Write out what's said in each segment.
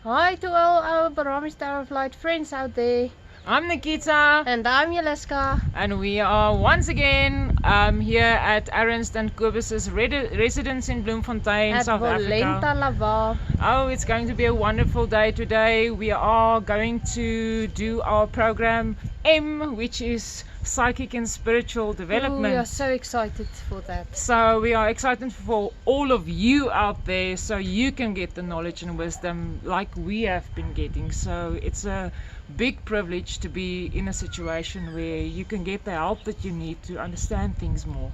Hi to all our Barami's Tower of Light friends out there. I'm Nikita, And I'm Jeliska. and we are once again here at Ernst and Kobus's residence in Bloemfontein, At South Volenta Africa. Lava. Oh, it's going to be a wonderful day today. We are going to do our program M, which is Psychic and Spiritual Development. We are so excited for that. So we are excited for all of you out there, so you can get the knowledge and wisdom like we have been getting. So it's a big privilege to be in a situation where you can get the help that you need to understand things more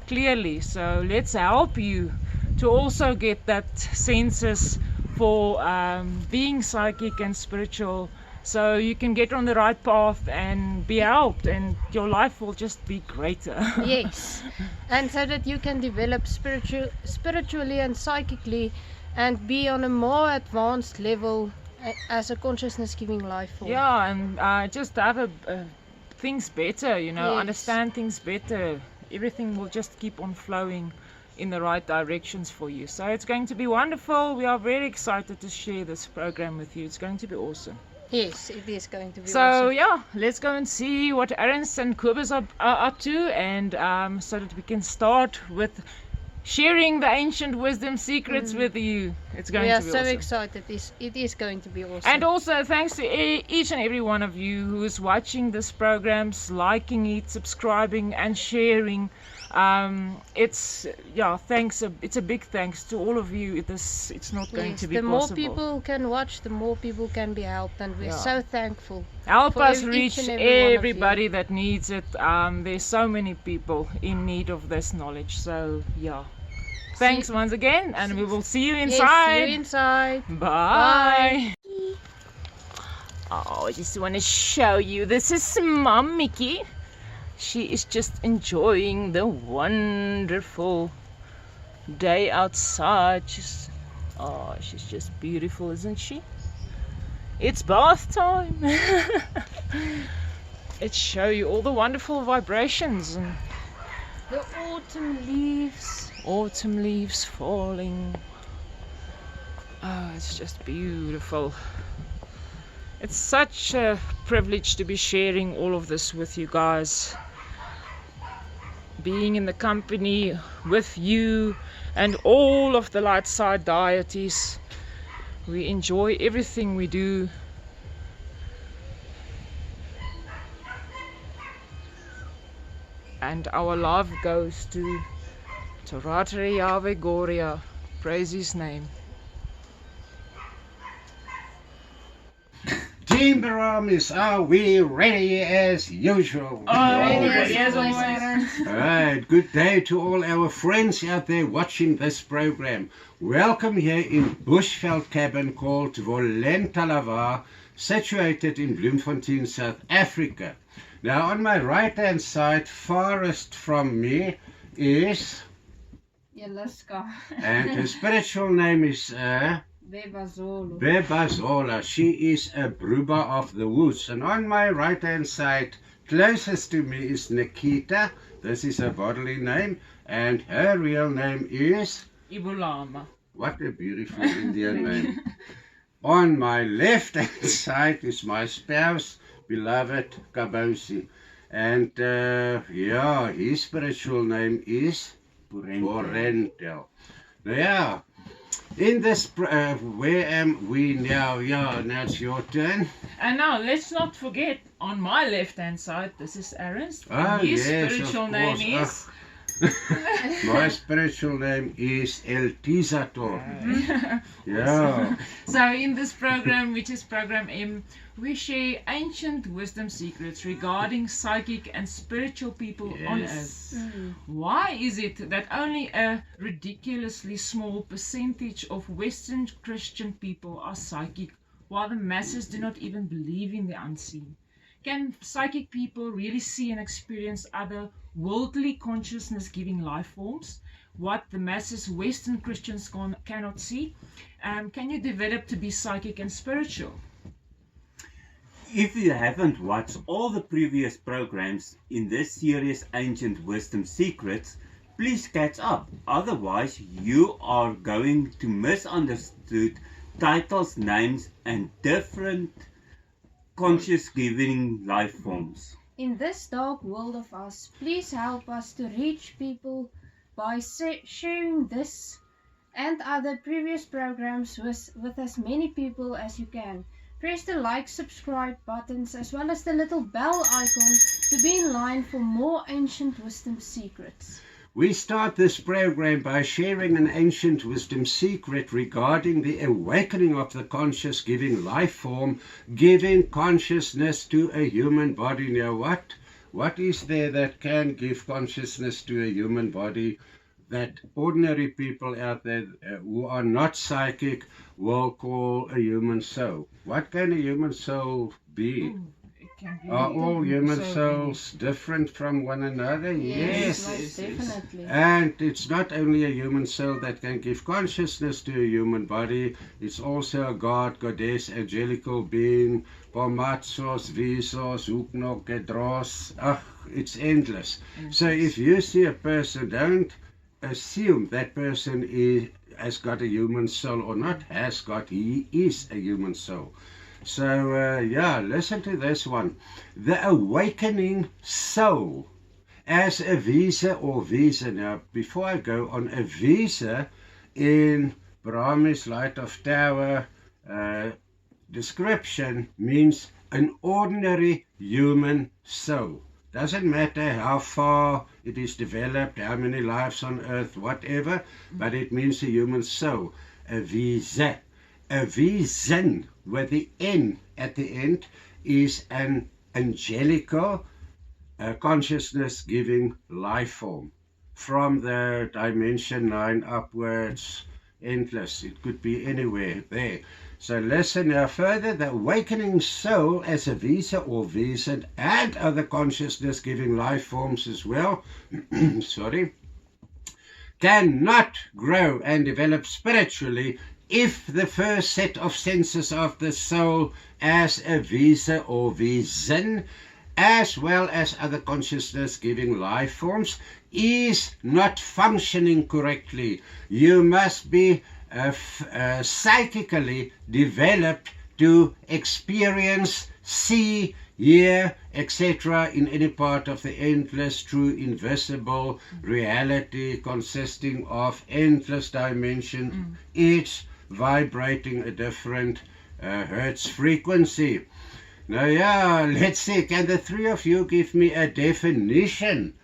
clearly. So let's help you to also get that senses for being psychic and spiritual, so you can get on the right path and be helped, and your life will just be greater. Yes. And so that you can develop spiritually and psychically and be on a more advanced level as a consciousness giving life form. Yeah, and just have things better, Yes. understand things better. Everything will just keep on flowing in the right directions for you. So it's going to be wonderful. We are very excited to share this program with you. It's going to be awesome. Yes, it is going to be So awesome. yeah, let's go and see what Ernst and Kobus are up to, and so that we can start with sharing the ancient wisdom secrets with you. It's going We are to be so awesome. excited. It is going to be awesome. And also thanks to each and every one of you who is watching this programs, liking it, subscribing and sharing. It's a big thanks to all of you. It's not going Yes, to be the more possible. people can watch, the more people can be helped, and we're Yeah. so thankful. Help for us each reach and every one of you. everybody that needs it. There's so many people in need of this knowledge. So yeah, thanks once again, and we will see you Yes, inside. see you inside. Bye. Oh, I just want to show you. This is Mom Mickey. She is just enjoying the wonderful day outside. She's just beautiful, isn't she? It's bath time. Let's show you all the wonderful vibrations and the autumn leaves falling. Oh, it's just beautiful. It's such a privilege to be sharing all of this with you guys. Being in the company with you and all of the light side deities. We enjoy everything we do. And our love goes to Toratri Yahweh Goria. Praise his name. Team Baramis, are we ready as usual? Ready as always. Alright, good day to all our friends out there watching this program. Welcome here in Bushveld cabin called Volenta Lava, situated in Bloemfontein, South Africa. Now on my right hand side, farthest from me, is Jeliska. and her spiritual name is Bebazolo. Bebazola. She is a Bruba of the woods. And on my right hand side, closest to me, is Nikita. This is her bodily name. And her real name is... Ibulama. What a beautiful Indian name. On my left hand side is my spouse, beloved Kabosi. And his spiritual name is Borentel. Now, yeah. In this, where am we now? Yeah, now it's your turn. And now let's not forget, on my left hand side, this is Ernst. Ah, His yes, spiritual of name course. is My spiritual name is El Tizator. Yeah. So in this program, which is program M, we share ancient wisdom secrets regarding psychic and spiritual people on earth. Why is it that only a ridiculously small percentage of Western Christian people are psychic, while the masses do not even believe in the unseen? Can psychic people really see and experience other worldly consciousness giving life forms? What the masses Western Christians cannot see? Can you develop to be psychic and spiritual? If you haven't watched all the previous programs in this series Ancient Wisdom Secrets, please catch up. Otherwise, you are going to misunderstand titles, names, and different conscious giving life forms. In this dark world of us, please help us to reach people by sharing this and other previous programs with as many people as you can. Press the like, subscribe buttons as well as the little bell icon to be in line for more ancient wisdom secrets. We start this program by sharing an ancient wisdom secret regarding the awakening of the conscious giving life form, giving consciousness to a human body. Now what is there that can give consciousness to a human body that ordinary people out there who are not psychic will call a human soul? What can a human soul be? It can be Are all human so souls different from one another? Yes, Yes. definitely. And it's not only a human soul that can give consciousness to a human body, it's also a god, goddess, angelical being, Pomatsos, Visos, Hoeknok, Gedros. It's endless. So if you see a person, don't assume that person has got a human soul or not has got, he is a human soul. So, listen to this one. The awakening soul as a visa or visa. Now, before I go on, a visa in Brahmi's Light of Tower description means an ordinary human soul. Doesn't matter how far it is developed, how many lives on earth, whatever, but it means a human soul. A visa. A vision with the N at the end is an angelical consciousness giving life form from the dimension 9 upwards, endless. It could be anywhere there. So listen now further. The awakening soul as a visa or vision and other consciousness giving life forms as well sorry, cannot grow and develop spiritually if the first set of senses of the soul as a visa or vision, as well as other consciousness giving life forms, is not functioning correctly. You must be psychically developed to experience, see, hear, etc. in any part of the endless, true, invisible reality consisting of endless dimensions, each vibrating a different hertz frequency. Now, let's see. Can the three of you give me a definition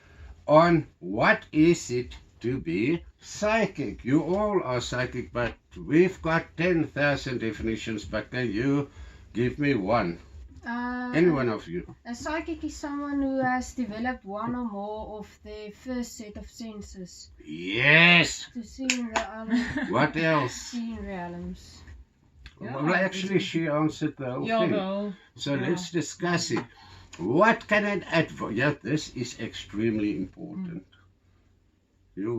on what is it to be psychic? You all are psychic, but we've got 10,000 definitions, but can you give me one? Any one of you? A psychic is someone who has developed one or more of their first set of senses Yes! to see in the What else? see in realms. Well, actually, she answered the whole thing. well, So let's discuss it. What can an advocate... Yeah, this is extremely important. You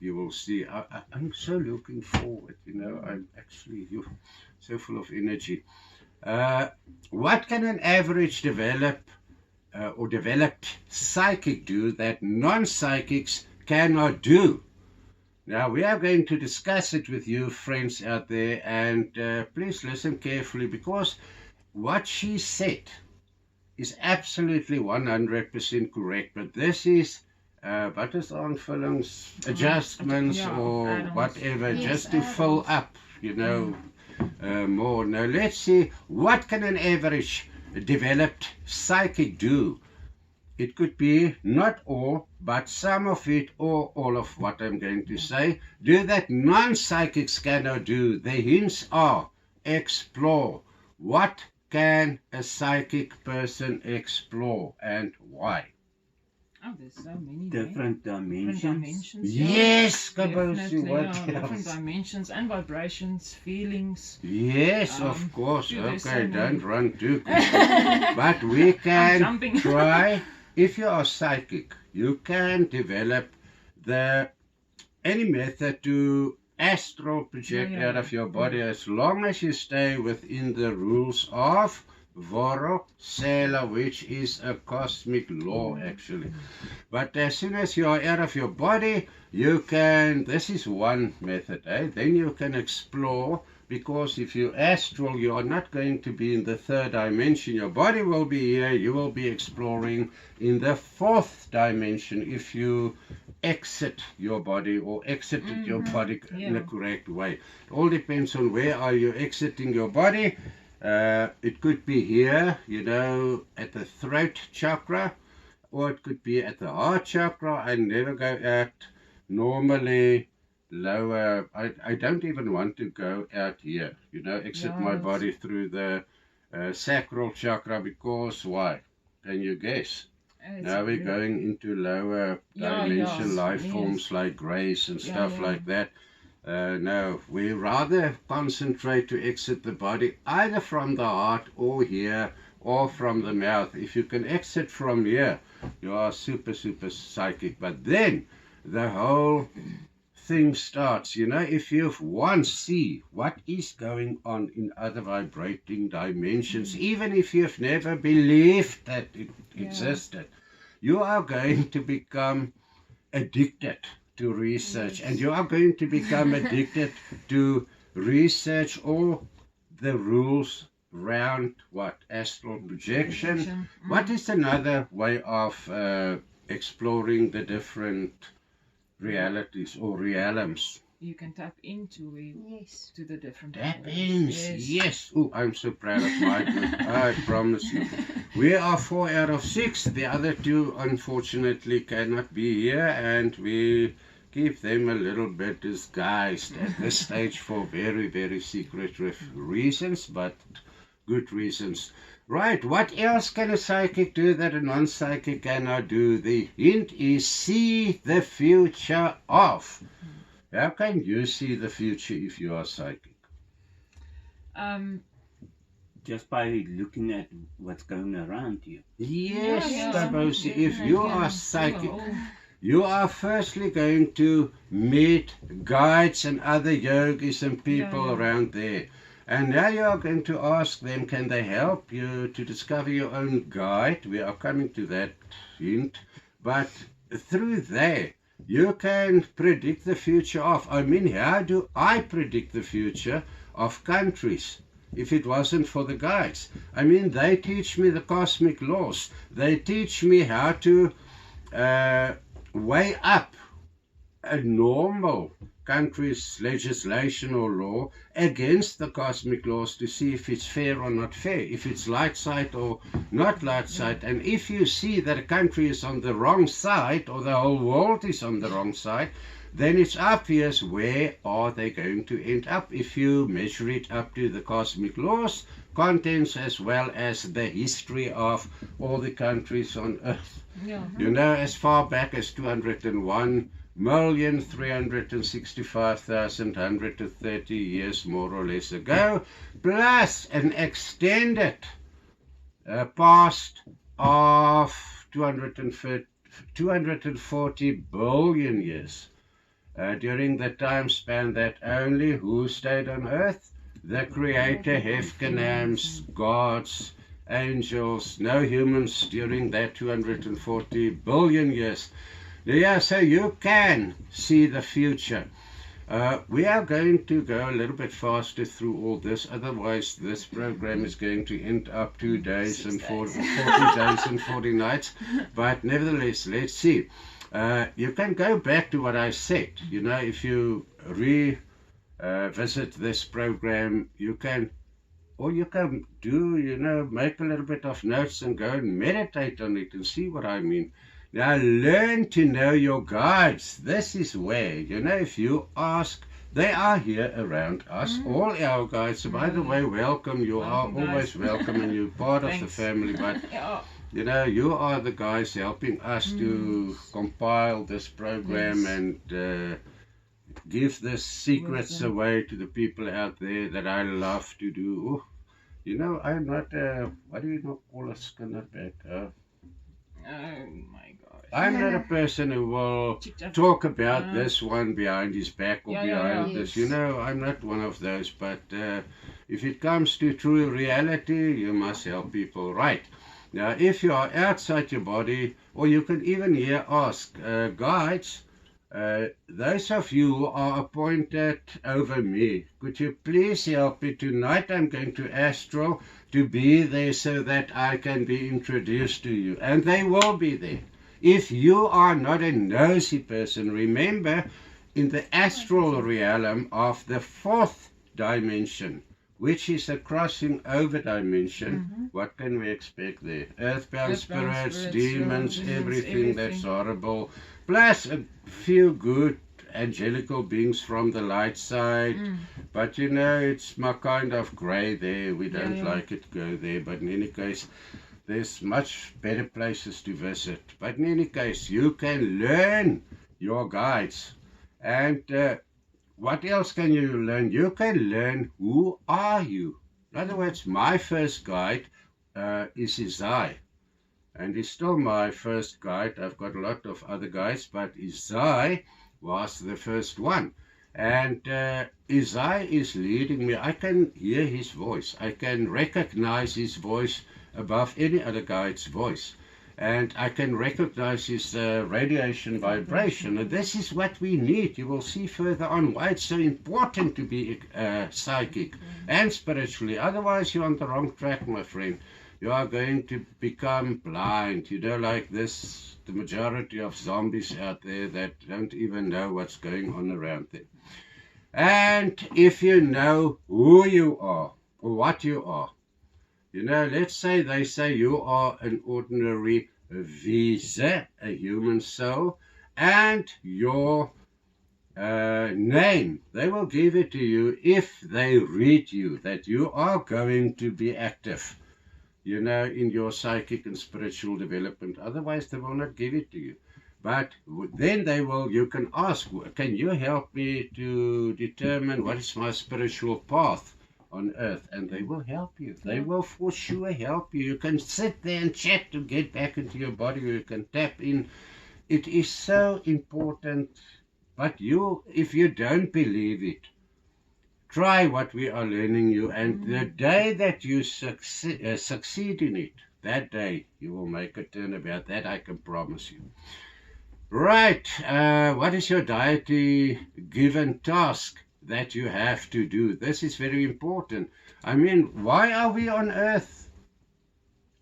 will see. I'm so looking forward, I'm actually so full of energy. What can an average developed psychic do that non-psychics cannot do? Now, we are going to discuss it with you, friends out there, and please listen carefully, because what she said is absolutely 100% correct, but this is butters on fillings, adjustments, or add-ons. whatever, Yes, just to fill up, more. Now, let's see, what can an average developed psychic do? It could be not all, but some of it, or all of what I'm going to say, do that non-psychics cannot do. The hints are explore. What can a psychic person explore and why? oh, there's so many Different dimensions. dimensions. Yes, Definitely, Kabosi, what different else? dimensions and vibrations, feelings. Yes, of course. there's so Okay, many. don't run too quickly. But we can jumping. try. If you are psychic, you can develop any method to astral project out of your body, as long as you stay within the rules of Voro Sela, which is a cosmic law actually. But as soon as you are out of your body, you can, this is one method, then you can explore, because if you astral, you are not going to be in the third dimension. Your body will be here, you will be exploring in the fourth dimension if you exit your body or exited your body in a correct way. It all depends on where are you exiting your body. It could be here, you know, at the throat chakra, or it could be at the heart chakra. I never go out normally lower. I don't even want to go out here, you know, exit my body through the sacral chakra, because why? Can you guess? Now we're going into lower dimension life forms like grace and stuff like that. No, we rather concentrate to exit the body either from the heart or here or from the mouth. If you can exit from here, you are super psychic. But then the whole thing starts, you know, if you once see what is going on in other vibrating dimensions, even if you've never believed that it existed, you are going to become addicted to research, and you are going to become addicted to research all the rules round what? Astral projection. What is another way of exploring the different realities or realms? You can tap into it, to the different Tap-ins, yes. Oh, I'm so proud of my group. I promise you. We are 4 out of 6. The other 2, unfortunately, cannot be here, and we keep them a little bit disguised at this stage for very secret reasons, but good reasons. Right, what else can a psychic do that a non-psychic cannot do? The hint is see the future of. How can you see the future if you are psychic? Just by looking at what's going around you. Yes, Tabosi, if you are psychic, you are firstly going to meet guides and other yogis and people around there. And now you are going to ask them, can they help you to discover your own guide? We are coming to that hint. But through there, you can predict the future of. I mean, how do I predict the future of countries if it wasn't for the guides? I mean, they teach me the cosmic laws. They teach me how to weigh up a normal country's legislation or law against the cosmic laws to see if it's fair or not fair, if it's light side or not light side. And if you see that a country is on the wrong side or the whole world is on the wrong side, then it's obvious where are they going to end up if you measure it up to the cosmic laws, contents, as well as the history of all the countries on earth. You know, as far back as 201,365,130 years more or less ago, plus an extended past of 240 billion years. During the time span that only who stayed on earth? The Creator, Hefkanams, gods, angels, no humans during that 240 billion years. Yeah, so you can see the future. We are going to go a little bit faster through all this, otherwise this program is going to end up 2 days and 40 days and 40 nights. But nevertheless, let's see. You can go back to what I said. You know, if you visit this program, you can, or you can do, you know, make a little bit of notes and go and meditate on it and see what I mean. Now learn to know your guides. This is where, you know, if you ask, they are here around us, all our guides. So by the way, welcome. You are always welcome, and you're part of the family. But you know, you are the guys helping us to compile this program and give the secrets away to the people out there that I love to do. You know, I'm not what do you call a skinnerback? Oh my gosh. I'm not a person who will talk about this one behind his back or behind this. You know, I'm not one of those. But if it comes to true reality, you must help people right. Now, if you are outside your body, or you can even here ask guides, those of you who are appointed over me, could you please help me tonight? I'm going to astral to be there so that I can be introduced to you. And they will be there. If you are not a nosy person, remember, in the astral realm of the fourth dimension, which is a crossing over dimension, what can we expect there? Earthbound spirits, demons, everything that's horrible, plus a few good angelical beings from the light side. But you know, it's my kind of grey there. We don't like it go there. But in any case, there's much better places to visit. But in any case, you can learn your guides. And what else can you learn? You can learn who are you. In other words, my first guide is Isaiah. And he's still my first guide. I've got a lot of other guides, but Isaiah was the first one. And Isaiah is leading me. I can hear his voice. I can recognize his voice above any other guide's voice. And I can recognize his radiation vibration. And this is what we need. You will see further on why it's so important to be psychic and spiritually. Otherwise, you're on the wrong track, my friend. You are going to become blind. You know, like this, the majority of zombies out there that don't even know what's going on around them. And if you know who you are or what you are, you know, let's say they say you are an ordinary visa, a human soul, and your name, they will give it to you if they read you, that you are going to be active, you know, in your psychic and spiritual development. Otherwise, they will not give it to you. But then they will, you can ask, can you help me to determine what is my spiritual path on earth? And they will help you. They will for sure help you. You can sit there and chat to get back into your body. You can tap in. It is so important. But you, if you don't believe it, try what we are learning you. And the day that you succeed in it, that day you will make a turnabout. That I can promise you. Right. What is your deity given task that you have to do? This is very important. I mean, why are we on earth?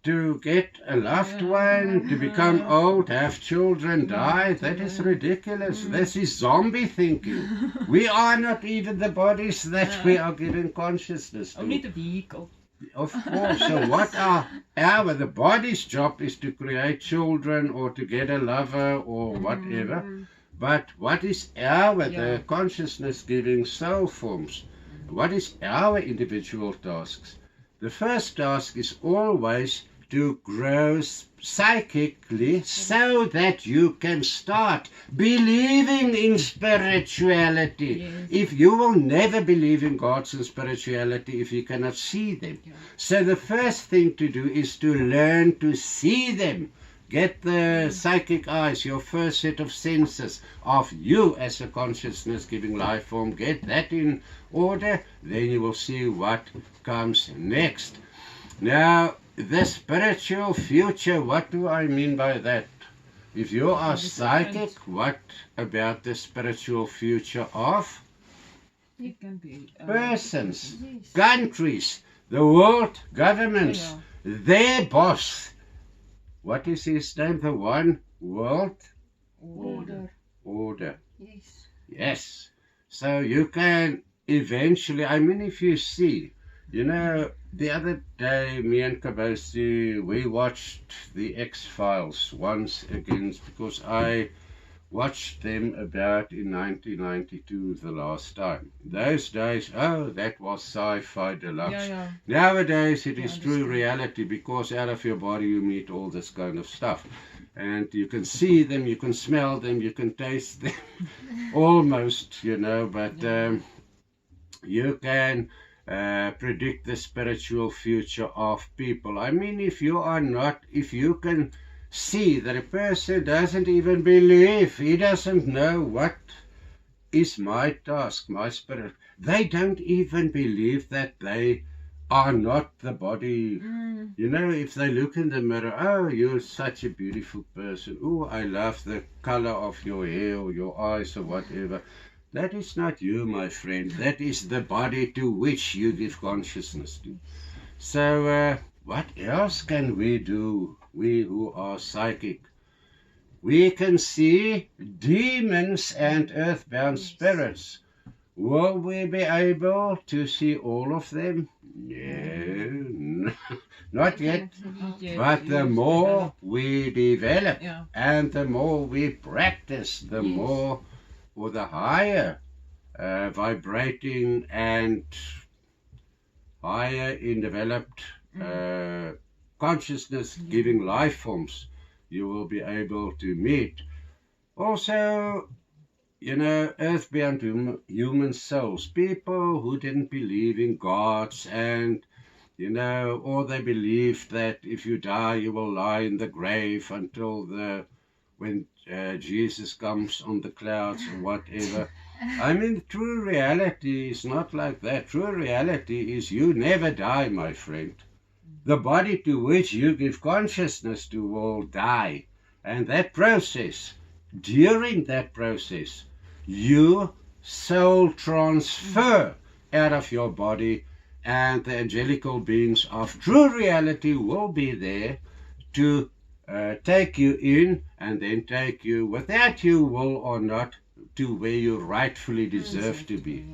To get a loved one, to become old, have children, die? That is ridiculous. This is zombie thinking. We are not even the bodies that we are giving consciousness to. Only the vehicle. Of course. So what the body's job is to create children or to get a lover or whatever. But what is the consciousness giving soul forms? What is our individual tasks? The first task is always to grow psychically so that you can start believing in spirituality. Yes. If you will never believe in gods and spirituality if you cannot see them. So the first thing to do is to learn to see them. Get the psychic eyes, your first set of senses of you as a consciousness giving life form. Get that in order, then you will see what comes next. Now, the spiritual future, what do I mean by that? If you are psychic, what about the spiritual future of It can be persons, countries, the world, governments, their boss? What is his name? The one world order. Yes. Yes. So you can eventually, I mean, if you see, you know, the other day, me and Kabosi, we watched the X-Files once again because I watched them about in 1992 the last time. Those days, that was sci-fi deluxe. Nowadays, it is true reality because out of your body you meet all this kind of stuff. And you can see them, you can smell them, you can taste them, almost, you know, but you can predict the spiritual future of people. I mean, if you can see that a person doesn't even believe, he doesn't know what is my task, my spirit. They don't even believe that they are not the body. You know, if they look in the mirror, oh, you're such a beautiful person. Oh, I love the color of your hair or your eyes or whatever. That is not you, my friend. That is the body to which you give consciousness to. So, what else can we do, we who are psychic? We can see demons and earthbound spirits. Will we be able to see all of them? No, not yet. But the more we develop and the more we practice, the more or the higher vibrating and higher in developed consciousness giving life forms you will be able to meet. Also, you know, earthbound human souls, people who didn't believe in gods and, you know, or they believed that if you die you will lie in the grave until when Jesus comes on the clouds or whatever. I mean, true reality is not like that. True reality is you never die, my friend. The body to which you give consciousness to will die. And that process, during that process, you soul transfer out of your body, and the angelical beings of true reality will be there to take you in and then take you, without you will or not, to where you rightfully deserve to be.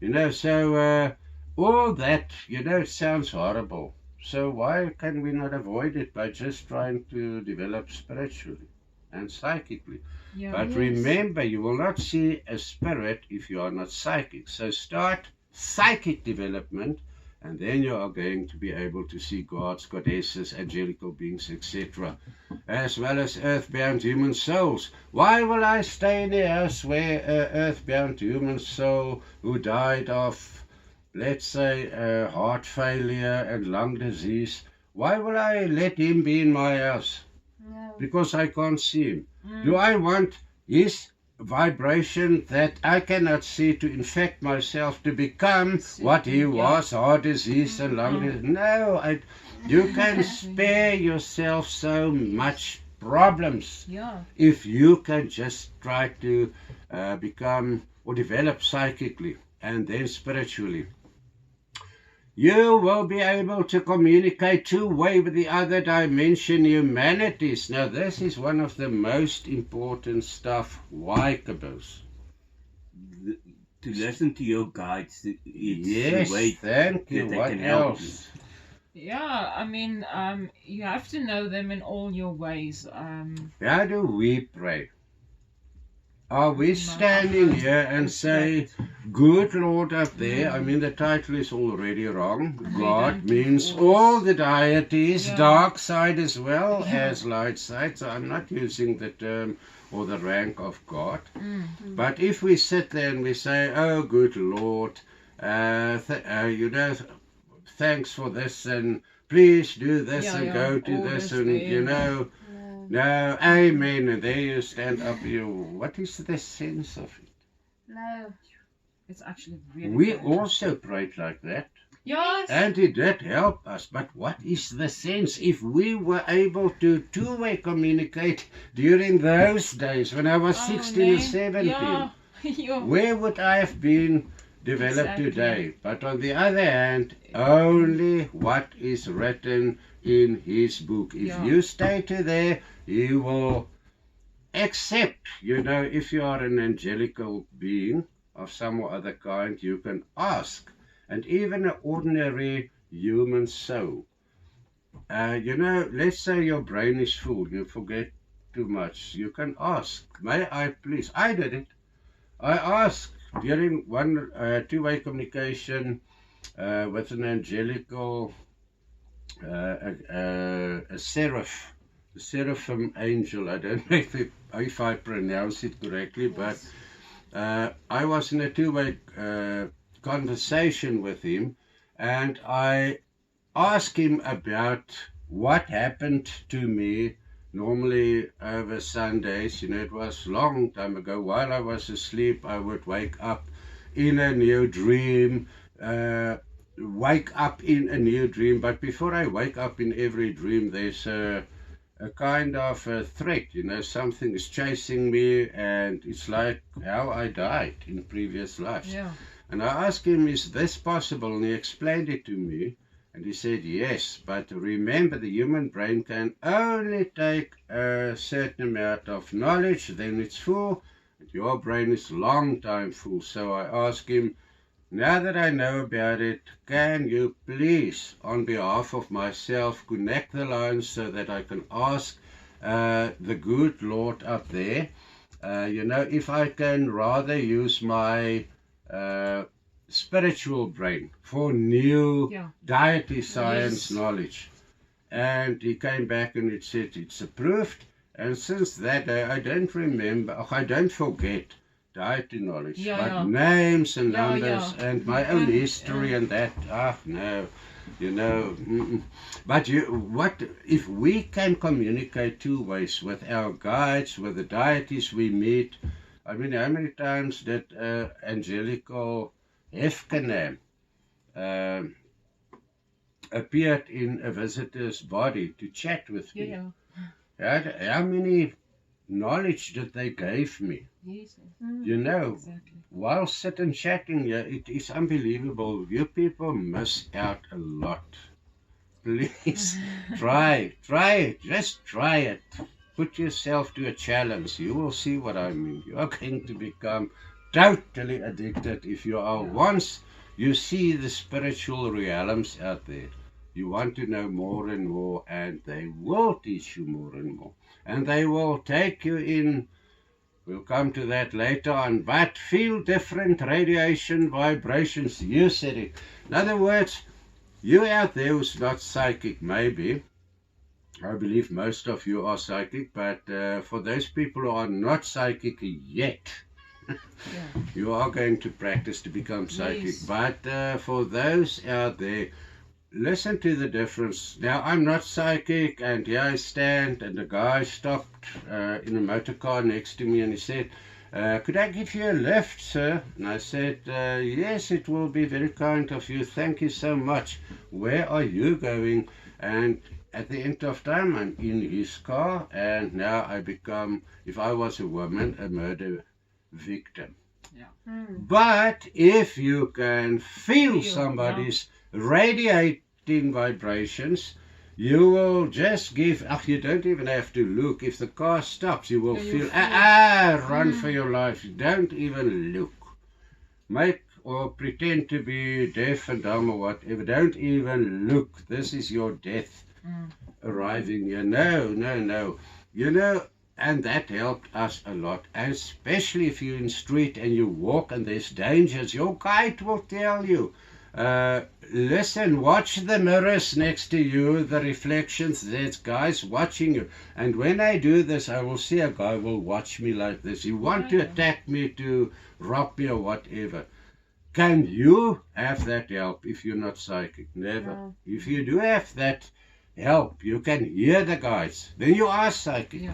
You know, so all that, you know, it sounds horrible. So why can we not avoid it by just trying to develop spiritually and psychically? But remember, you will not see a spirit if you are not psychic. So start psychic development, and then you are going to be able to see gods, goddesses, angelical beings, etc., as well as earthbound human souls. Why will I stay in a house where an earthbound human soul who died of, let's say, heart failure and lung disease, why will I let him be in my house? No. Because I can't see him. Do I want his vibration that I cannot see to infect myself to become what he was, heart disease and lung disease? No, you can spare yourself so much problems if you can just try to become or develop psychically and then spiritually. You will be able to communicate two-way with the other dimension humanities. Now, this is one of the most important stuff. Why, Caboose? To listen to your guides. Yes, thank you. What else? Yeah, I mean, you have to know them in all your ways. How do we pray? Are we standing here and say, good Lord up there? I mean, the title is already wrong. God means all the deities, dark side as well as light side. So I'm not using the term or the rank of God. But if we sit there and we say, oh, good Lord, you know, thanks for this, and please do this and go to this, and you know, no, amen, and there you stand up. What is the sense of it? No. It's actually really We good. also prayed like that. Yes. And it did help us, but what is the sense if we were able to two-way communicate during those days when I was 16 or 17? Where would I have been developed today? But on the other hand, only what is written in his book. If you stay to there, you will accept, you know, if you are an angelical being of some or other kind, you can ask. And even an ordinary human soul. You know, let's say your brain is full, you forget too much. You can ask, may I please? I did it. I asked during one two-way communication with an angelical, a seraphim angel. I don't know if I pronounce it correctly, but I was in a two-way conversation with him, and I asked him about what happened to me normally over Sundays, it was long time ago, while I was asleep, I would wake up in a new dream, but before I wake up in every dream, there's a kind of a threat, something is chasing me, and it's like how I died in previous lives. Yeah. And I asked him, is this possible? And he explained it to me. And he said, yes, but remember, the human brain can only take a certain amount of knowledge, then it's full, and your brain is long time full. So I asked him, now that I know about it, can you please, on behalf of myself, connect the lines so that I can ask the good Lord up there, if I can rather use my spiritual brain for new deity science knowledge. And he came back and it said it's approved. And since that day, I don't remember, I don't forget deity knowledge, but names and numbers and my own history and that, no, But what if we can communicate two ways with our guides, with the deities we meet? I mean, how many times did Angelical Hefkenam appeared in a visitor's body to chat with me? How many knowledge that they gave me? Yes. Exactly. While sitting chatting here, it is unbelievable. You people miss out a lot. Please try it, just try it. Put yourself to a challenge. You will see what I mean. You are going to become totally addicted if you are once you see the spiritual realms out there. You want to know more and more, and they will teach you more and more. And they will take you in, we'll come to that later on, but feel different radiation vibrations. You said it. In other words, you out there who's not psychic, maybe, I believe most of you are psychic, but for those people who are not psychic yet, you are going to practice to become psychic. Yes. But for those out there, listen to the difference. Now, I'm not psychic, and here I stand, and the guy stopped in a motor car next to me, and he said, could I give you a lift, sir? And I said, yes, it will be very kind of you. Thank you so much. Where are you going? And at the end of time, I'm in his car, and now I become, if I was a woman, a murder victim. But if you can feel somebody's radiating vibrations, you will just give, you don't even have to look. If the car stops, you will feel, run for your life. You don't even look. Make or pretend to be deaf and dumb or whatever. Don't even look. This is your death arriving here. No. And that helped us a lot, and especially if you're in the street and you walk and there's dangers, your guide will tell you, listen, watch the mirrors next to you, the reflections, there's guys watching you. And when I do this, I will see a guy will watch me like this. He want to attack me, to rob me or whatever. Can you have that help if you're not psychic? Never. If you do have that help, you can hear the guys, then you are psychic.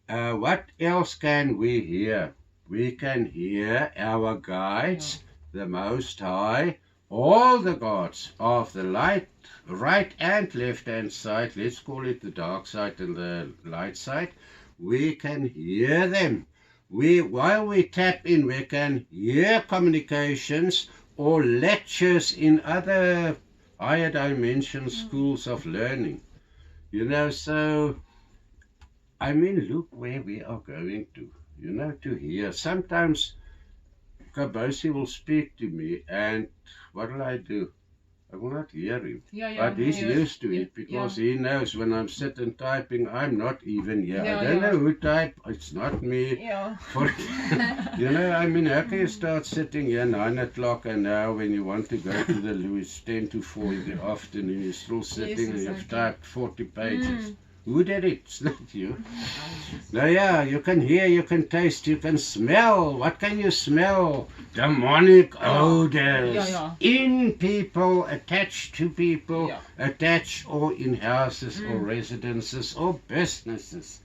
What else can we hear? We can hear our guides, the Most High, all the gods of the light, right and left hand side, let's call it the dark side and the light side. We can hear them. While we tap in, we can hear communications or lectures in other higher dimension schools of learning. So I mean, look where we are going to hear. Sometimes Kabosi will speak to me, and what will I do? I will not hear him. But he's used to it, because he knows when I'm sitting typing, I'm not even here. I don't know who typed. It's not me. I mean, how can you start sitting here 9 o'clock, and now when you want to go to the loo, it's 10 to 4 in the afternoon, you're still sitting and you've typed 40 pages. Who did it? It's not you. You can hear, you can taste, you can smell. What can you smell? Demonic odors. in people, attached to people, Yeah. attached or in houses or residences or businesses.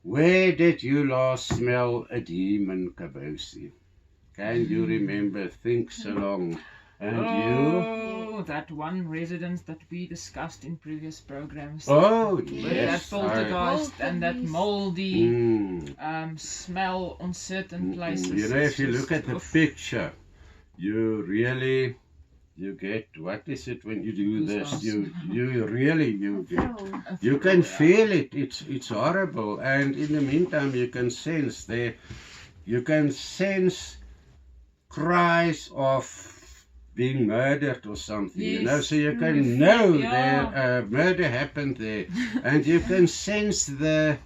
Where did you last smell a demon, Kabosi? Can you remember? Think so long. And you? Oh, that one residence that we discussed in previous programs. Oh, With that yes. poltergeist and that moldy Mm. smell on certain places. You know, It's if you look just- at the oof. picture, you get, what is it when you do this? Goosebumps. You get, Oh, you can feel it. It's horrible. And in the meantime, you can sense cries of being murdered or something, you know, Yes. so you can know Yeah. there murder happened there, and you can sense the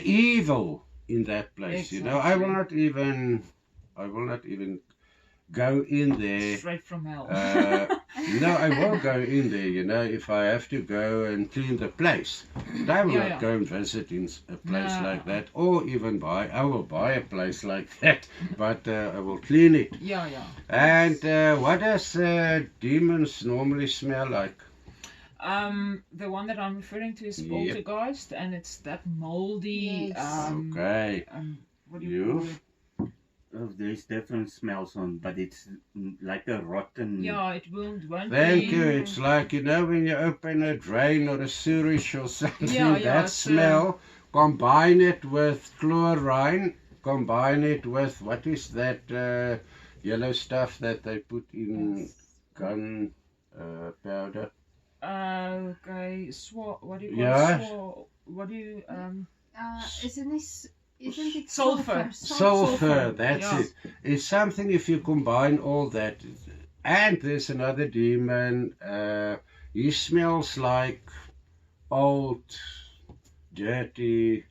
evil in that place. You know, I will not even go in there. Straight from hell. No, I will go in there, you know, if I have to go and clean the place. But I will Yeah, not yeah. go and visit in a place No. like that, or even I will buy a place like that, but I will clean it. Yeah, yeah. And what does demons normally smell like? The one that I'm referring to is Yep. poltergeist, and it's that moldy. Yes. Okay. What do you You? call it? Oh, there's different smells on, but it's like a rotten. Yeah, it won't Thank be. you. It's like, you know, when you open a drain or a sewage or something, Yeah, yeah, that it's, smell, combine it with chlorine, combine it with, what is that yellow stuff that they put in gun powder? Okay. What do you call Yeah. it? What do you isn't it Sulfur. Sulfur, that's yeah. it. It's something if you combine all that. And there's another demon. He smells like old, dirty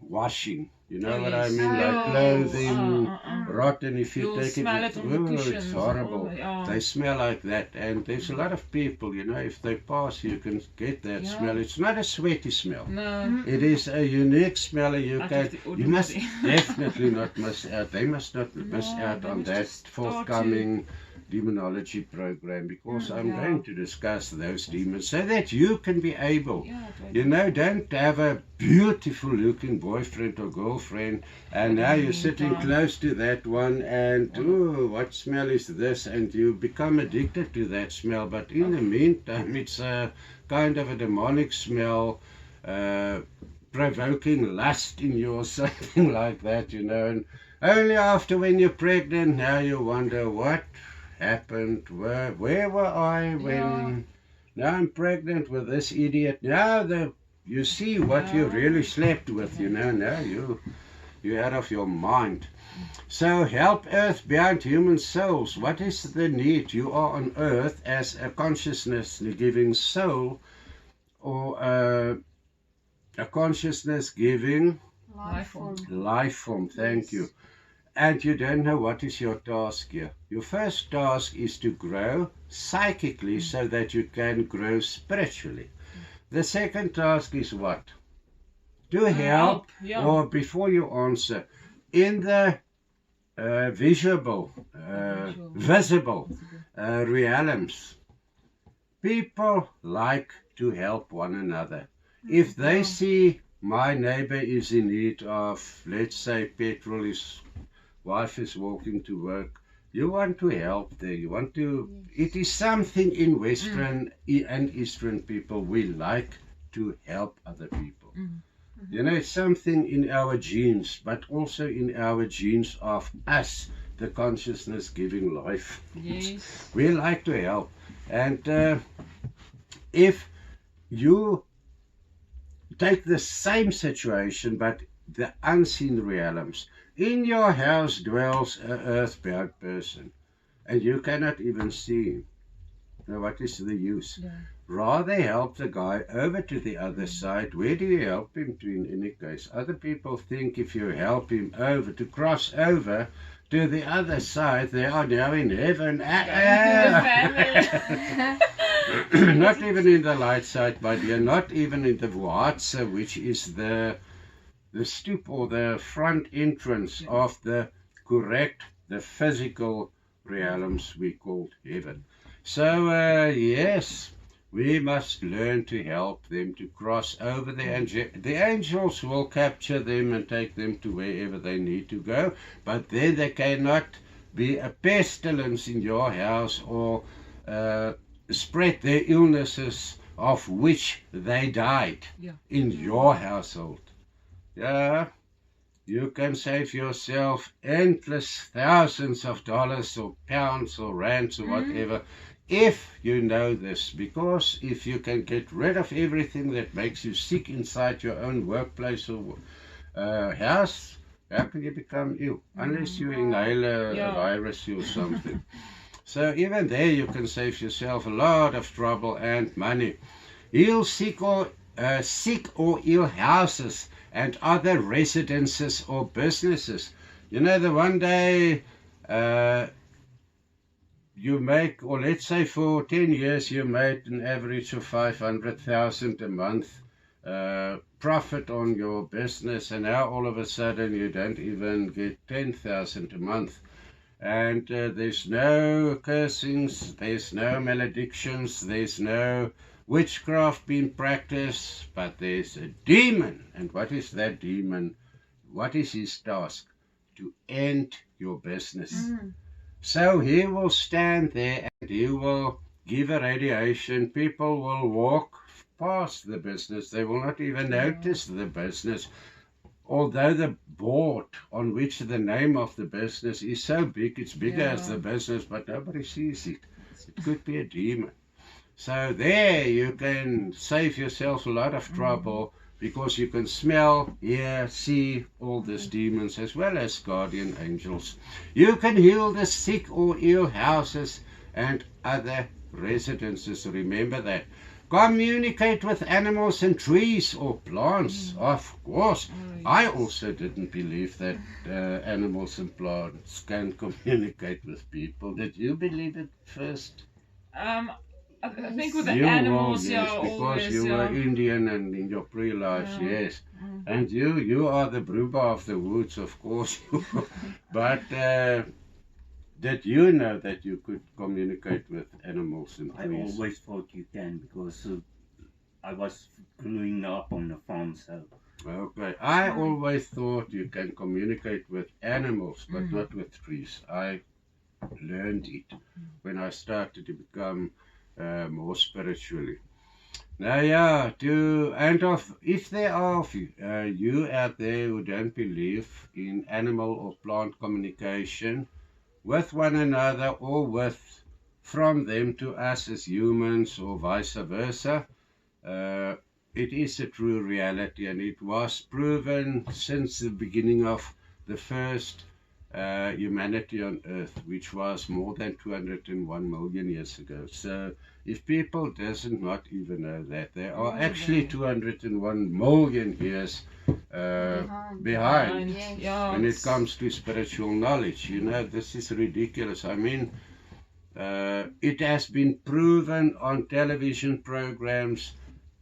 washing. You know Oh, what yes. I mean? Like Oh. clothing, Uh. rotten. If you You'll take smell it, it on the it's cushions. horrible. Yeah. They smell like that, and there's a lot of people. You know, if they pass, you can get that Yeah. smell. It's not a sweaty smell. No. It is a unique smell, and you Out can. of the You must ordinary. definitely not miss out. They must not miss No, out they on must that just start forthcoming demonology program, because I'm yeah. going to discuss those demons so that you can be able. Yeah, it You know, don't have a beautiful looking boyfriend or girlfriend, and now you're sitting close to that one, and oh, what smell is this? And you become addicted to that smell. But in the meantime, it's a kind of a demonic smell, provoking lust in you or something like that, you know. And only after when you're pregnant, now you wonder what happened, where were I when now I'm pregnant with this idiot. Now you see what you really slept with, you know. Now you're out of your mind. So help earth beyond human souls. What is the need? You are on earth as a consciousness giving soul, or a consciousness giving Life form. life form. Thank you. And you don't know what is your task here. Your first task is to grow psychically so that you can grow spiritually. The second task is what? To help, yeah. or before you answer, in the visible realms, people like to help one another. If they see my neighbor is in need of, let's say, petrol, his wife is walking to work, you want to help there. You want to. It is something in Western and Eastern people. We like to help other people. You know, it's something in our genes, but also in our genes of us, the consciousness giving life. Yes. We like to help. And if you take the same situation, but the unseen realms, in your house dwells an earthbound person, and you cannot even see him. Now, what is the use? Yeah. Rather help the guy over to the other side. Where do you help him to in any case? Other people think if you help him over, to cross over to the other side, they are now in heaven. Not even in the light side, my dear. Not even in the Vuatsa, which is the stoop or the front entrance of the correct, the physical realms we call heaven. So, yes, we must learn to help them to cross over the angels will capture them and take them to wherever they need to go, but then they cannot be a pestilence in your house or spread their illnesses of which they died in your household. Yeah, you can save yourself endless thousands of dollars or pounds or rands or whatever if you know this, because if you can get rid of everything that makes you sick inside your own workplace or house, how can you become ill? Unless you inhale a virus or something. So even there you can save yourself a lot of trouble and money. Heal sick or ill houses and other residences or businesses. You know, the one day you make, or let's say for 10 years you made an average of 500,000 a month profit on your business, and now all of a sudden you don't even get 10,000 a month. And there's no cursings, there's no maledictions, there's no witchcraft being practiced, but there's a demon. And what is that demon? What is his task? To end your business. So he will stand there and he will give a radiation. People will walk past the business. They will not even notice the business. Although the board on which the name of the business is so big, it's bigger as the business, but nobody sees it. It could be a demon. So there you can save yourself a lot of trouble, because you can smell, hear, see all these demons as well as guardian angels. You can heal the sick or ill houses and other residences. Remember that. Communicate with animals and trees or plants. Of course. I also didn't believe that animals and plants can communicate with people. Did you believe it first? I think with the You animals, will, yes, because always, you were Indian and in your pre-life, yes. And you are the Bruba of the woods, of course. But did you know that you could communicate with animals and I trees? always thought you can, because I was growing up on the farm, so. Okay, I always thought you can communicate with animals, but not with trees. I learned it when I started to become more spiritually. Now, yeah, if there are you out there who don't believe in animal or plant communication with one another or from them to us as humans or vice versa, it is a true reality, and it was proven since the beginning of the first humanity on earth, which was more than 201 million years ago. So if people doesn't not even know that, they are actually 201 million years behind when it comes to spiritual knowledge. You know, this is ridiculous. I mean, it has been proven on television programs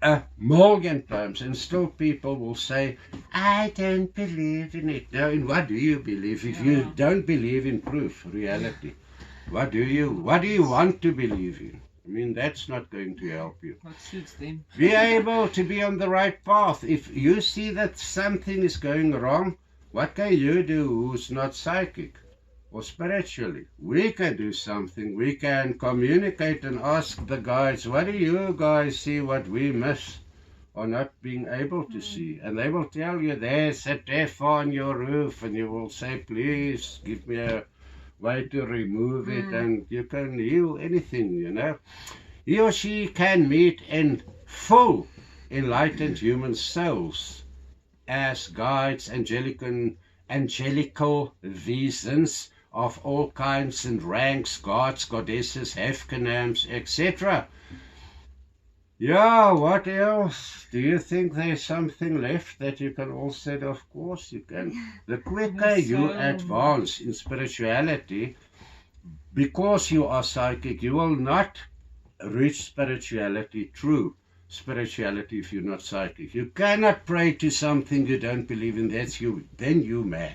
a million times, and still people will say, I don't believe in it. Now, in what do you believe? If you don't believe in proof, reality, what do you want to believe in? I mean, that's not going to help you. What suits them. Be able to be on the right path. If you see that something is going wrong, what can you do who's not psychic or spiritually? We can do something. We can communicate and ask the guides, what do you guys see what we miss or not being able to see? And they will tell you, there's a teff on your roof, and you will say, please give me a way to remove it, and you can heal anything, you know. He or she can meet in full enlightened human souls as guides, angelical visions of all kinds and ranks, gods, goddesses, hefkenams, etc. Yeah, what else? Do you think there's something left that you can all say? Of course you can. The quicker you advance in spirituality, because you are psychic, you will not reach spirituality, true spirituality, if you're not psychic. You cannot pray to something you don't believe in. That's you. Then you mad.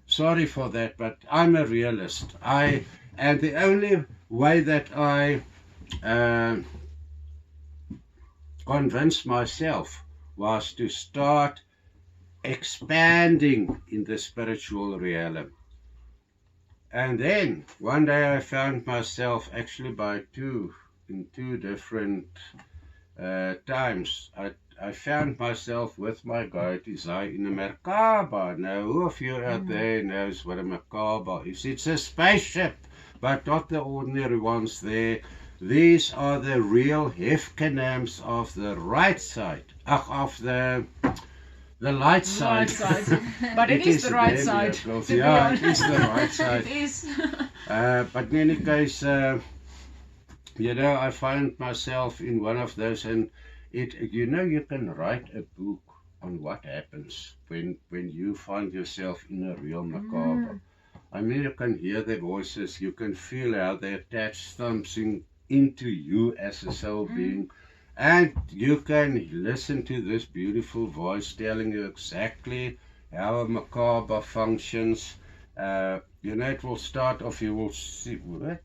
Sorry for that, but I'm a realist. And the only way that I convinced myself was to start expanding in the spiritual realm. And then one day I found myself actually in two different times. I found myself with my guide Isai in a Merkaba. Now, who of you out there knows what a Merkaba is? It's a spaceship, but not the ordinary ones there. These are the real hefkenams of the right side, of the light side. Right side. But it is the right their side. vehicles. to be Yeah, honest. it is the right side. It is. But in any case, I find myself in one of those, and you can write a book on what happens when you find yourself in a real macabre. I mean, you can hear their voices, you can feel how they attach something into you as a soul being, and you can listen to this beautiful voice telling you exactly how a macabre functions. It will start off, you will see, what?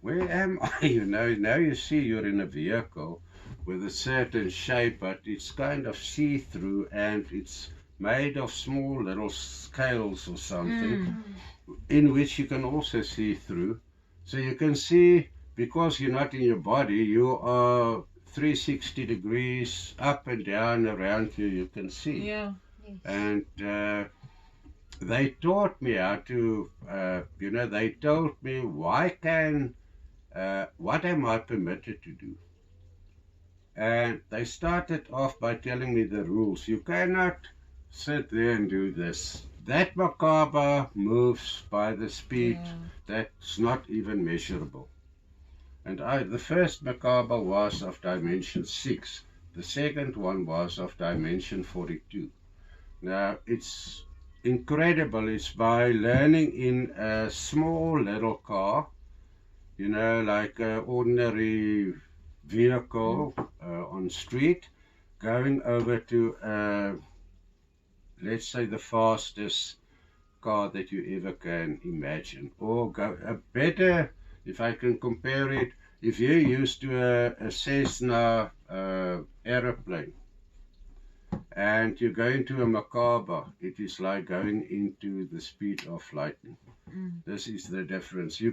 Where am I? Now you see you're in a vehicle with a certain shape, but it's kind of see-through and it's made of small little scales or something in which you can also see through. So you can see, because you're not in your body, you are 360 degrees up and down around you can see. Yeah. And they taught me how to, they told me, what am I permitted to do? And they started off by telling me the rules. You cannot sit there and do this. That macabre moves by the speed that's not even measurable. And the first macabre was of dimension 6. The second one was of dimension 42. Now, it's incredible. It's by learning in a small little car, like an ordinary vehicle on street, going over to, let's say, the fastest car that you ever can imagine. Or a better, if I can compare it, if you're used to a Cessna aeroplane, and you go into a macabre, it is like going into the speed of lightning. This is the difference. You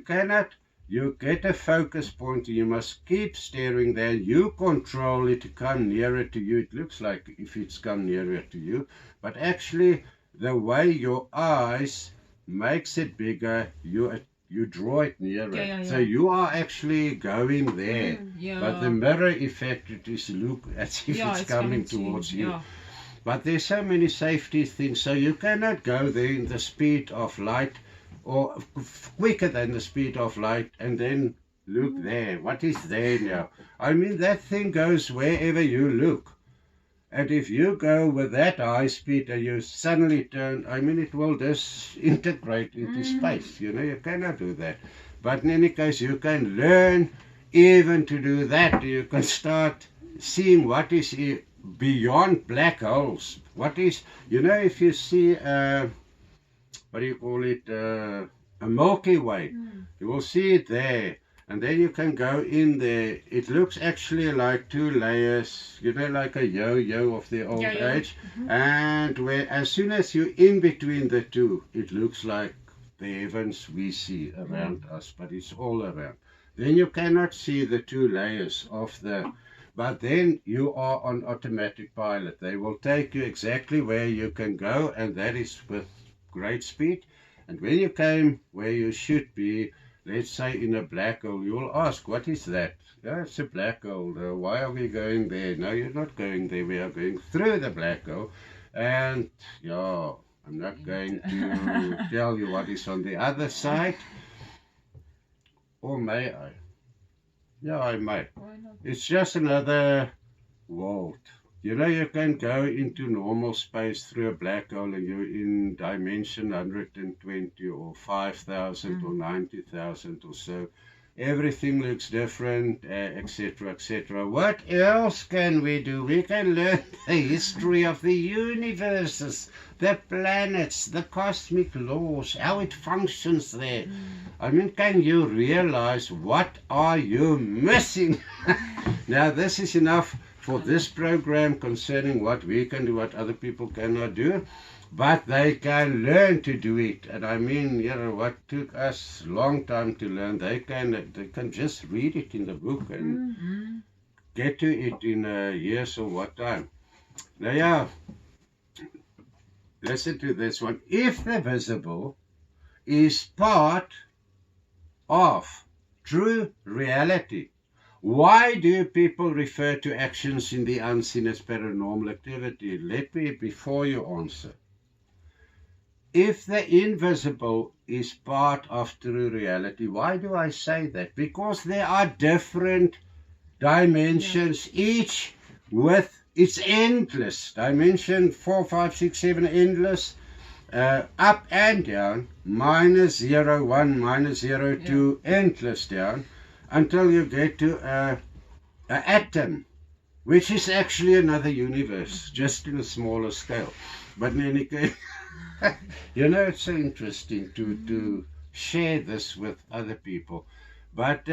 get a focus point, you must keep staring there. You control it to come nearer to you. It looks like if it's come nearer to you, but actually the way your eyes makes it bigger, you draw it nearer. Yeah. So you are actually going there. Yeah. But the mirror effect, it is look as if it's coming towards you. Yeah. But there's so many safety things, so you cannot go there in the speed of light or quicker than the speed of light and then look there. What is there now? I mean, that thing goes wherever you look. And if you go with that high speed and you suddenly turn, I mean, it will disintegrate into space. You cannot do that. But in any case, you can learn even to do that. You can start seeing what is beyond black holes. What is, if you see, what do you call it, a Milky Way, you will see it there. And then you can go in there. It looks actually like two layers, like a yo-yo of the old age. And as soon as you're in between the two, it looks like the heavens we see around us, but it's all around. Then you cannot see the two layers of but then you are on automatic pilot. They will take you exactly where you can go, and that is with great speed. And when you came where you should be, let's say in a black hole, you will ask, what is that? Yeah, it's a black hole. Why are we going there? No, you're not going there. We are going through the black hole. And, I'm not going to tell you what is on the other side. Or may I? Yeah, I may. Why not? It's just another world. You can go into normal space through a black hole and you're in dimension 120 or 5,000 or 90,000 or so. everything looks different, etc., etc. What else can we do? We can learn the history of the universes, the planets, the cosmic laws, how it functions there. I mean, can you realize what are you missing? Now, this is enough for this program concerning what we can do, what other people cannot do. But they can learn to do it. And I mean, you know, what took us a long time to learn, they can just read it in the book and get to it in a year's or what time. Now, yeah, listen to this one. If the visible is part of true reality, why do people refer to actions in the unseen as paranormal activity? Let me, before you answer. If the invisible is part of true reality, why do I say that? Because there are different dimensions, each with it's endless. Dimension 4, 5, 6, 7, endless. Up and down, minus 0, 1, minus 0, 2, endless down, until you get to an atom, which is actually another universe, just in a smaller scale. But in any case, you know, it's so interesting to share this with other people. But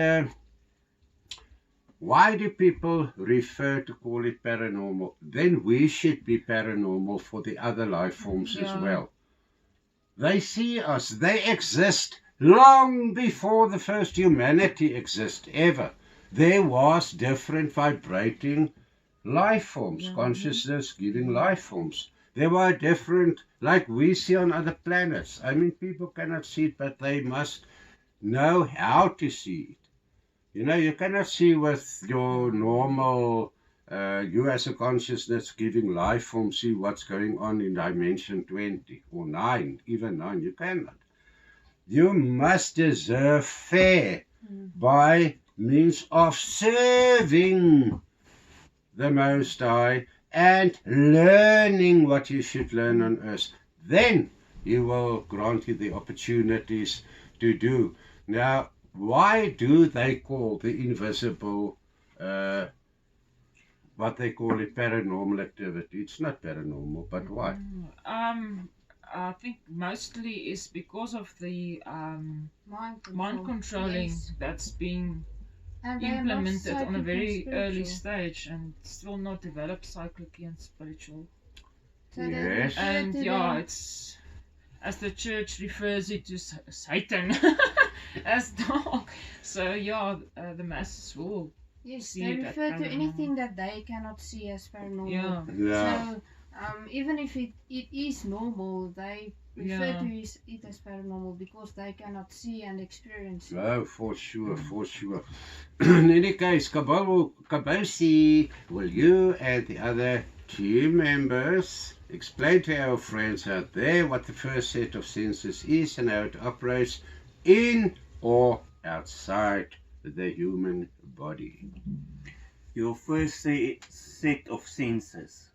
why do people refer to call it paranormal? Then we should be paranormal for the other life forms as well. They see us. They exist long before the first humanity exists ever. There was different vibrating life forms, consciousness giving life forms. There were different, like we see on other planets. I mean, people cannot see it, but they must know how to see it. You know, you cannot see with your normal, you as a consciousness giving life form, see what's going on in dimension 20 or 9, even 9. You cannot. You must deserve fair by means of serving the Most High and learning what you should learn on earth. Then He will grant you the opportunities to do. Now, why do they call the invisible, what they call it, paranormal activity? It's not paranormal, but what? I think mostly is because of the Mind mind controlling Yes. that's being And they are not implemented on a psychic and very early spiritual. stage and still not developed cyclically and spiritual. So they Yes. refer And to yeah, them- it's as the church refers it to Satan as dark. So yeah, the masses will. Yes, see they it as refer to paranormal. anything that they cannot see as paranormal. Yeah. Yeah. So even if it is normal, they refer Yeah. to it as paranormal because they cannot see and experience it. Oh, for sure, for sure. In any case, Kabosi, will you and the other team members explain to our friends out there what the first set of senses is and how it operates in or outside the human body? Your first set of senses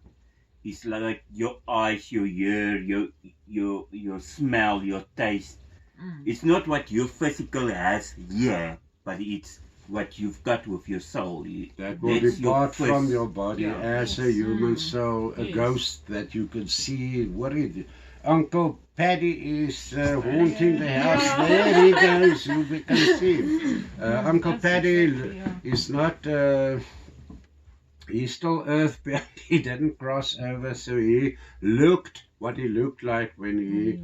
is like your eyes, your ear, your smell, your taste. It's not what your physical has here, but it's what you've got with your soul. That will That's your depart from first- your body Yeah. as a human soul, a Yes. ghost that you can see. What is it? Uncle Paddy is haunting the house. Yeah. There he goes. We can see him. Uncle That's Paddy exactly, yeah. is not. He's still earthbound. He didn't cross over, so he looked what he looked like when he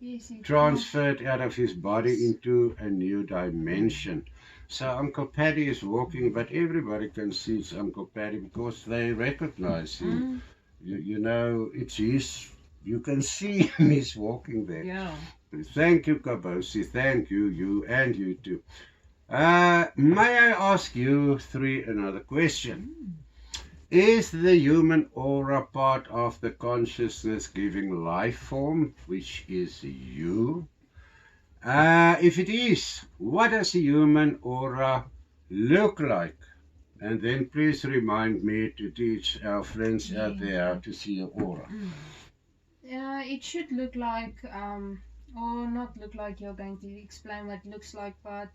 Yes, it transferred out of his body into a new dimension. So Uncle Paddy is walking, but everybody can see it's Uncle Paddy because they recognize him. You know, it's his. You can see him. He's walking there. Yeah. Thank you, Kabosi. Thank you, you and you too. May I ask you three another question? Is the human aura part of the consciousness giving life form, which is you? If it is, what does a human aura look like? And then please remind me to teach our friends out there how to see an aura. it should look like or not look like, you're going to explain what it looks like, but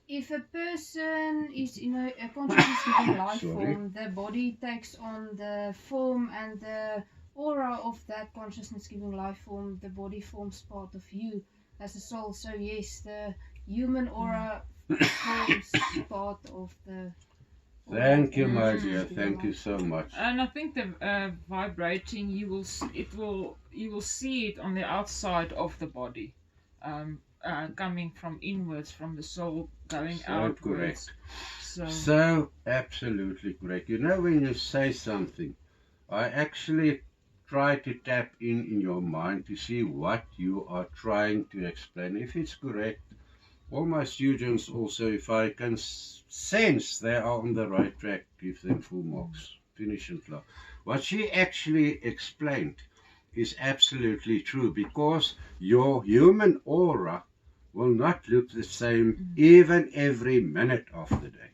if a person is in a consciousness giving life Sorry. form, the body takes on the form and the aura of that consciousness giving life form. The body forms part of you as a soul. So yes, the human aura forms part of the aura Thank of you, the my consciousness dear. giving Thank you life. so much. And I think the vibrating, you will see it on the outside of the body, coming from inwards, from the soul going So outwards. correct. So So absolutely correct. You know, when you say something, I actually try to tap in your mind to see what you are trying to explain. If it's correct, all my students also, if I can sense they are on the right track, give them full marks. Finish and love. What she actually explained is absolutely true, because your human aura will not look the same even every minute of the day.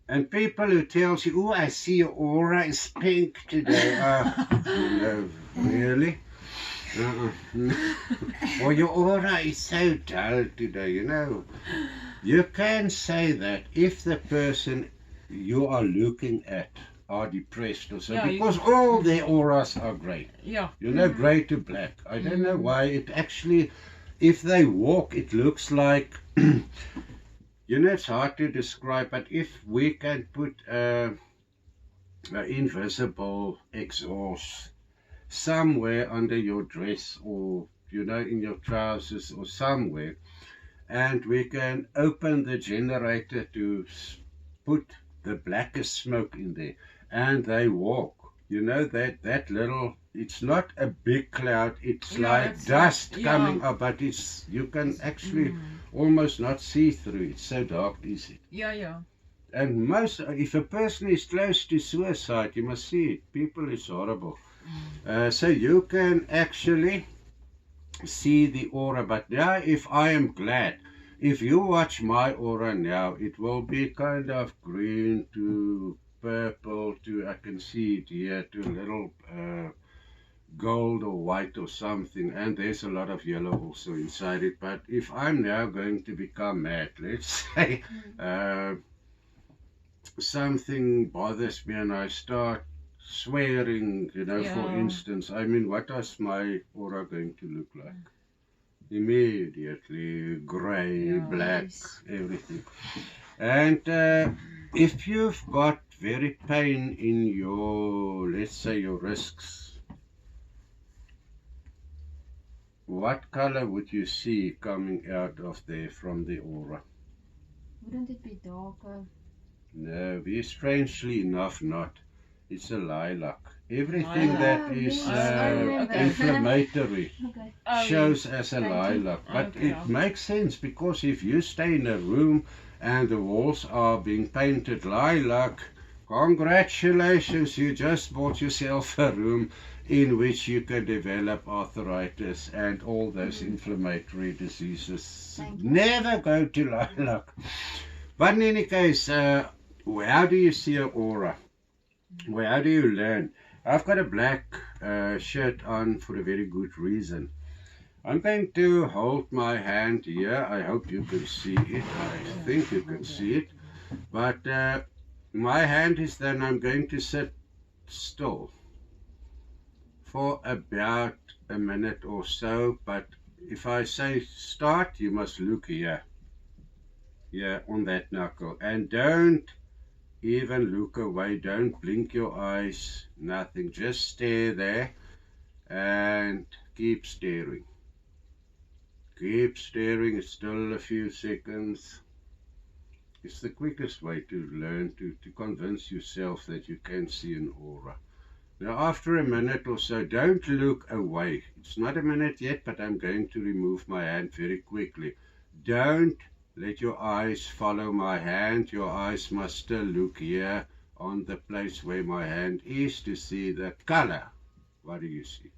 And people who tells you, oh, I see your aura is pink today. No, really? Or your aura is so dull today, you know. You can say that if the person you are looking at are depressed or so, Yeah, because all their auras are grey. yeah, You know, grey to black. I don't know why it actually, if they walk, it looks like, you know, it's hard to describe, but if we can put an invisible exhaust somewhere under your dress, or, you know, in your trousers or somewhere, and we can open the generator to put the blackest smoke in there, and they walk. You know, that little, it's not a big cloud, it's Yeah, like it's dust like- coming yeah. up, but it's, you can actually almost not see through it. So dark is it. yeah. And most, if a person is close to suicide, you must see it. People is horrible. So you can actually see the aura. But now, if I am glad, if you watch my aura now, it will be kind of green to purple to, I can see it here, to a little gold or white or something, and there's a lot of yellow also inside it. But if I'm now going to become mad, let's say, something bothers me and I start swearing, you know, for Yeah. instance, I mean, what is my aura going to look like? Immediately grey, Yeah. black, Yes. everything. And if you've got very pain in your, let's say, your wrists, what color would you see coming out of there from the aura? Wouldn't it be darker? No, we strangely enough not. It's a lilac. Everything Lilac. that Oh, is yes, I remember. inflammatory Okay. Oh, shows as a Thank you. lilac. But Okay. it makes sense, because if you stay in a room and the walls are being painted lilac, congratulations, you just bought yourself a room in which you can develop arthritis and all those inflammatory diseases. Thank you. Never go to lilac. But in any case, how do you see an aura? Well, how do you learn? I've got a black shirt on for a very good reason. I'm going to hold my hand here. I hope you can see it. I think you can see it. But my hand is then, I'm going to sit still for about a minute or so. But if I say start, you must look here. Here on that knuckle. And don't even look away, don't blink your eyes, nothing, just stare there and keep staring. Keep staring, it's still a few seconds. It's the quickest way to learn, to convince yourself that you can see an aura. Now after a minute or so, don't look away. It's not a minute yet, but I'm going to remove my hand very quickly. Don't let your eyes follow my hand. Your eyes must still look here on the place where my hand is to see the color. What do you see?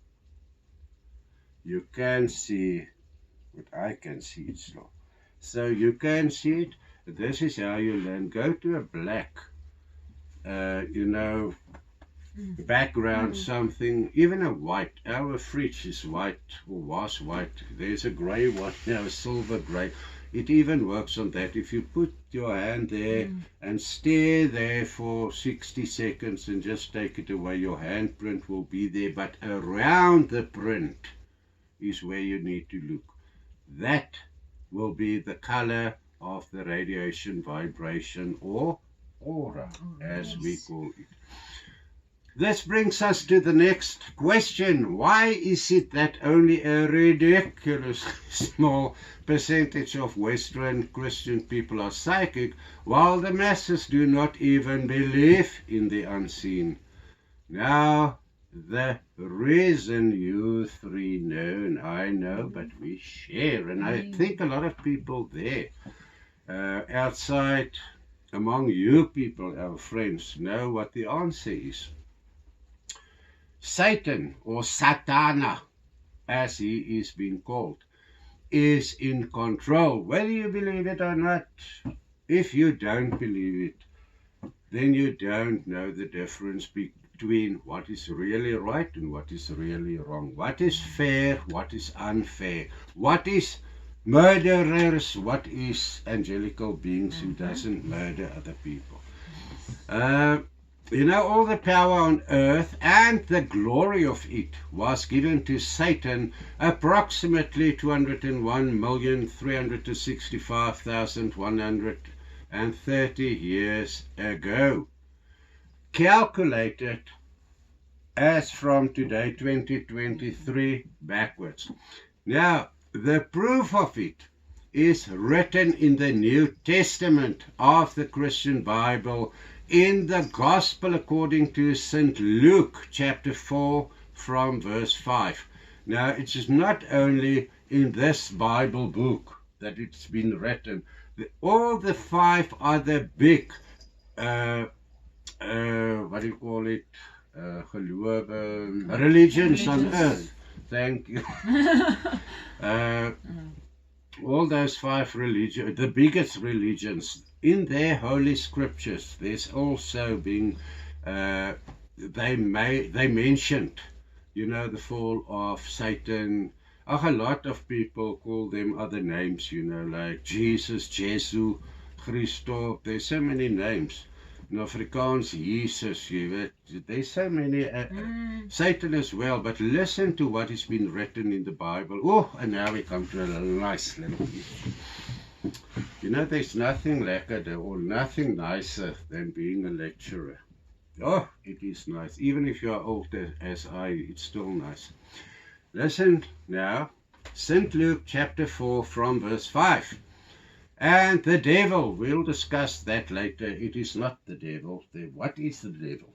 You can see what I can see it slow. So you can see it. This is how you learn. Go to a black, you know, background, something, even a white. Our fridge is white or was white. There's a grey one now, a silver grey. It even works on that. If you put your hand there and stare there for 60 seconds and just take it away, your handprint will be there. But around the print is where you need to look. That will be the color of the radiation, vibration, or aura, as we call it. This brings us to the next question. Why is it that only a ridiculously small percentage of Western Christian people are psychic, while the masses do not even believe in the unseen? Now, the reason you three know, and I know, but we share, and I think a lot of people there, outside, among you people, our friends, know what the answer is. Satan, or Satana, as he is being called, is in control, whether you believe it or not. If you don't believe it, then you don't know the difference between what is really right and what is really wrong, what is fair, what is unfair, what is murderers, what is angelical beings who doesn't murder other people. You know, all the power on earth and the glory of it was given to Satan approximately 201,365,130 years ago. Calculated as from today, 2023, backwards. Now, the proof of it is written in the New Testament of the Christian Bible, in the Gospel according to St. Luke, chapter 4, from verse 5. Now, it is not only in this Bible book that it's been written. All the 5 other big, what do you call it, religions on earth. Thank you. All those 5 religions, the biggest religions, in their holy scriptures, there's also been, they mentioned, you know, the fall of Satan. A lot of people call them other names, you know, like Jesus, Jesu, Christo. There's so many names. In Afrikaans, Jesus, you know, there's so many, Satan as well. But listen to what has been written in the Bible. Oh, and now we come to a nice little piece. You know, there's nothing lekker or nothing nicer than being a lecturer. Oh, it is nice. Even if you are old as I, it's still nice. Listen now, St. Luke chapter 4 from verse 5. And the devil, we'll discuss that later. It is not the devil. What is the devil?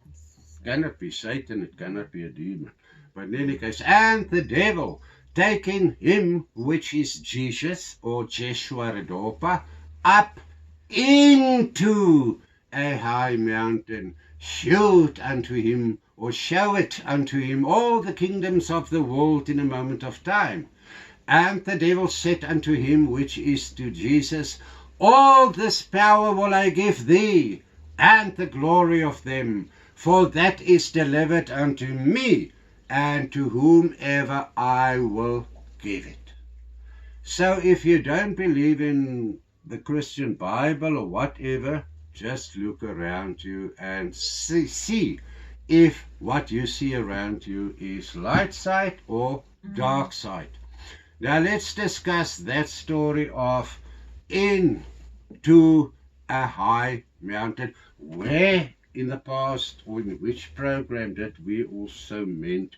It cannot be Satan, it cannot be a demon. But in any case, and the devil, taking him, which is Jesus, or Jeshua Redopa, up into a high mountain, showed unto him, or show it unto him, all the kingdoms of the world in a moment of time. And the devil said unto him, which is to Jesus, all this power will I give thee, and the glory of them, for that is delivered unto me, and to whomever I will give it. So if you don't believe in the Christian Bible or whatever, just look around you and see if what you see around you is light side or dark side. Now let's discuss that story of into a high mountain. Where in the past, or in which program, did we also meant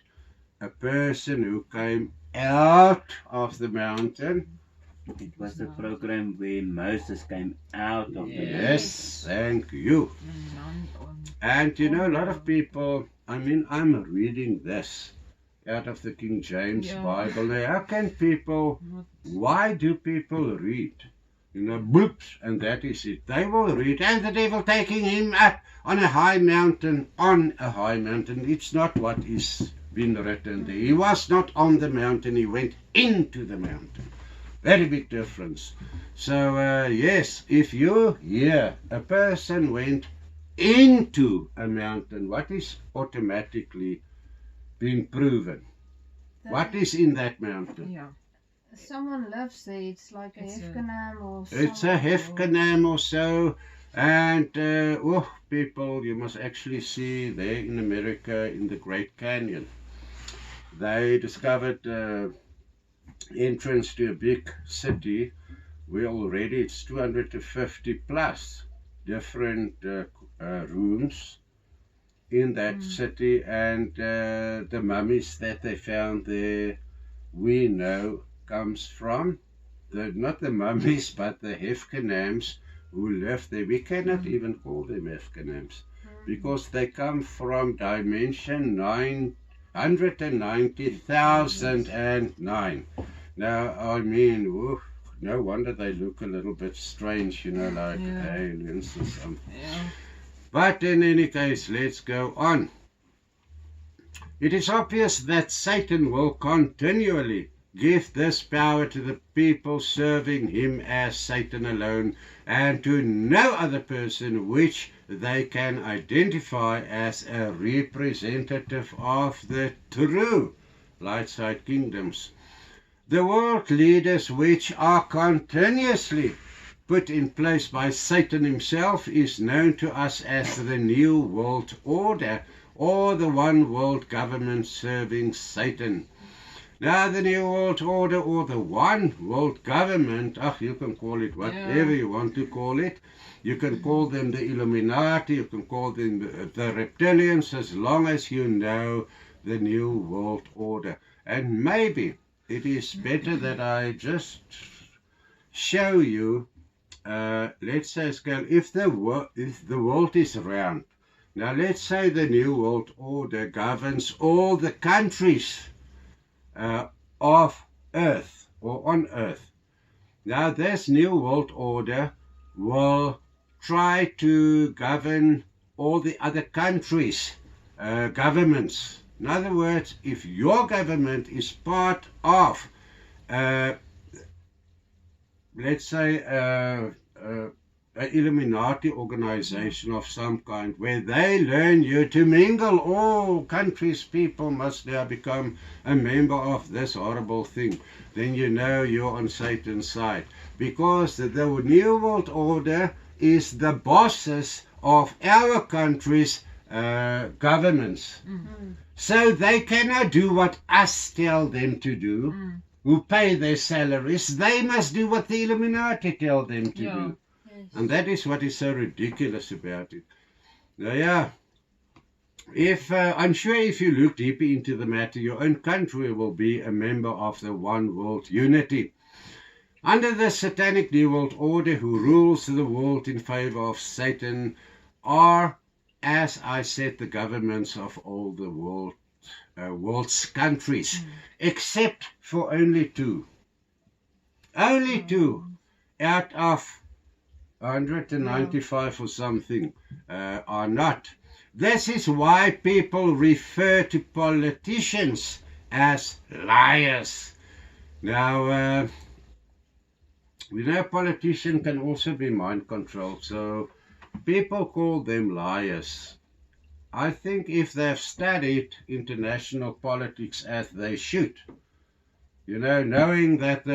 a person who came out of the mountain? It was the program where Moses came out of the mountain. Yes, thank you. And you know, a lot of people, I mean, I'm reading this out of the King James Bible. Now, how can people, why do people read? You know, boops, and that is it. They will read, and the devil taking him up on a high mountain, It's not what is been written there. He was not on the mountain, he went into the mountain. Very big difference. So, yes, if you hear a person went into a mountain, what is automatically being proven? What is in that mountain? Yeah. Someone lives there. It's like a It's a- Hefkanam or It's a Hefkanam or so. And, people, you must actually see there in America in the Great Canyon. They discovered entrance to a big city where already it's 250 plus different rooms in that city, and the mummies that they found there, we know, comes from not the mummies but the Hefkanams who lived there. We cannot even call them Hefkanams because they come from dimension 990,009. Now, I mean, oof, no wonder they look a little bit strange, like Yeah. aliens or something. Yeah. But in any case, let's go on. It is obvious that Satan will continually give this power to the people serving him as Satan alone, and to no other person which they can identify as a representative of the true light side kingdoms. The world leaders which are continuously put in place by Satan himself is known to us as the New World Order, or the one world government serving Satan. Now, the New World Order or the one world government, you can call it whatever you want to call it. You can call them the Illuminati, you can call them the reptilians, as long as you know the New World Order. And maybe it is better that I just show you, let's say, scale, if the world is round. Now, let's say the New World Order governs all the countries of Earth or on Earth. Now, this New World Order will try to govern all the other countries' governments. In other words, if your government is part of, let's say, an Illuminati organization of some kind, where they learn you to mingle, all countries' people must now become a member of this horrible thing, then you know you're on Satan's side. Because the New World Order is the bosses of our country's governments. So they cannot do what us tell them to do, who pay their salaries. They must do what the Illuminati tell them to do. And that is what is so ridiculous about it. Now, yeah, I'm sure if you look deeper into the matter, your own country will be a member of the one world unity. Under the satanic New World Order, who rules the world in favor of Satan, are, as I said, the governments of all the world's countries, except for only two. Only two out of 195 or something are not. This is why people refer to politicians as liars. Now, we know a politician can also be mind controlled, so people call them liars. I think if they've studied international politics as they should, knowing that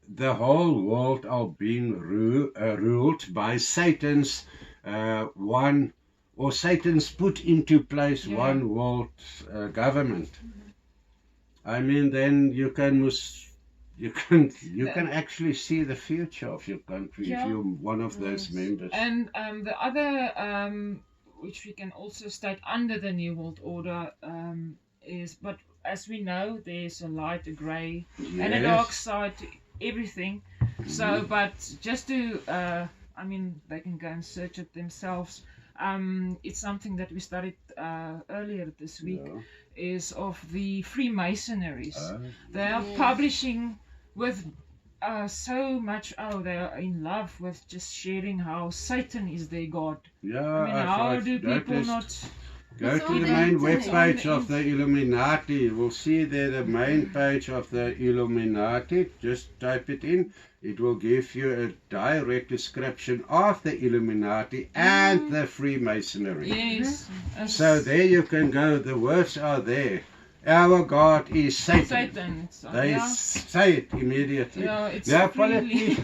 the whole world are being ruled by Satan's Satan's put into place one world government. I mean, then you can actually see the future of your country if you're one of those members. And the other, which we can also state under the New World Order, is, but as we know, there's a light, a grey, and a dark side to everything. So, but just to, they can go and search it themselves. It's something that we studied earlier this week, is of the Freemasonries. They are publishing with so much, they are in love with just sharing how Satan is their God. Yeah, how do people not Go It's to on the the main internet. webpage of the Illuminati. You will see there the main page of the Illuminati. Just type it in. It will give you a direct description of the Illuminati and the Freemasonry. Yes. So there you can go. The words are there. Our God is Satan. Satan. It's, They yeah. say it immediately. Yeah, it's Now, really.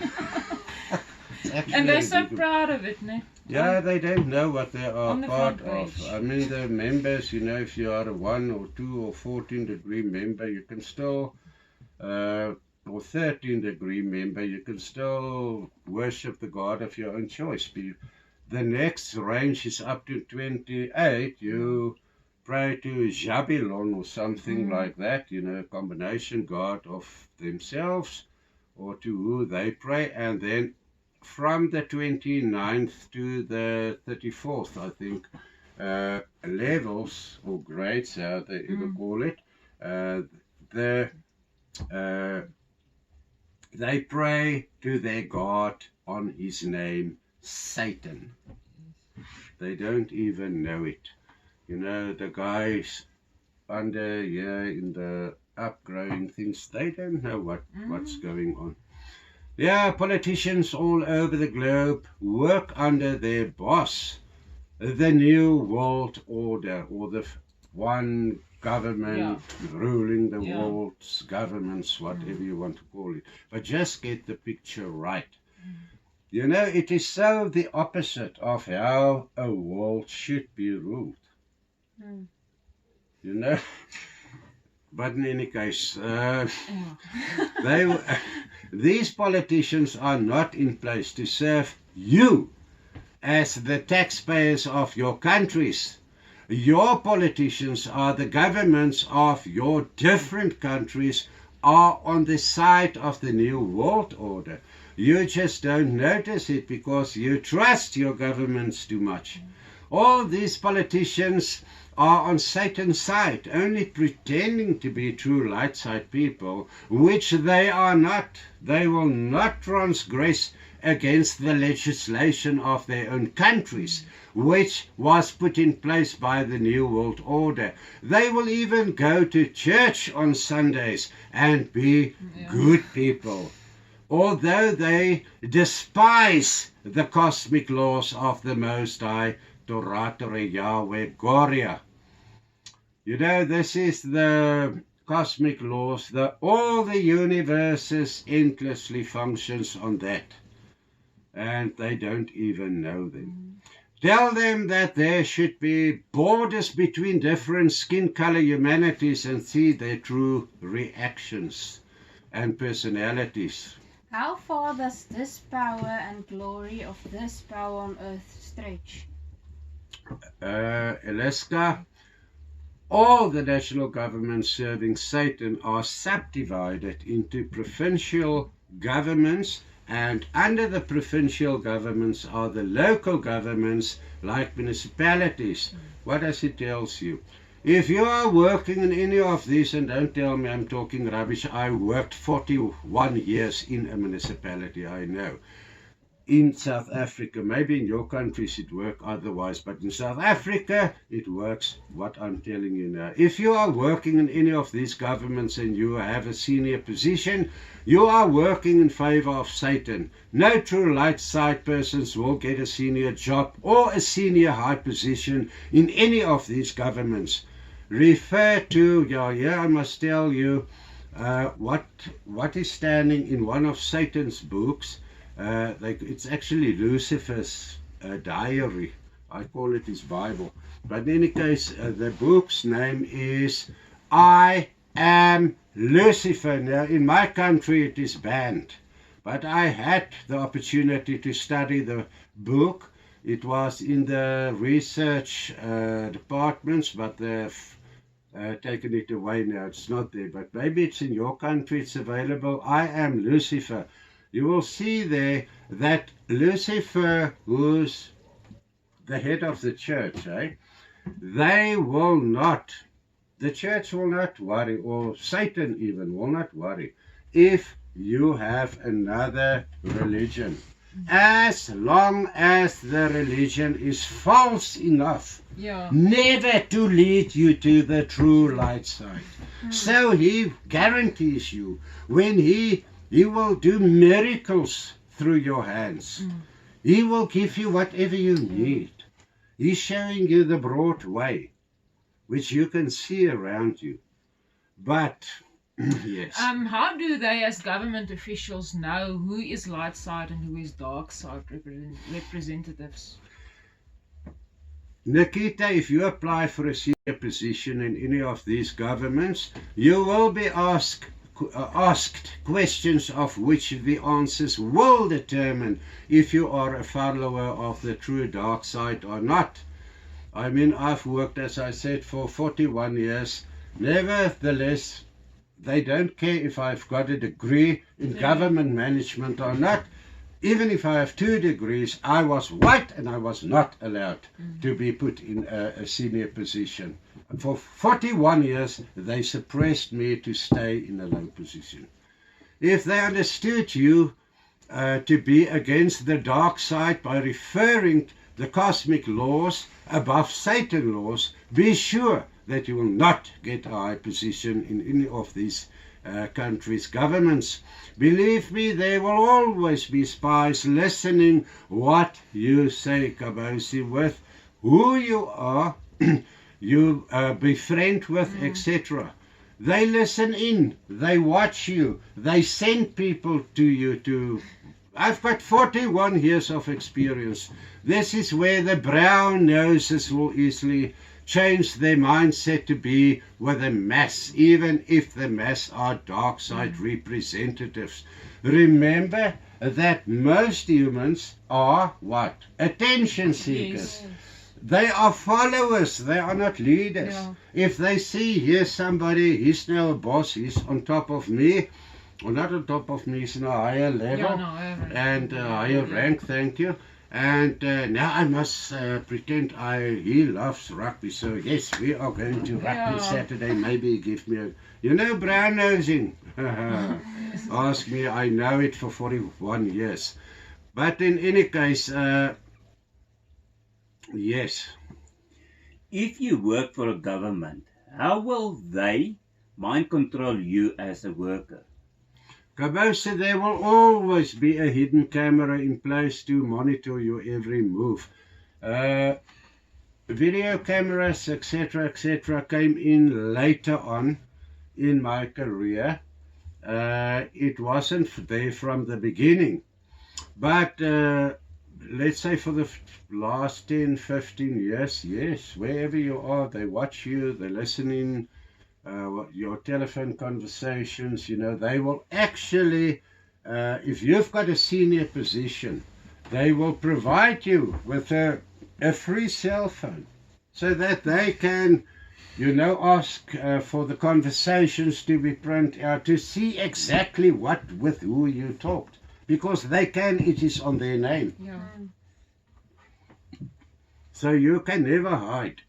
It's actually And they're so ridiculous. proud of it, ne? Yeah, they don't know what they are On the part front of. page. I mean, the members, you know, if you are a 1 or 2 or 14-degree member, you can still, or 13-degree member, you can still worship the God of your own choice. The next range is up to 28. You pray to Jabilon or something like that, you know, a combination God of themselves or to who they pray, and then from the 29th to the 34th, I think, levels or grades, how they ever call it, they pray to their God on his name, Satan. They don't even know it. You know, the guys under here in the upgrowing things, they don't know what's going on. Yeah, politicians all over the globe work under their boss, the New World Order, or the one government ruling the world's governments, whatever you want to call it. But just get the picture right. You know, it is so the opposite of how a world should be ruled. You know? But in any case, these politicians are not in place to serve you as the taxpayers of your countries. Your politicians are the governments of your different countries are on the side of the New World Order. You just don't notice it because you trust your governments too much. All these politicians are on Satan's side, only pretending to be true light side people, which they are not. They will not transgress against the legislation of their own countries, which was put in place by the New World Order. They will even go to church on Sundays and be good people, although they despise the cosmic laws of the Most High, Torah Yahweh Goria. You know, this is the cosmic laws. All the universes endlessly functions on that. And they don't even know them. Tell them that there should be borders between different skin color humanities and see their true reactions and personalities. How far does this power and glory of this power on earth stretch? Alaska, all the national governments serving Satan are subdivided into provincial governments, and under the provincial governments are the local governments like municipalities. What does it tell you? If you are working in any of these, and don't tell me I'm talking rubbish, I worked 41 years in a municipality, I know. In South Africa, maybe in your countries it works otherwise, but in South Africa it works what I'm telling you now. If you are working in any of these governments and you have a senior position, you are working in favor of Satan. No true light side persons will get a senior job or a senior high position in any of these governments. Refer to, I must tell you what is standing in one of Satan's books. It's actually Lucifer's diary. I call it his Bible. But in any case, the book's name is I Am Lucifer. Now, in my country, it is banned. But I had the opportunity to study the book. It was in the research departments, but they've taken it away now. It's not there. But maybe it's in your country. It's available. I Am Lucifer. You will see there that Lucifer, who's the head of the church, the church will not worry, or Satan even will not worry, if you have another religion. as long as the religion is false enough Yeah. never to lead you to the true light side. So he guarantees you when he will do miracles through your hands. He will give you whatever you need. He's showing you the broad way, which you can see around you. But, yes. How do they, as government officials, know who is light side and who is dark side representatives? Nikita, if you apply for a senior position in any of these governments, you will be asked questions of which the answers will determine if you are a follower of the true dark side or not. I mean, I've worked, as I said, for 41 years. Nevertheless, they don't care if I've got a degree in government management or not. Even if I have 2 degrees, I was white and I was not allowed to be put in a senior position. For 41 years, they suppressed me to stay in a low position. If they understood you to be against the dark side by referring the cosmic laws above Satan laws, be sure that you will not get a high position in any of these countries' governments. Believe me, there will always be spies listening what you say, Kabosi, with who you are, you befriend with, etc. They listen in, they watch you, they send people to you to... I've got 41 years of experience. This is where the brown noses will easily change their mindset to be with the mass, even if the mass are dark side representatives. Remember that most humans are what? Attention seekers. Yes. They are followers, they are not leaders. Yeah. If they see here's somebody, he's now a boss, he's on top of me, or not on top of me, he's in a higher level Yeah, no, I have and a higher rank, thank you. And now I must pretend he loves rugby. So yes, we are going to rugby Saturday. Maybe give me a, brown nosing. Ask me, I know it for 41 years. But in any case, yes. If you work for a government, how will they mind control you as a worker? Kabosi, there will always be a hidden camera in place to monitor your every move. Video cameras, etc., came in later on in my career. It wasn't there from the beginning. But let's say for the last 10, 15 years, yes, wherever you are, they watch you, they listen in. Your telephone conversations, they will actually, if you've got a senior position, they will provide you with a free cell phone so that they can, ask for the conversations to be printed out to see exactly with who you talked. Because it is on their name. Yeah. So you can never hide.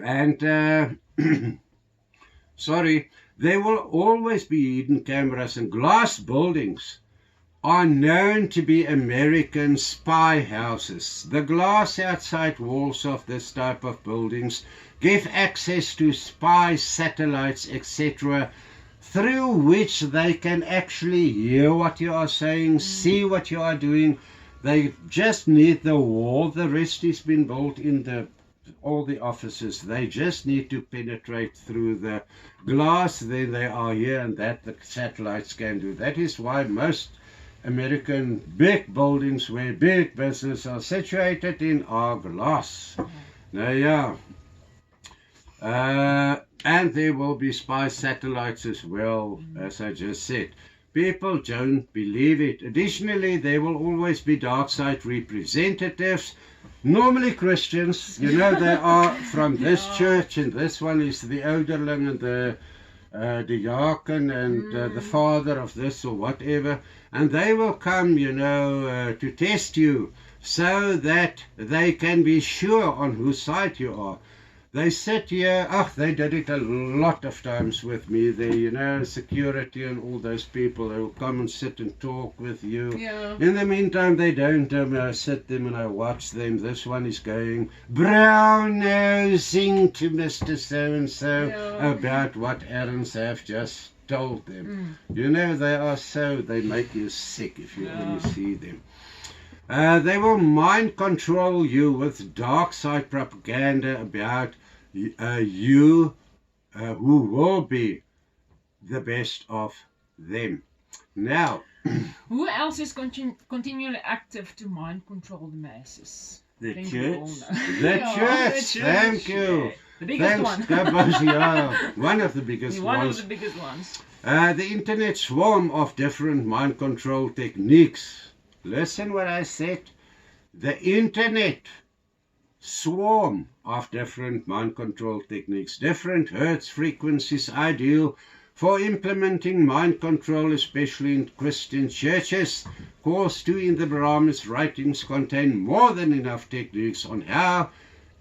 And... Sorry, there will always be hidden cameras, and glass buildings are known to be American spy houses. The glass outside walls of this type of buildings give access to spy satellites, etc., through which they can actually hear what you are saying, see what you are doing. They just need the wall. The rest has been built in all the offices. They just need to penetrate through the glass. Then they are here, and that the satellites can do. That is why most American big buildings where big business are situated in are glass. Now, yeah. And there will be spy satellites as well, as I just said. People don't believe it. Additionally, there will always be dark side representatives. Normally Christians, they are from this church, and this one is the ouderling and the diaken and the father of this or whatever, and they will come, to test you so that they can be sure on whose side you are. They sit here, they did it a lot of times with me. They, security and all those people, they will come and sit and talk with you. Yeah. In the meantime, they don't. I sit them and I watch them. This one is going brown nosing to Mr. So-and-so about what Aaron's have just told them. They make you sick if you only see them. They will mind control you with dark side propaganda about you who will be the best of them. Now, who else is continually active to mind control the masses? The Think we all church. know. the Yeah, church, the thank you. The biggest one. One of the biggest One ones. of the biggest ones. The internet swarm of different mind control techniques. Listen what I said. The internet swarm of different mind control techniques, different hertz frequencies ideal for implementing mind control, especially in Christian churches. Course 2 in the Brahma's writings contain more than enough techniques on how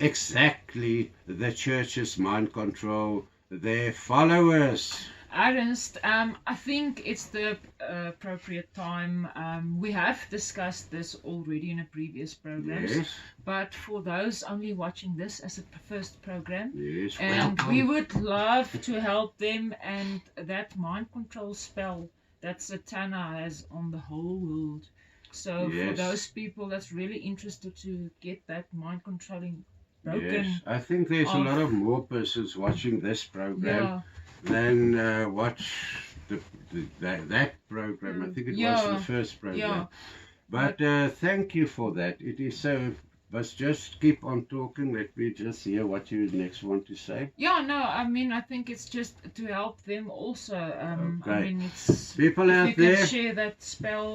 exactly the churches mind control their followers. Ernst, I think it's the appropriate time. We have discussed this already in a previous program, Yes, but for those only watching this as a first program, yes, and welcome. we would love to help them, and that mind control spell that Satana has on the whole world. So for Yes. those people that's really interested to get that mind controlling broken, Yes, I think there's a off. lot of more persons watching this program yeah, than watch that program. I think it was Yeah, the first program. yeah. But thank you for that. It is so. But just keep on talking. Let me just hear what you next want to say. Yeah, no, I mean, I think it's just to help them also. I Okay. mean, it's People if out you can there, share that spell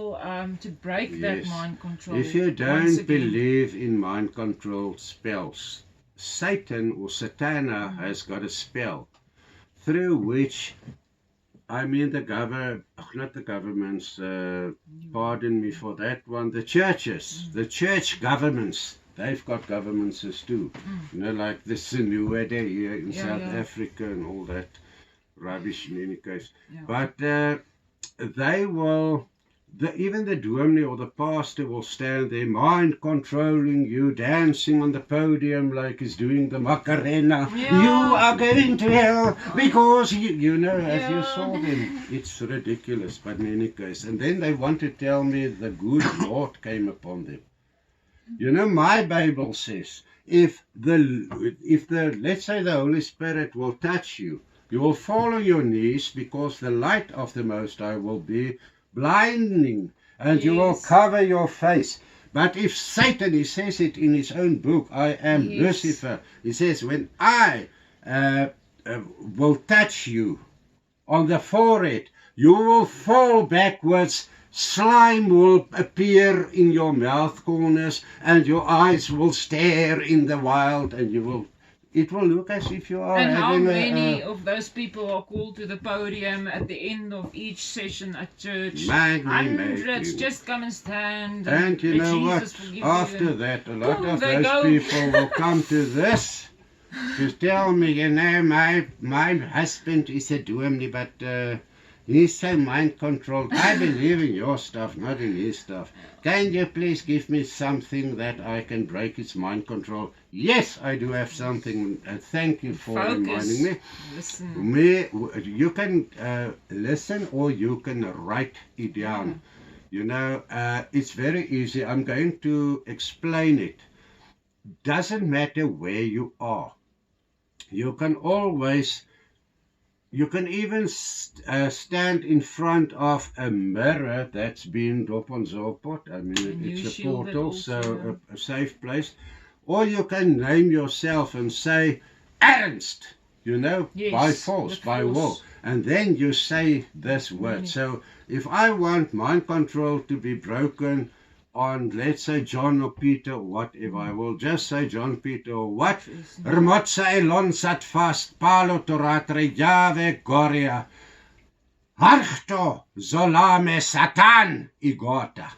to break that Yes. mind control. if you once don't again. believe in mind control spells, Satan or Satana has got a spell through which, I mean, not the governments, pardon me for that one, the churches, the church governments, they've got governments too. Like the Sinuede here in Yeah, South yeah. Africa and all that rubbish in any case. Yeah. But they will, even the dominee or the pastor will stand there, mind controlling you, dancing on the podium like he's doing the Macarena. Yeah. You are going to hell because as you Yeah. saw them. It's ridiculous, but in any case. And then they want to tell me the good Lord came upon them. My Bible says, if the let's say the Holy Spirit will touch you, you will fall on your knees because the light of the Most High will be blinding and you will Yes. cover your face. But if Satan, he says it in his own book, I am Yes. Lucifer, he says, when I will touch you on the forehead, you will fall backwards, slime will appear in your mouth corners, and your eyes will stare in the wild, and it will look as if you are And how having many of those people are called to the podium at the end of each session at church? Hundreds just come and stand. And you let know what? Jesus forgive you. After that, a lot Boom, of they those go. people will come to this to tell me, my husband is a dominee, but he's so mind controlled. I believe in your stuff, not in his stuff. Can you please give me something that I can break his mind control? Yes, I do have something. Thank you for reminding me. Listen. You can listen or you can write it down. It's very easy. I'm going to explain it. Doesn't matter where you are. You can even stand in front of a mirror that's been Doponzopot. I mean, And you it's a shield it portal, also, so a safe place. Or you can name yourself and say, Ernst, Yes, by force, with by force. will. And then you say this word. Really? So if I want mind control to be broken on, let's say, John or Peter or whatever, I will just say John, Peter or what? Rmotsa elon sat fast, palo toratre jave goria. Harchto zolame satan igota.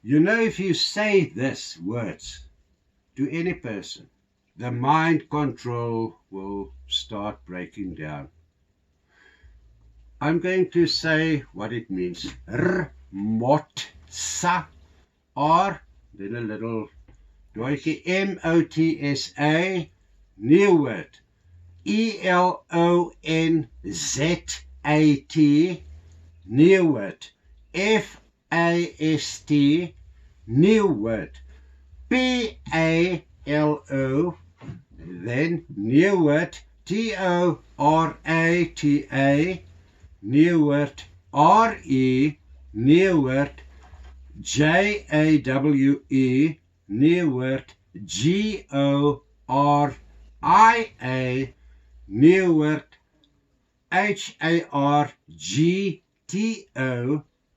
If you say these words to any person, the mind control will start breaking down. I'm going to say what it means. Motsa, R, then a little doikie, M-O-T-S-A, new word. E-L-O-N-Z-A-T, new word. F-A-S-T, new word. P-A-L-O, then new word. T-O-R-A-T-A, new word. R-E, new word. J-A-W-E, new word. G-O-R-I-A, new word. H-A-R-G-T-O,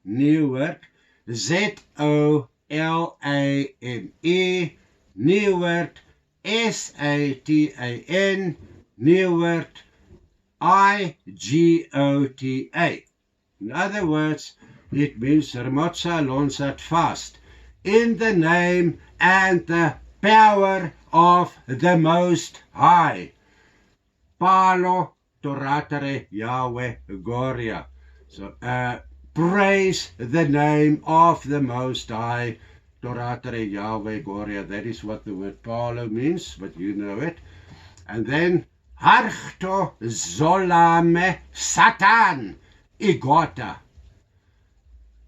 new word. Z-O-L-A-M-E, new word. S-A-T-A-N, new word. I-G-O-T-A. In other words, it means Ramotsa Lonsat fast in the name and the power of the Most High. Palo Toratare Yahweh Goria. So praise the name of the Most High. Toratare Yahweh Goria. That is what the word Palo means, but you know it. And then Harto Zolame Satan Igota.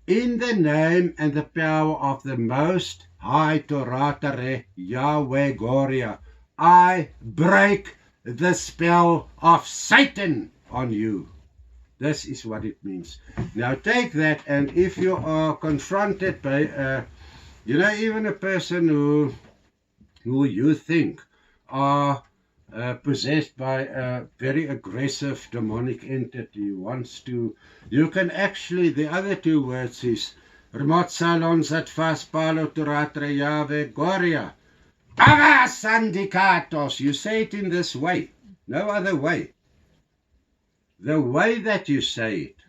In the name and the power of the Most High Toratare Yahweh Goria, I break the spell of Satan on you. This is what it means. Now take that, and if you are confronted by, even a person who you think are possessed by a very aggressive demonic entity wants to, you can actually, the other two words is Ramot Salon Zatfas Palo Turatre Yahweh Goria Avasandikatos. You say it in this way, no other way. The way that you say it,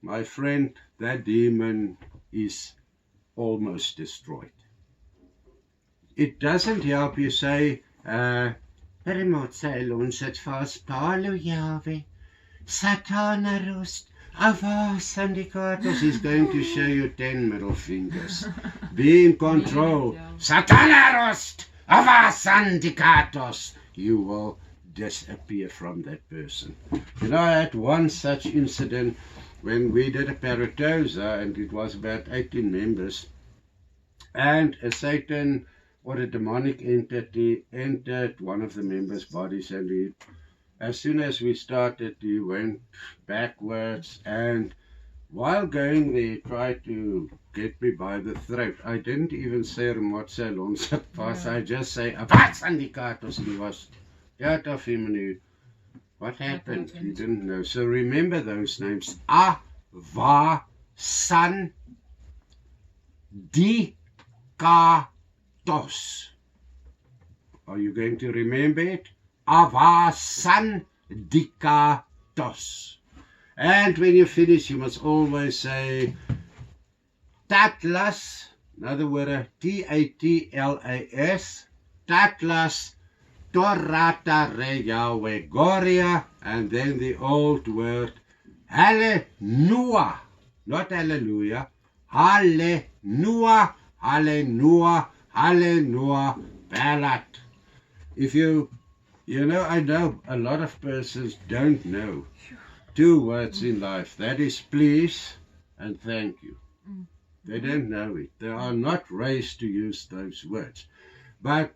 my friend, that demon is almost destroyed. It doesn't help you say Ramot Salon Zatfas Palo Yahweh Satanarust Avasandikatos. He's going to show you 10 middle fingers. Be in control. Satanarost Avasandikatos. You will disappear from that person. You know, I had one such incident when we did a paratosa, and it was about 18 members, and a Satan or a demonic entity entered one of the members' bodies, and he, as soon as we started, he went backwards, and while going there, he tried to get me by the throat. I didn't even say Ramotsa Lonsat Pas, I just say Avasandikatos, and he was out of him, and he, what happened? He didn't know. So remember those names. Avasandikatos. Are you going to remember it? Avasandikatos. And when you finish, you must always say Tatlas, another word, T-A-T-L-A-S, Tatlas Toratare Yahweh Goria, and then the old word Hallelujah, not hallelujah, Hallelujah, Hallelujah, Hallelujah, Balat. If I know a lot of persons don't know two words in life. That is please and thank you. They don't know it. They are not raised to use those words. But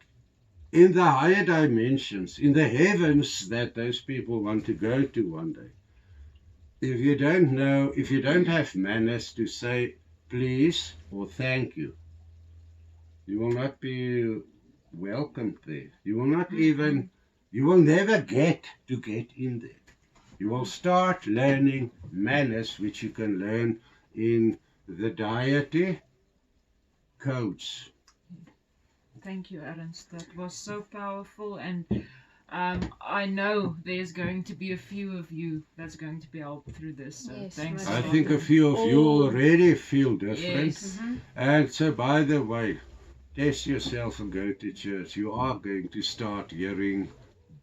in the higher dimensions, in the heavens that those people want to go to one day, if you don't know, if you don't have manners to say please or thank you, you will not be welcomed there. You will not even, you will never get in there. You will start learning manners, which you can learn in the deity codes. Thank you, Ernst. That was so powerful, and I know there's going to be a few of you that's going to be helped through this. So Yes, thanks. I for think a few of you already feel different. Yes. And so, by the way, test yourself and go to church, you are going to start hearing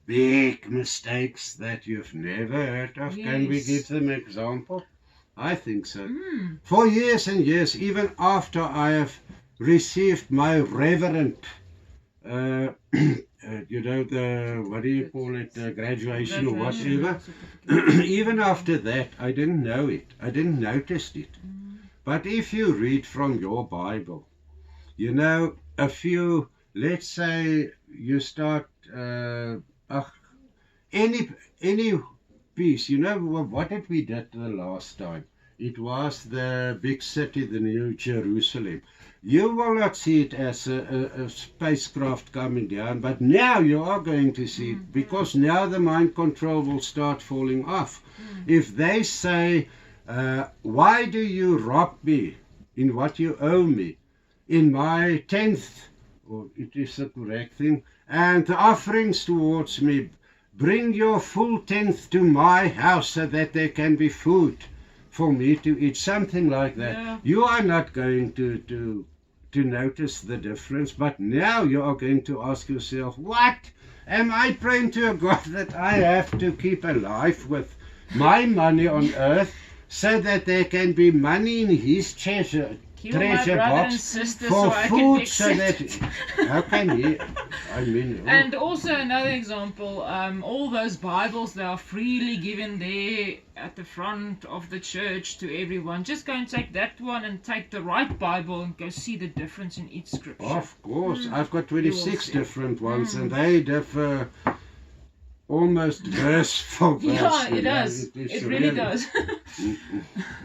big mistakes that you've never heard of. Can we Yes. give them an example? I think so. Mm. For years and years, even after I have received my reverend, what do you call it, graduation or whatever, even after that, I didn't know it. I didn't notice it. But if you read from your Bible, you know, a few, let's say you start, any piece, you know, what did we did the last time? It was the big city, the New Jerusalem. You will not see it as a spacecraft coming down, but now you are going to see it, because now the mind control will start falling off. If they say, why do you rob me in what you owe me, in my 10th, or it is the correct thing, and the offerings towards me, bring your full 10th to my house so that there can be food for me to eat, something like that. Yeah. You are not going to notice the difference, but now you are going to ask yourself, what? Am I praying to a God that I have to keep alive with my money on earth so that there can be money in his treasure Kill my brother and box sister for so I can food, be so that accepted. how can he? I mean, And also another example, all those Bibles that are freely given there at the front of the church to everyone. Just go and take that one and take the right Bible and go see the difference in each scripture. of course, I've got 26 see. different ones, and they differ almost verse for verse. Yeah, you it know, does. is It really does.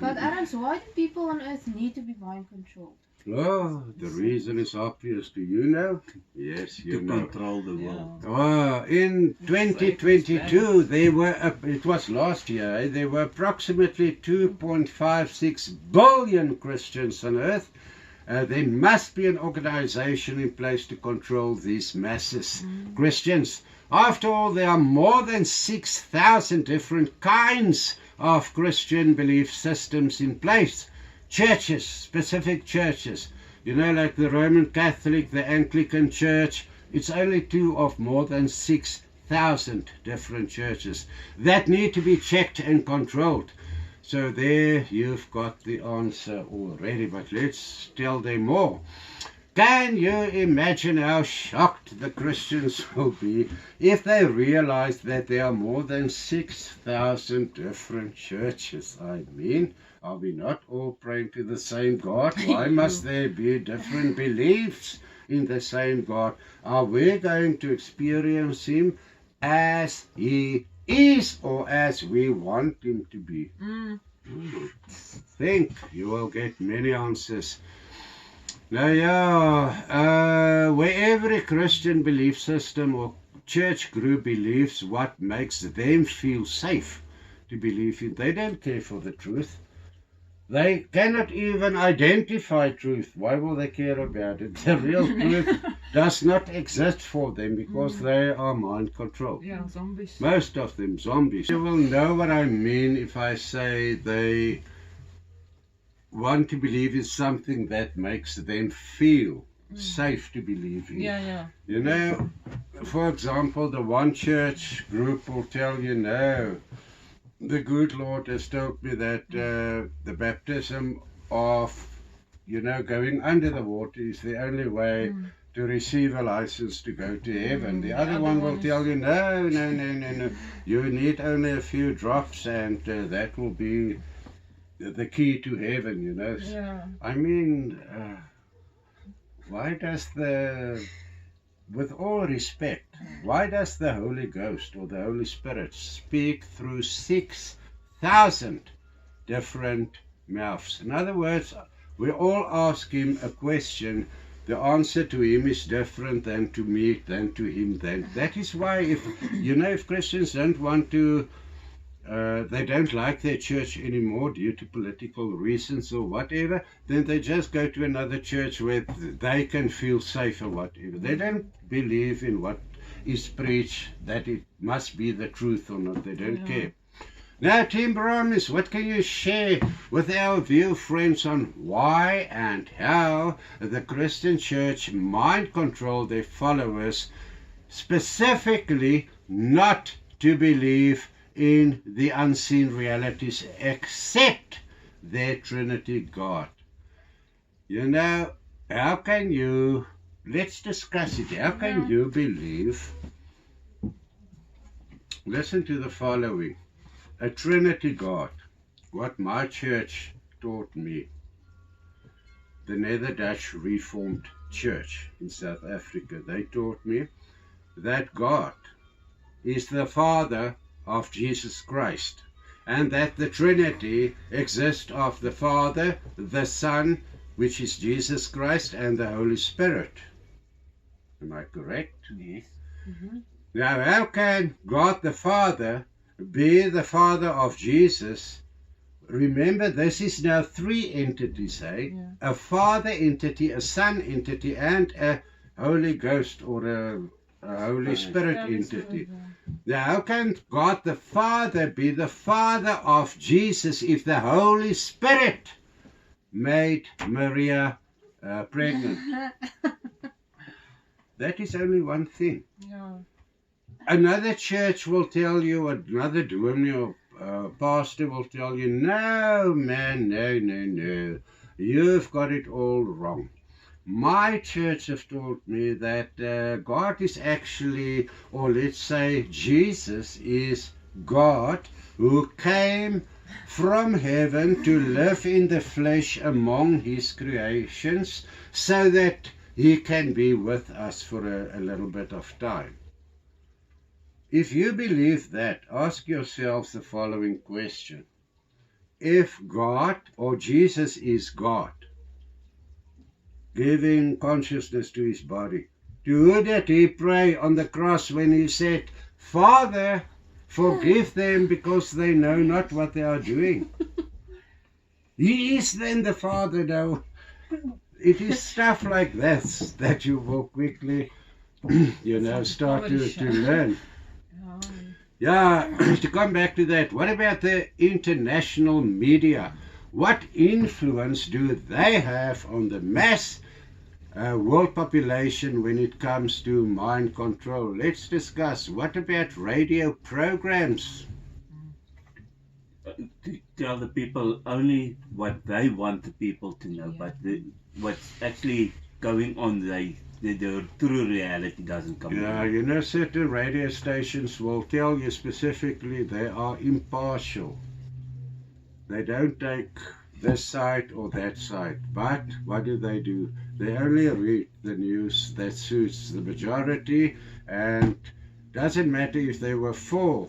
But Adams, why do people on earth need to be mind controlled? Oh, the reason is obvious. Do you know? Yes, you To know. control the world. Oh, in 2022, there were, it was last year, there were approximately 2.56 billion Christians on earth. There must be an organization in place to control these masses. Christians. After all, there are more than 6,000 different kinds of Christian belief systems in place. Churches, specific churches, you know, like the Roman Catholic, the Anglican Church, it's only two of more than 6,000 different churches that need to be checked and controlled. So there you've got the answer already, but let's tell them more. Can you imagine how shocked the Christians will be if they realize that there are more than 6,000 different churches? I mean, are we not all praying to the same God? Why must there be different beliefs in the same God? Are we going to experience Him as He is or as we want Him to be? Think, you will get many answers. Now, yeah, where every Christian belief system or church group believes what makes them feel safe to believe in, they don't care for the truth. They cannot even identify truth. Why will they care about it? The real truth does not exist for them because they are mind controlled. Yeah, zombies. Most of them zombies. You will know what I mean if I say they want to believe in something that makes them feel safe to believe in. Yeah. You know, for example, the one church group will tell you, no, the good Lord has told me that the baptism of, you know, going under the water is the only way to receive a license to go to heaven. The other one will tell you, no, you need only a few drops and that will be the key to heaven, you know. Yeah. I mean, why does with all respect, why does the Holy Ghost or the Holy Spirit speak through 6,000 different mouths? In other words, we all ask Him a question. The answer to Him is different than to me, than to Him. That is why, if Christians don't want to, they don't like their church anymore due to political reasons or whatever, then they just go to another church where they can feel safe or whatever. They don't believe in what is preached, that it must be the truth or not. They don't care. Now, Team Brahms, what can you share with our view friends on why and how the Christian Church mind control their followers, specifically not to believe in the unseen realities except their Trinity God? You know, how can you, let's discuss it, how can you believe, listen to the following, a Trinity God, what my church taught me, the Nether Dutch Reformed Church in South Africa, they taught me that God is the Father of Jesus Christ, and that the Trinity exists of the Father, the Son, which is Jesus Christ, and the Holy Spirit. Am I correct? Yes. Now, how can God the Father be the Father of Jesus? Remember, this is now three entities, eh? Yeah. A Father entity, a Son entity, and a Holy Ghost or a Holy Spirit entity. Now, how can God the Father be the Father of Jesus if the Holy Spirit made Maria pregnant? That is only one thing. Yeah. Another church will tell you, another dominant pastor will tell you, no, man, no. You've got it all wrong. My church have told me that God is actually, or let's say Jesus is God who came from heaven to live in the flesh among his creations so that he can be with us for a little bit of time. If you believe that, ask yourselves the following question. If God or Jesus is God, giving consciousness to his body, to who did he pray on the cross when he said, Father, forgive them because they know not what they are doing? He is then the Father now. It is stuff like this that you will quickly, start to learn. Yeah, to come back to that, what about the international media? What influence do they have on the mass world population when it comes to mind control? Let's discuss. What about radio programs? To tell the people only what they want the people to know, but what's actually going on, the true reality doesn't come Yeah, out. certain radio stations will tell you specifically they are impartial. They don't take this side or that side. But what do? They only read the news that suits the majority, and doesn't matter if there were 4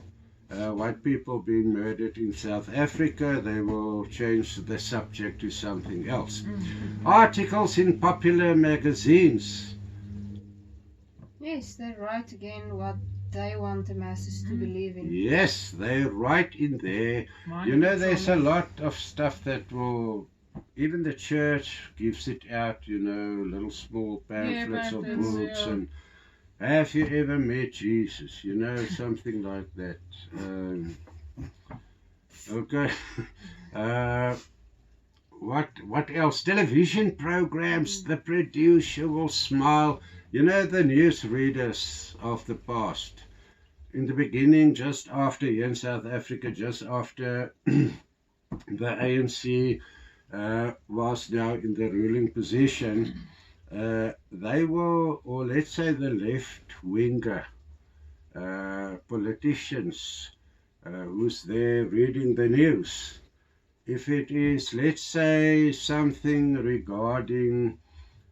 white people being murdered in South Africa, they will change the subject to something else. Articles in popular magazines. Yes, they write again what they want the masses to believe in. Yes, they write in there. There's a lot of stuff that will, even the church gives it out, little small pamphlets or books, and have you ever met Jesus? Something like that. Okay. What else? Television programs, the producer will smile. The news readers of the past. In the beginning, just after here in South Africa, just after the ANC was now in the ruling position, they were, or let's say the left-winger politicians who's there reading the news. If it is, let's say, something regarding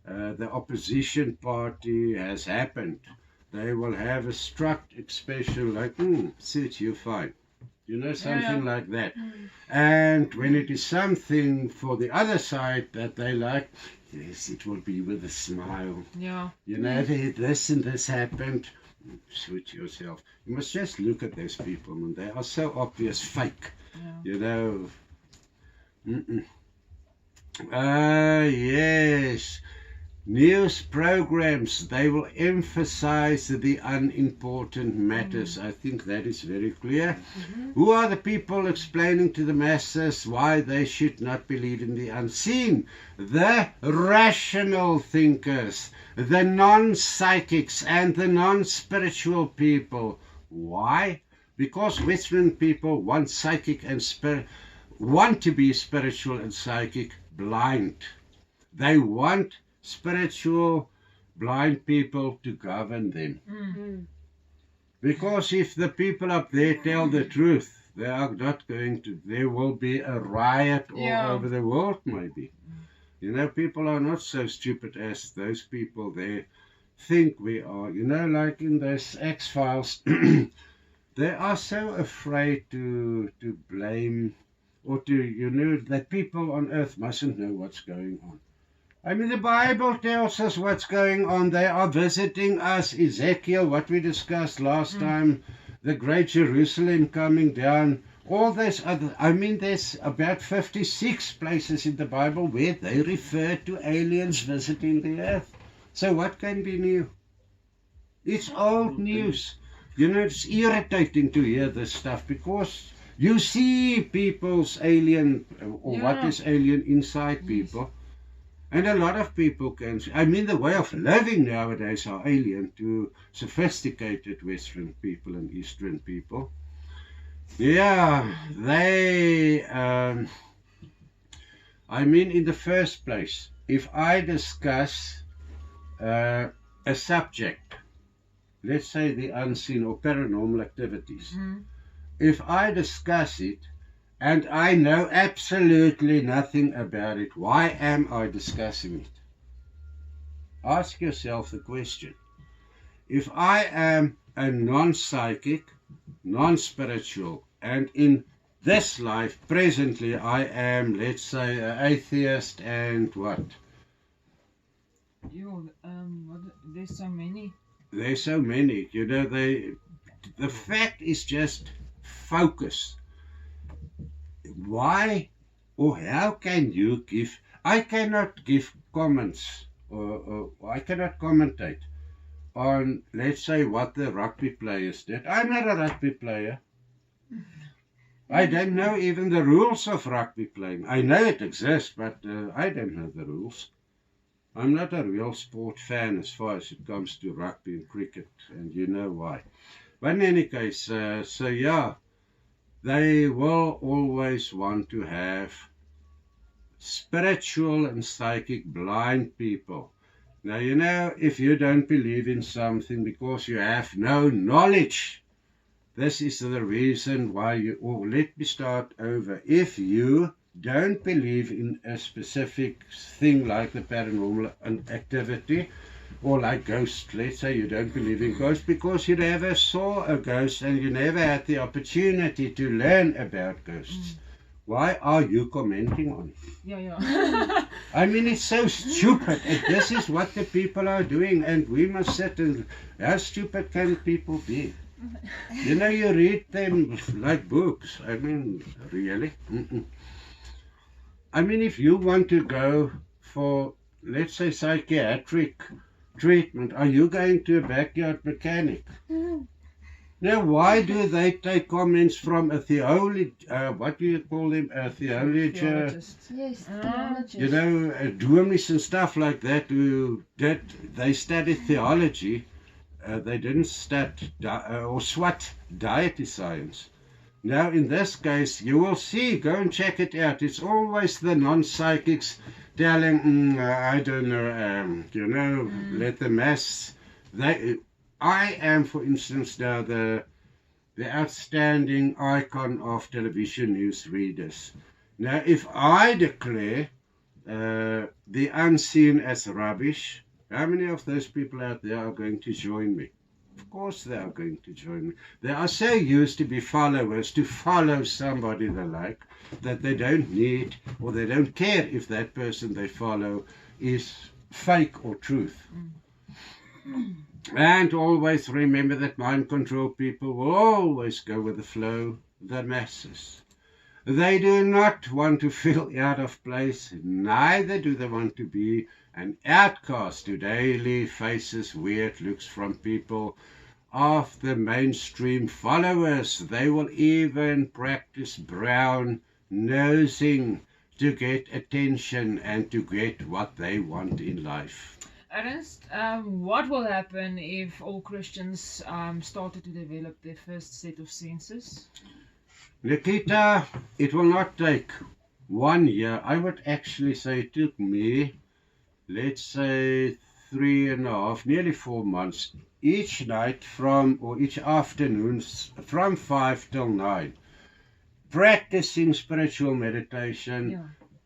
the opposition party has happened, they will have a struck expression like, suits you fine. Something like that. And when it is something for the other side that they like, yes, it will be with a smile. Yeah. This and this happened. Suit yourself. You must just look at those people, and they are so obvious fake. Yes. news programs, they will emphasize the unimportant matters. I think that is very clear. Who are the people explaining to the masses why they should not believe in the unseen? The rational thinkers, the non-psychics and the non-spiritual people. Why? Because Western people want psychic and want to be spiritual and psychic blind. They want spiritual blind people to govern them. Because if the people up there tell the truth, they are not going to, there will be a riot all over the world maybe. You know, people are not so stupid as those people there think we are. You know, like in this X-Files, they are so afraid to blame or to, you know, that people on earth mustn't know what's going on. I mean, the Bible tells us what's going on. They are visiting us. Ezekiel, what we discussed last time, the Great Jerusalem coming down, all this other, I mean, there's about 56 places in the Bible where they refer to aliens visiting the earth. So what can be new? It's old news. You know, it's irritating to hear this stuff because you see people's alien, or what is alien inside people. And a lot of people can see, I mean, the way of living nowadays are alien to sophisticated Western people and Eastern people. Yeah, they, I mean, in the first place, if I discuss a subject, let's say the unseen or paranormal activities, if I discuss it, and I know absolutely nothing about it, why am I discussing it? Ask yourself the question. If I am a non-psychic, non-spiritual, and in this life, presently, I am, let's say, an atheist and what? There's so many. There's so many. You know, the fact is just focus. Why or how can you give? I cannot give comments or I cannot commentate on, let's say, what the rugby players did. I'm not a rugby player. I don't know even the rules of rugby playing. I know it exists, but I don't know the rules. I'm not a real sport fan as far as it comes to rugby and cricket, and you know why. But in any case, so yeah, they will always want to have spiritual and psychic blind people. Now, you know, if you don't believe in something because you have no knowledge, this is the reason why you, or let me start over. If you don't believe in a specific thing like the paranormal activity, or like ghosts, let's say you don't believe in ghosts because you never saw a ghost and you never had the opportunity to learn about ghosts. Why are you commenting on it? Yeah. I mean, it's so stupid. And this is what the people are doing, and we must sit and, how stupid can people be? You know, you read them like books. I mean, really? I mean, if you want to go for, let's say, psychiatric treatment, are you going to a backyard mechanic? Now, why do they take comments from a what do you call them, a theologist? Yes, theologist. You know, doomies and stuff like that, they studied theology. They didn't study or SWAT, deity science. Now, in this case, you will see, go and check it out. It's always the non-psychics telling, I don't know, you know, let the mass. I am, for instance, now the outstanding icon of television news readers. Now, if I declare the unseen as rubbish, how many of those people out there are going to join me? Of course they are going to join me. They are so used to be followers, to follow somebody they like, that they don't need or they don't care if that person they follow is fake or truth. And always remember that mind control people will always go with the flow, the masses. They do not want to feel out of place, neither do they want to be an outcast who daily faces weird looks from people of the mainstream followers. They will even practice brown nosing to get attention and to get what they want in life. Ernst, what will happen if all Christians started to develop their first set of senses? Nikita, it will not take 1 year. I would actually say it took me, let's say, 3.5, nearly 4 months, each night or each afternoon from 5 till 9, practicing spiritual meditation. Yeah.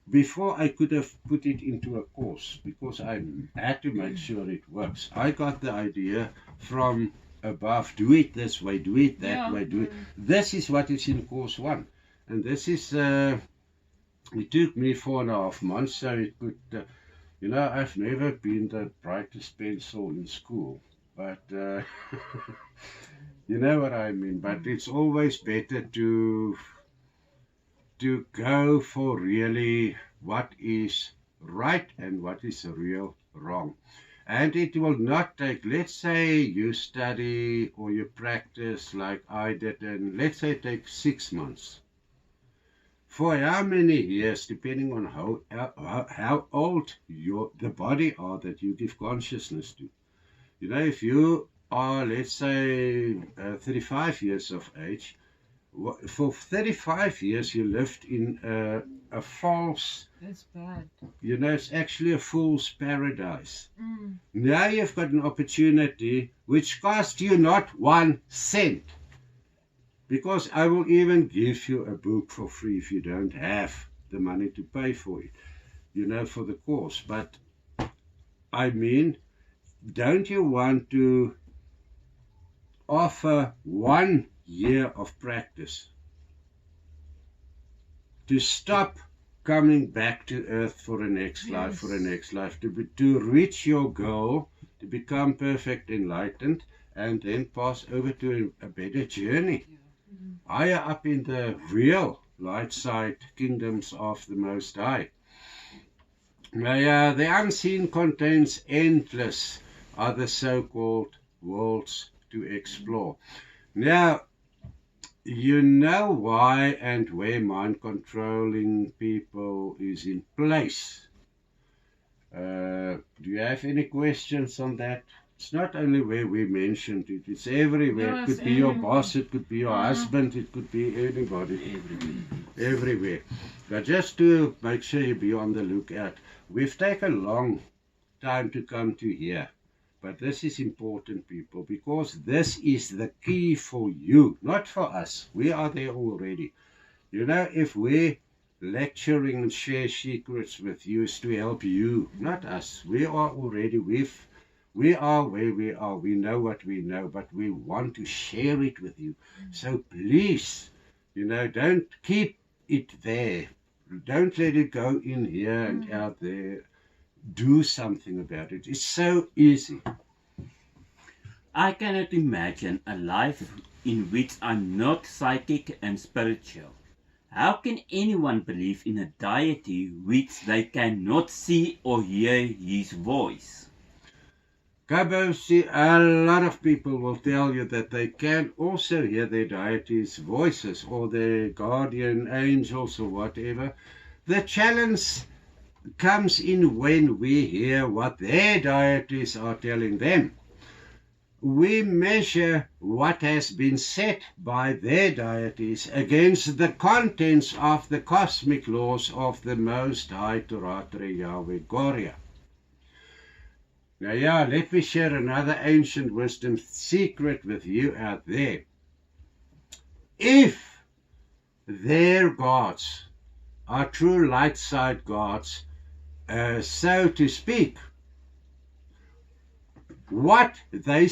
Before I could have put it into a course, because I had to make sure it works. I got the idea from above. Do it this way, do it that way, do it. This is what is in course 1. And this is, it took me 4.5 months, so it could, I've never been the brightest pencil in school. But, you know what I mean. But it's always better to go for really what is right and what is real wrong. And it will not take, let's say you study or you practice like I did, and let's say it takes 6 months. For how many years, depending on how old the body are that you give consciousness to. If you are, let's say, 35 years of age, for 35 years you lived in a false, That's bad. it's actually a fool's paradise. Now you've got an opportunity which cost you not 1 cent, because I will even give you a book for free if you don't have the money to pay for it, for the course. But I mean, don't you want to offer 1 year of practice to stop coming back to earth for a next life, to reach your goal, to become perfect, enlightened, and then pass over to a better journey, higher up in the real light side kingdoms of the Most High. Now, the unseen contains endless other so-called worlds to explore. Now, you know why and where mind controlling people is in place. Do you have any questions on that? It's not only where we mentioned it, it's everywhere. No, It could be your boss, it could be your husband, it could be anybody. Everywhere. But just to make sure you be on the lookout. We've taken a long time to come to here. But this is important, people, because this is the key for you, not for us. We are there already. If we're lecturing and share secrets with you, is to help you, not us. We are already we are where we are. We know what we know, but we want to share it with you. So please, don't keep it there. Don't let it go in here and out there. Do something about it. It's so easy. I cannot imagine a life in which I'm not psychic and spiritual. How can anyone believe in a deity which they cannot see or hear his voice? Kabosi, a lot of people will tell you that they can also hear their deities' voices or their guardian angels or whatever. The challenge comes in when we hear what their deities are telling them. We measure what has been said by their deities against the contents of the cosmic laws of the Most High Turatre Yahweh Goria. Now, let me share another ancient wisdom secret with you out there. If their gods are true light side gods, so to speak, what they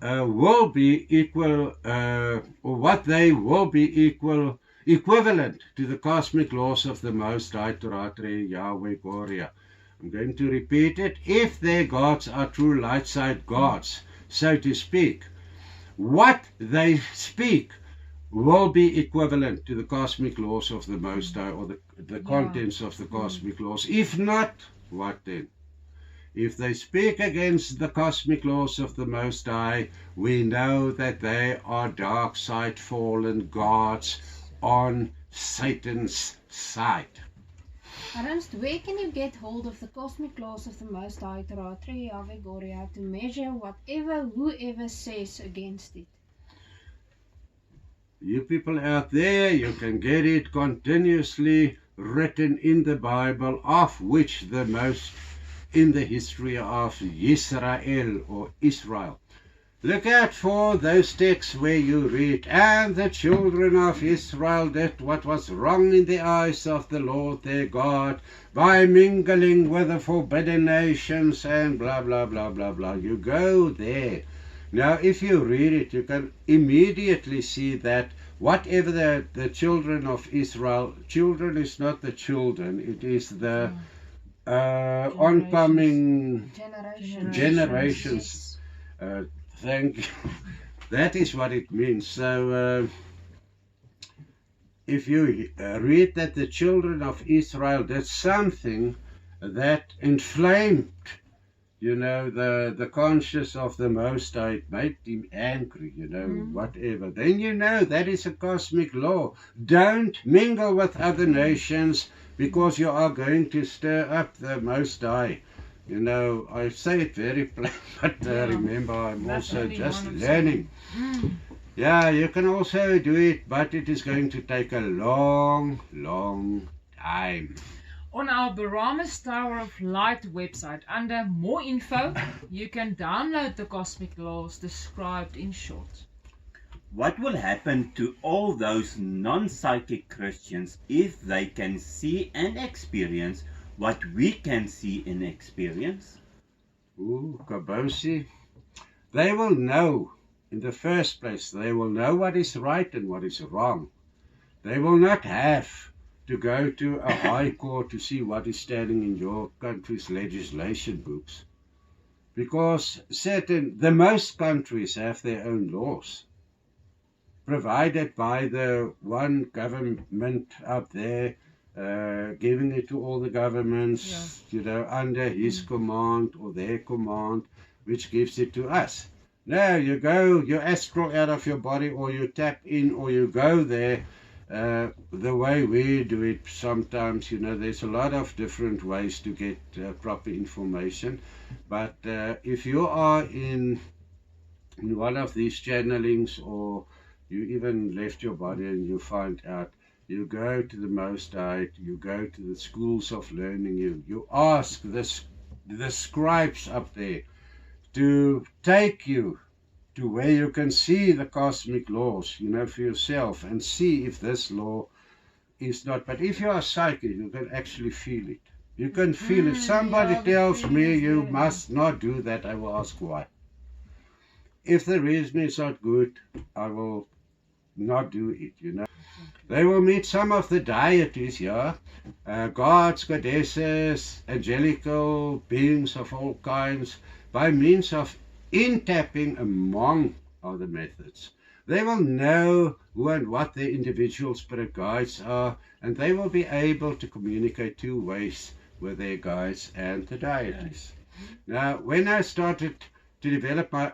will be equal, or what they will be equivalent to the cosmic laws of the Most High Turatre Yahweh Goria. I'm going to repeat it. If their gods are true light side gods, so to speak, what they speak will be equivalent to the cosmic laws of the Most High, or the contents of the cosmic laws. If not, what then? If they speak against the cosmic laws of the Most High, we know that they are dark side fallen gods on Satan's side. Ernst, where can you get hold of the cosmic laws of the Most High Teratri Avegoria to measure whoever says against it? You people out there, you can get it continuously written in the Bible, of which the most in the history of Israel or Israel. Look out for those texts where you read, and the children of Israel did what was wrong in the eyes of the Lord their God by mingling with the forbidden nations and blah, blah, blah, blah, blah. You go there. Now, if you read it, you can immediately see that whatever the children of Israel, children is not the children, it is the oncoming generations. Thank you. That is what it means. So, if you read that the children of Israel did something that inflamed, the conscience of the Most High, it made him angry, whatever, then you know that is a cosmic law. Don't mingle with other nations, because you are going to stir up the Most High. I say it very plain, but remember, I'm also just learning. Yeah, you can also do it, but it is going to take a long, long time. On our Baramas Tower of Light website, under More Info, you can download the cosmic laws described in short. What will happen to all those non-psychic Christians if they can see and experience what we can see and experience? Ooh, Kabosi. They will know, in the first place, they will know what is right and what is wrong. They will not have to go to a high court to see what is standing in your country's legislation books. Because the most countries have their own laws, provided by the one government up there, giving it to all the governments, under his command or their command, which gives it to us. Now you go, you astral out of your body, or you tap in, or you go there, the way we do it sometimes, there's a lot of different ways to get proper information. But if you are in one of these channelings, or you even left your body and you find out, you go to the Most High, you go to the schools of learning, you ask the scribes up there to take you to where you can see the cosmic laws, for yourself, and see if this law is not. But if you are psychic, you can actually feel it. You can feel if somebody tells me you must not do that, I will ask why. If the reason is not good, I will not do it, They will meet some of the deities, gods, goddesses, angelical beings of all kinds, by means of in-tapping among other methods. They will know who and what their individual spirit guides are, and they will be able to communicate two ways with their guides and the deities. Now, when I started to develop my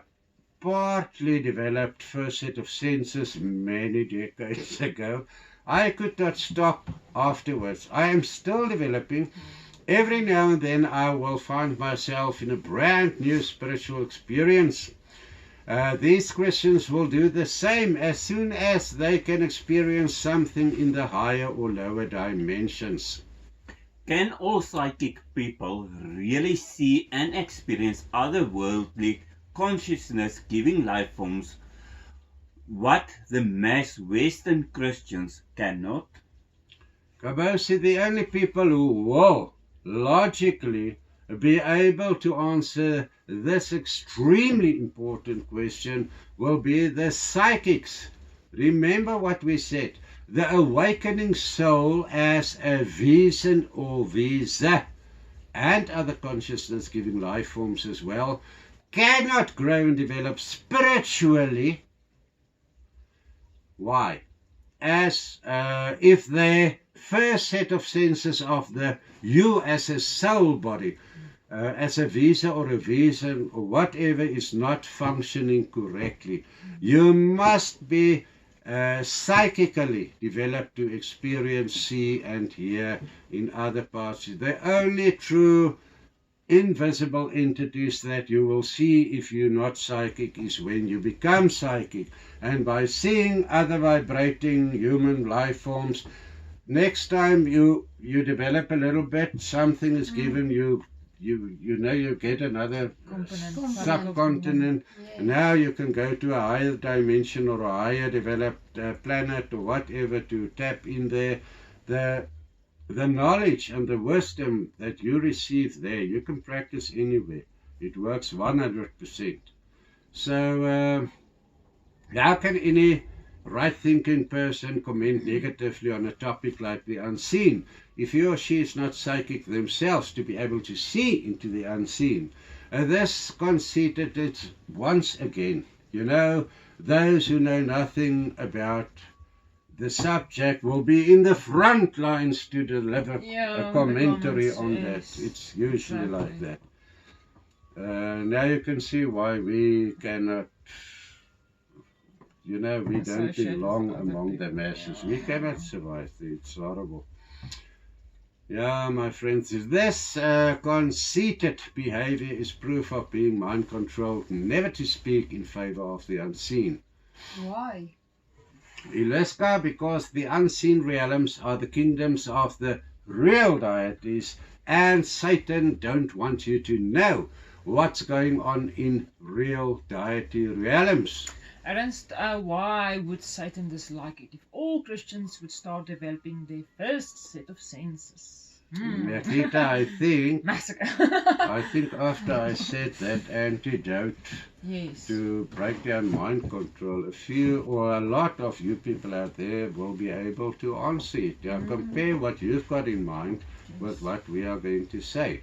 partly developed first set of senses many decades ago, I could not stop afterwards. I am still developing. Every now and then I will find myself in a brand new spiritual experience. These Christians will do the same as soon as they can experience something in the higher or lower dimensions. Can all psychic people really see and experience otherworldly consciousness-giving life forms, what the mass Western Christians cannot? Kabosi, the only people who will logically be able to answer this extremely important question will be the psychics. Remember what we said, the awakening soul as a vision or visa, and other consciousness-giving life forms as well, cannot grow and develop spiritually Why? As if the first set of senses of the you as a soul body, as a visa or a visa or whatever is not functioning correctly, you must be psychically developed to experience, see and hear in other parts. The only true invisible entities that you will see if you're not psychic is when you become psychic. And by seeing other vibrating human life forms, next time you develop a little bit, something is given you, you get another subcontinent. Yes. Now you can go to a higher dimension or a higher developed planet or whatever to tap in there. The knowledge and the wisdom that you receive there, you can practice anywhere. It works 100%. So how can any right-thinking person comment negatively on a topic like the unseen if he or she is not psychic themselves to be able to see into the unseen? This conceited it once again. You know, those who know nothing about the subject will be in the front lines to deliver a commentary on that. It's usually like that. Now you can see why we cannot, we don't belong among the masses. We cannot survive. It's horrible. Yeah, my friends, this conceited behavior is proof of being mind controlled, never to speak in favor of the unseen. Why? Ileska, because the unseen realms are the kingdoms of the real deities, and Satan don't want you to know what's going on in real deity realms. Ernst, why would Satan dislike it if all Christians would start developing their first set of senses? Merkita, I think Massacre. I think after I said that antidote Yes. to break down mind control, a few or a lot of you people out there will be able to answer it. Now compare what you've got in mind with what we are going to say.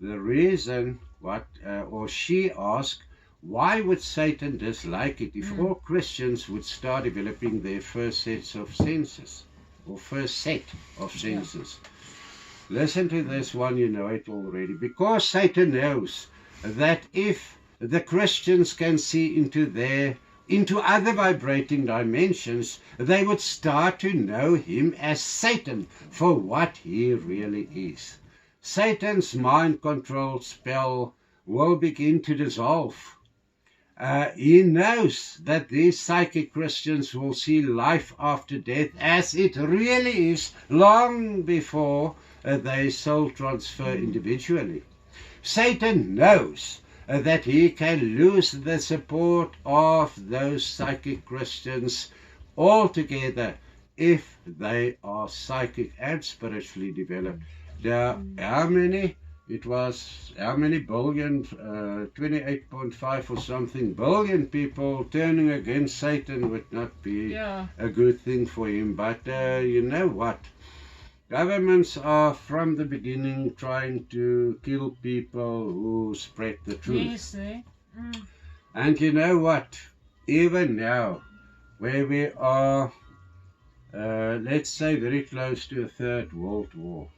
The reason or she asked, why would Satan dislike it if all Christians would start developing their first sets of senses or first set of senses? Listen to this one, you know it already. Because Satan knows that if the Christians can see into other vibrating dimensions, they would start to know him as Satan for what he really is. Satan's mind control spell will begin to dissolve. He knows that these psychic Christians will see life after death as it really is long before they soul transfer individually. Satan knows that he can lose the support of those psychic Christians altogether if they are psychic and spiritually developed. Now, how many? It was how many billion? 28.5 or something billion people turning against Satan would not be a good thing for him. But you know what? Governments are from the beginning trying to kill people who spread the truth. Yes, And you know what? Even now, where we are, let's say very close to a third world war,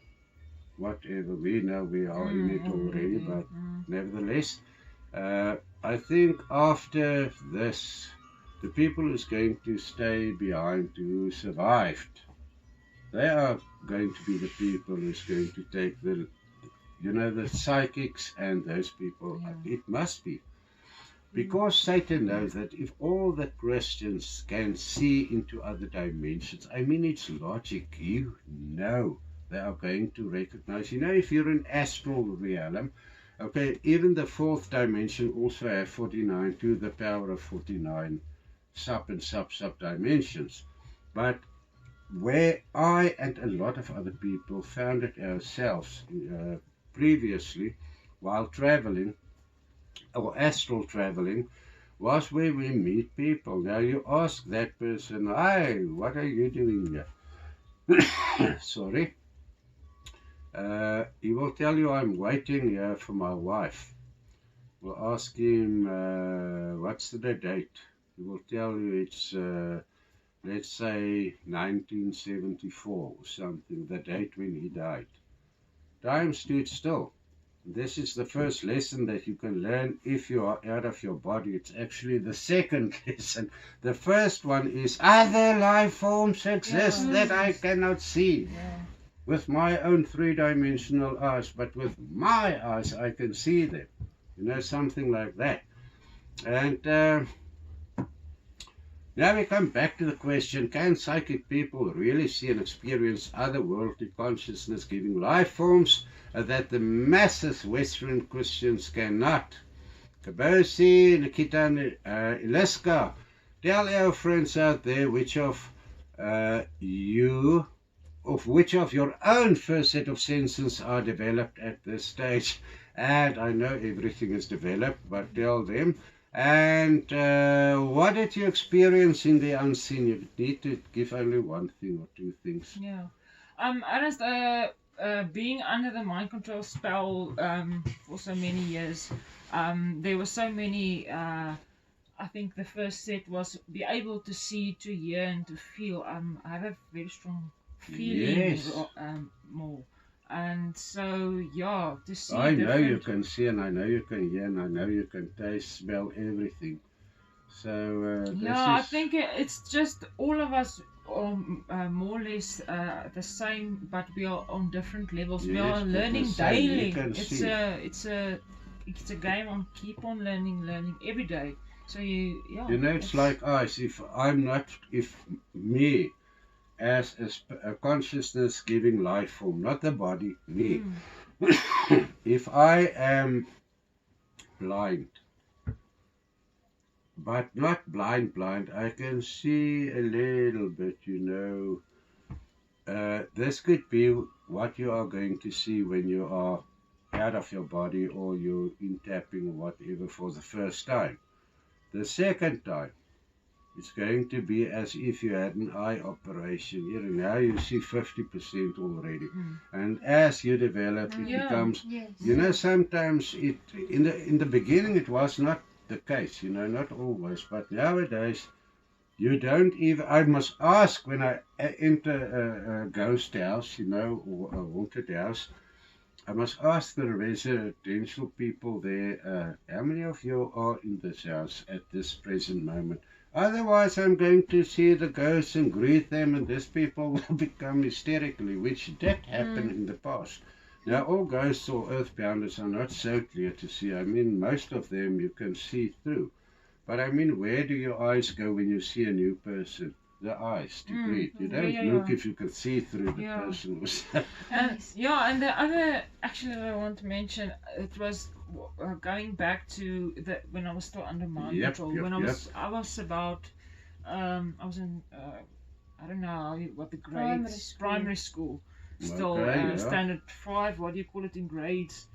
whatever, we know we are in it already, but nevertheless, I think after this, the people who's going to stay behind, who survived, they are going to be the people who's going to take the psychics and those people. It must be. Because Satan knows that if all the Christians can see into other dimensions, I mean, it's logic. You know they are going to recognize. You know, if you're in astral realm, okay, even the fourth dimension also have 49 to the power of 49 sub and sub dimensions. But where I and a lot of other people found it ourselves previously while traveling or astral traveling was where we meet people. Now you ask that person, "Hi, what are you doing here?" Sorry. He will tell you, "I'm waiting here for my wife." We'll ask him, "What's the date?" He will tell you it's let's say 1974 or something, the date when he died. Time stood still. This is the first lesson that you can learn if you are out of your body. It's actually the second lesson. The first one is other life forms exist that I cannot see with my own three-dimensional eyes, but with my eyes I can see them. You know, something like that. And now we come back to the question, can psychic people really see and experience otherworldly consciousness giving life forms that the masses Western Christians cannot? Kabosi, Nikita, Ileska, tell our friends out there which of which of your own first set of senses are developed at this stage. And I know everything is developed, but tell them. And what did you experience in the unseen? You need to give only one thing or two things. Yeah. Ernest, being under the mind control spell for so many years, there were so many. I think the first set was be able to see, to hear, and to feel. I have a very strong feeling more. And so, yeah, to see. I know you can see, and I know you can hear, and I know you can taste, smell, everything. So, I think it's just all of us are more or less the same, but we are on different levels. We are Yes, but learning the same, you daily. can see. It's a game on keep on learning every day. So you know, it's like us. If me as a consciousness giving life form, not the body, me. If I am blind, but not blind, I can see a little bit, you know. This could be what you are going to see when you are out of your body or you're in tapping or whatever for the first time. The second time, it's going to be as if you had an eye operation. Here and now you see 50% already. And as you develop, it becomes, you know, sometimes in the beginning it was not the case, you know, not always. But nowadays, you don't even, I must ask when I enter a ghost house, you know, or a haunted house, I must ask the residential people there, how many of you are in this house at this present moment? Otherwise, I'm going to see the ghosts and greet them, and these people will become hysterically, which did happen in the past. Now, all ghosts or earthbounders are not so clear to see. I mean, most of them you can see through. But I mean, where do your eyes go when you see a new person? The eyes to greet. You don't look if you can see through the person. And the other, actually, that I want to mention, it was going back to when I was still under mind control. When I was about, I was in, I don't know what the grades, primary school. Still standard 5. What do you call it in grades?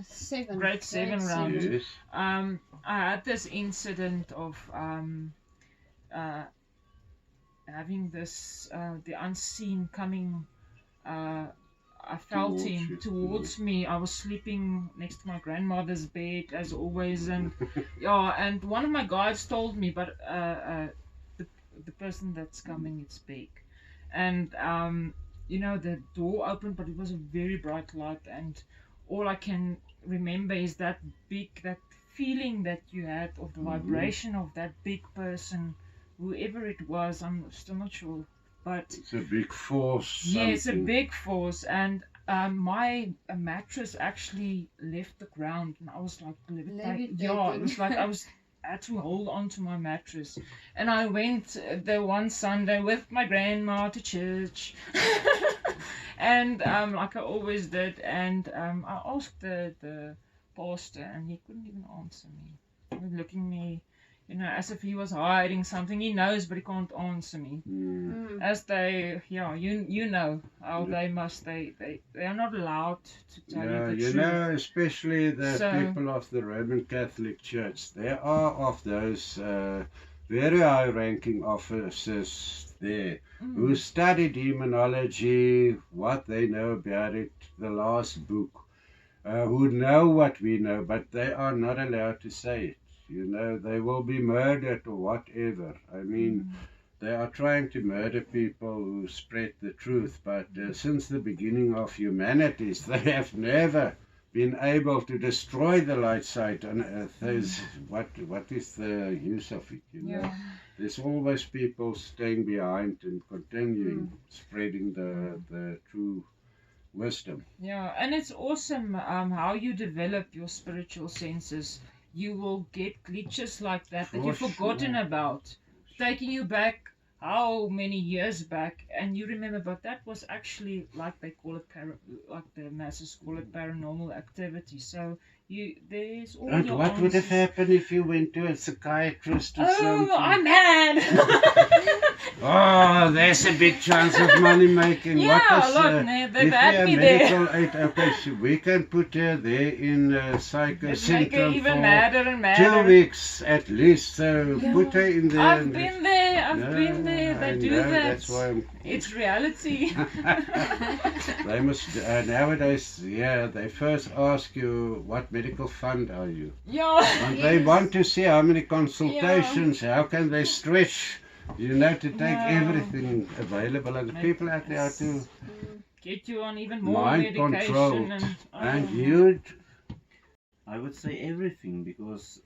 7. Grade 7 round. Yes. I had this incident of having this the unseen coming. I felt him towards me. I was sleeping next to my grandmother's bed as always, and and one of my guides told me, but the person that's coming, it's big, and you know, the door opened, but it was a very bright light, and all I can remember is that feeling that you had of the vibration of that big person, whoever it was. I'm still not sure, but it's a big force. Yeah, it's a big force, and my mattress actually left the ground, and I was like levitating. Yeah, it was like I had to hold on to my mattress, and I went the one Sunday with my grandma to church, and like I always did, and I asked the pastor, and he couldn't even answer me. He was looking at me, you know, as if he was hiding something. He knows, but he can't answer me. As they, you know how they are not allowed to tell you the truth. You know, especially the people of the Roman Catholic Church. There are of those very high-ranking officers there who study demonology, what they know about it, the last book, who know what we know, but they are not allowed to say it. You know, they will be murdered or whatever. I mean, they are trying to murder people who spread the truth. But since the beginning of humanities, they have never been able to destroy the light side on earth. There's, what is the use of it? You know, there's always people staying behind and continuing spreading the true wisdom. Yeah, and it's awesome how you develop your spiritual senses. You will get glitches like that that you've For forgotten sure. about, taking you back how many years back, and you remember, but that was actually like they call it, like the masses call it, paranormal activity. So there's all And your what would have answers. happened if you went to a psychiatrist or Oh, something? I'm mad. Oh, there's a big chance of money making. Yeah, What is, look, they've if had we me are there. medical aid, okay, so we can put her there in psycho Let's make her syndrome even for madder and 2 madder. weeks at least. So put her in there. I've and been there. I've Yeah, been there. They I do know, that. That's why It's reality. they must nowadays. Yeah, they first ask you what medical fund are you. Yeah. And they want to see how many consultations, how can they stretch, you know, to take Yeah. everything available. And the people out there are too Get you on even more mind medication controlled. and And you'd, I would say everything because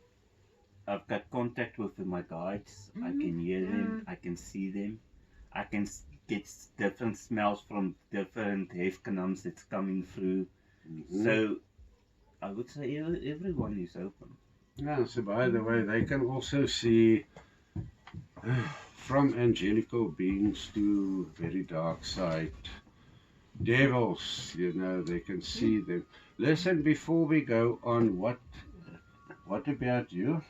I've got contact with my guides. I can hear them. I can see them. I can get different smells from different hefkanams that's coming through. So I would say everyone is open. yeah, so by the way, they can also see from angelical beings to very dark side. Devils, you know, they can see them. Listen, before we go on, what about you?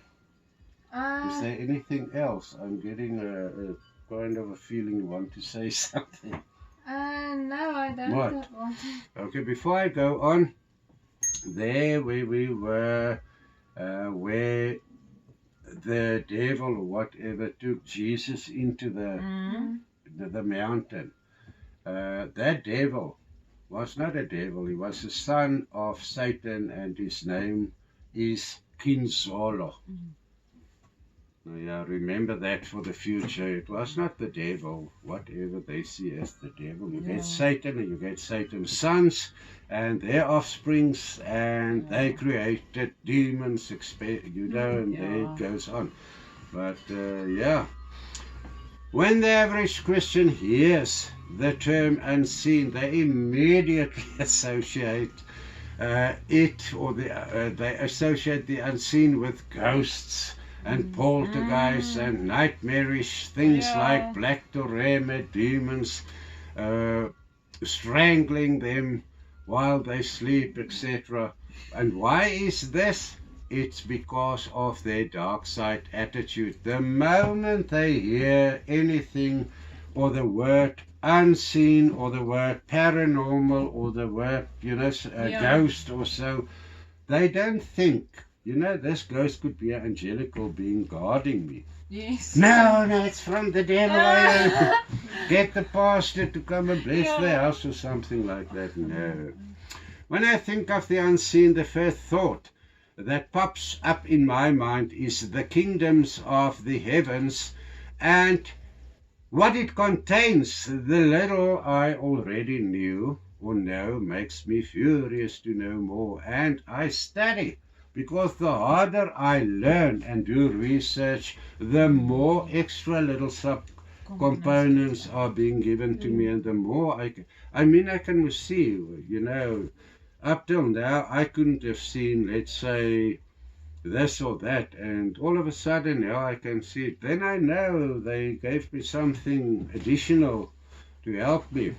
Is there anything else? I'm getting a kind of a feeling you want to say something. No, I don't What? want to. Okay, before I go on, there where we were, where the devil or whatever took Jesus into the mountain. That devil was not a devil. He was the son of Satan, and his name is Kinzolo. Yeah, remember that for the future. It was not the devil, whatever they see as the devil. You get Satan and you get Satan's sons and their offsprings, and they created demons, you know, and there it goes on. But yeah, when the average Christian hears the term unseen, they immediately associate it, or they associate the unseen with ghosts and poltergeists and nightmarish things like black toreme, demons strangling them while they sleep, etc. And why is this? It's because of their dark side attitude. The moment they hear anything, or the word unseen, or the word paranormal, or the word, you know, ghost or so, they don't think, you know, this ghost could be an angelical being guarding me. Yes. No, it's from the devil. Get the pastor to come and bless the house or something like that. No. When I think of the unseen, the first thought that pops up in my mind is the kingdoms of the heavens and what it contains. The little I already knew or know makes me furious to know more, and I study, because the harder I learn and do research, the more extra little sub-components are being given to me, and the more I can see, you know, up till now I couldn't have seen, let's say, this or that, and all of a sudden now I can see it. Then I know they gave me something additional to help me.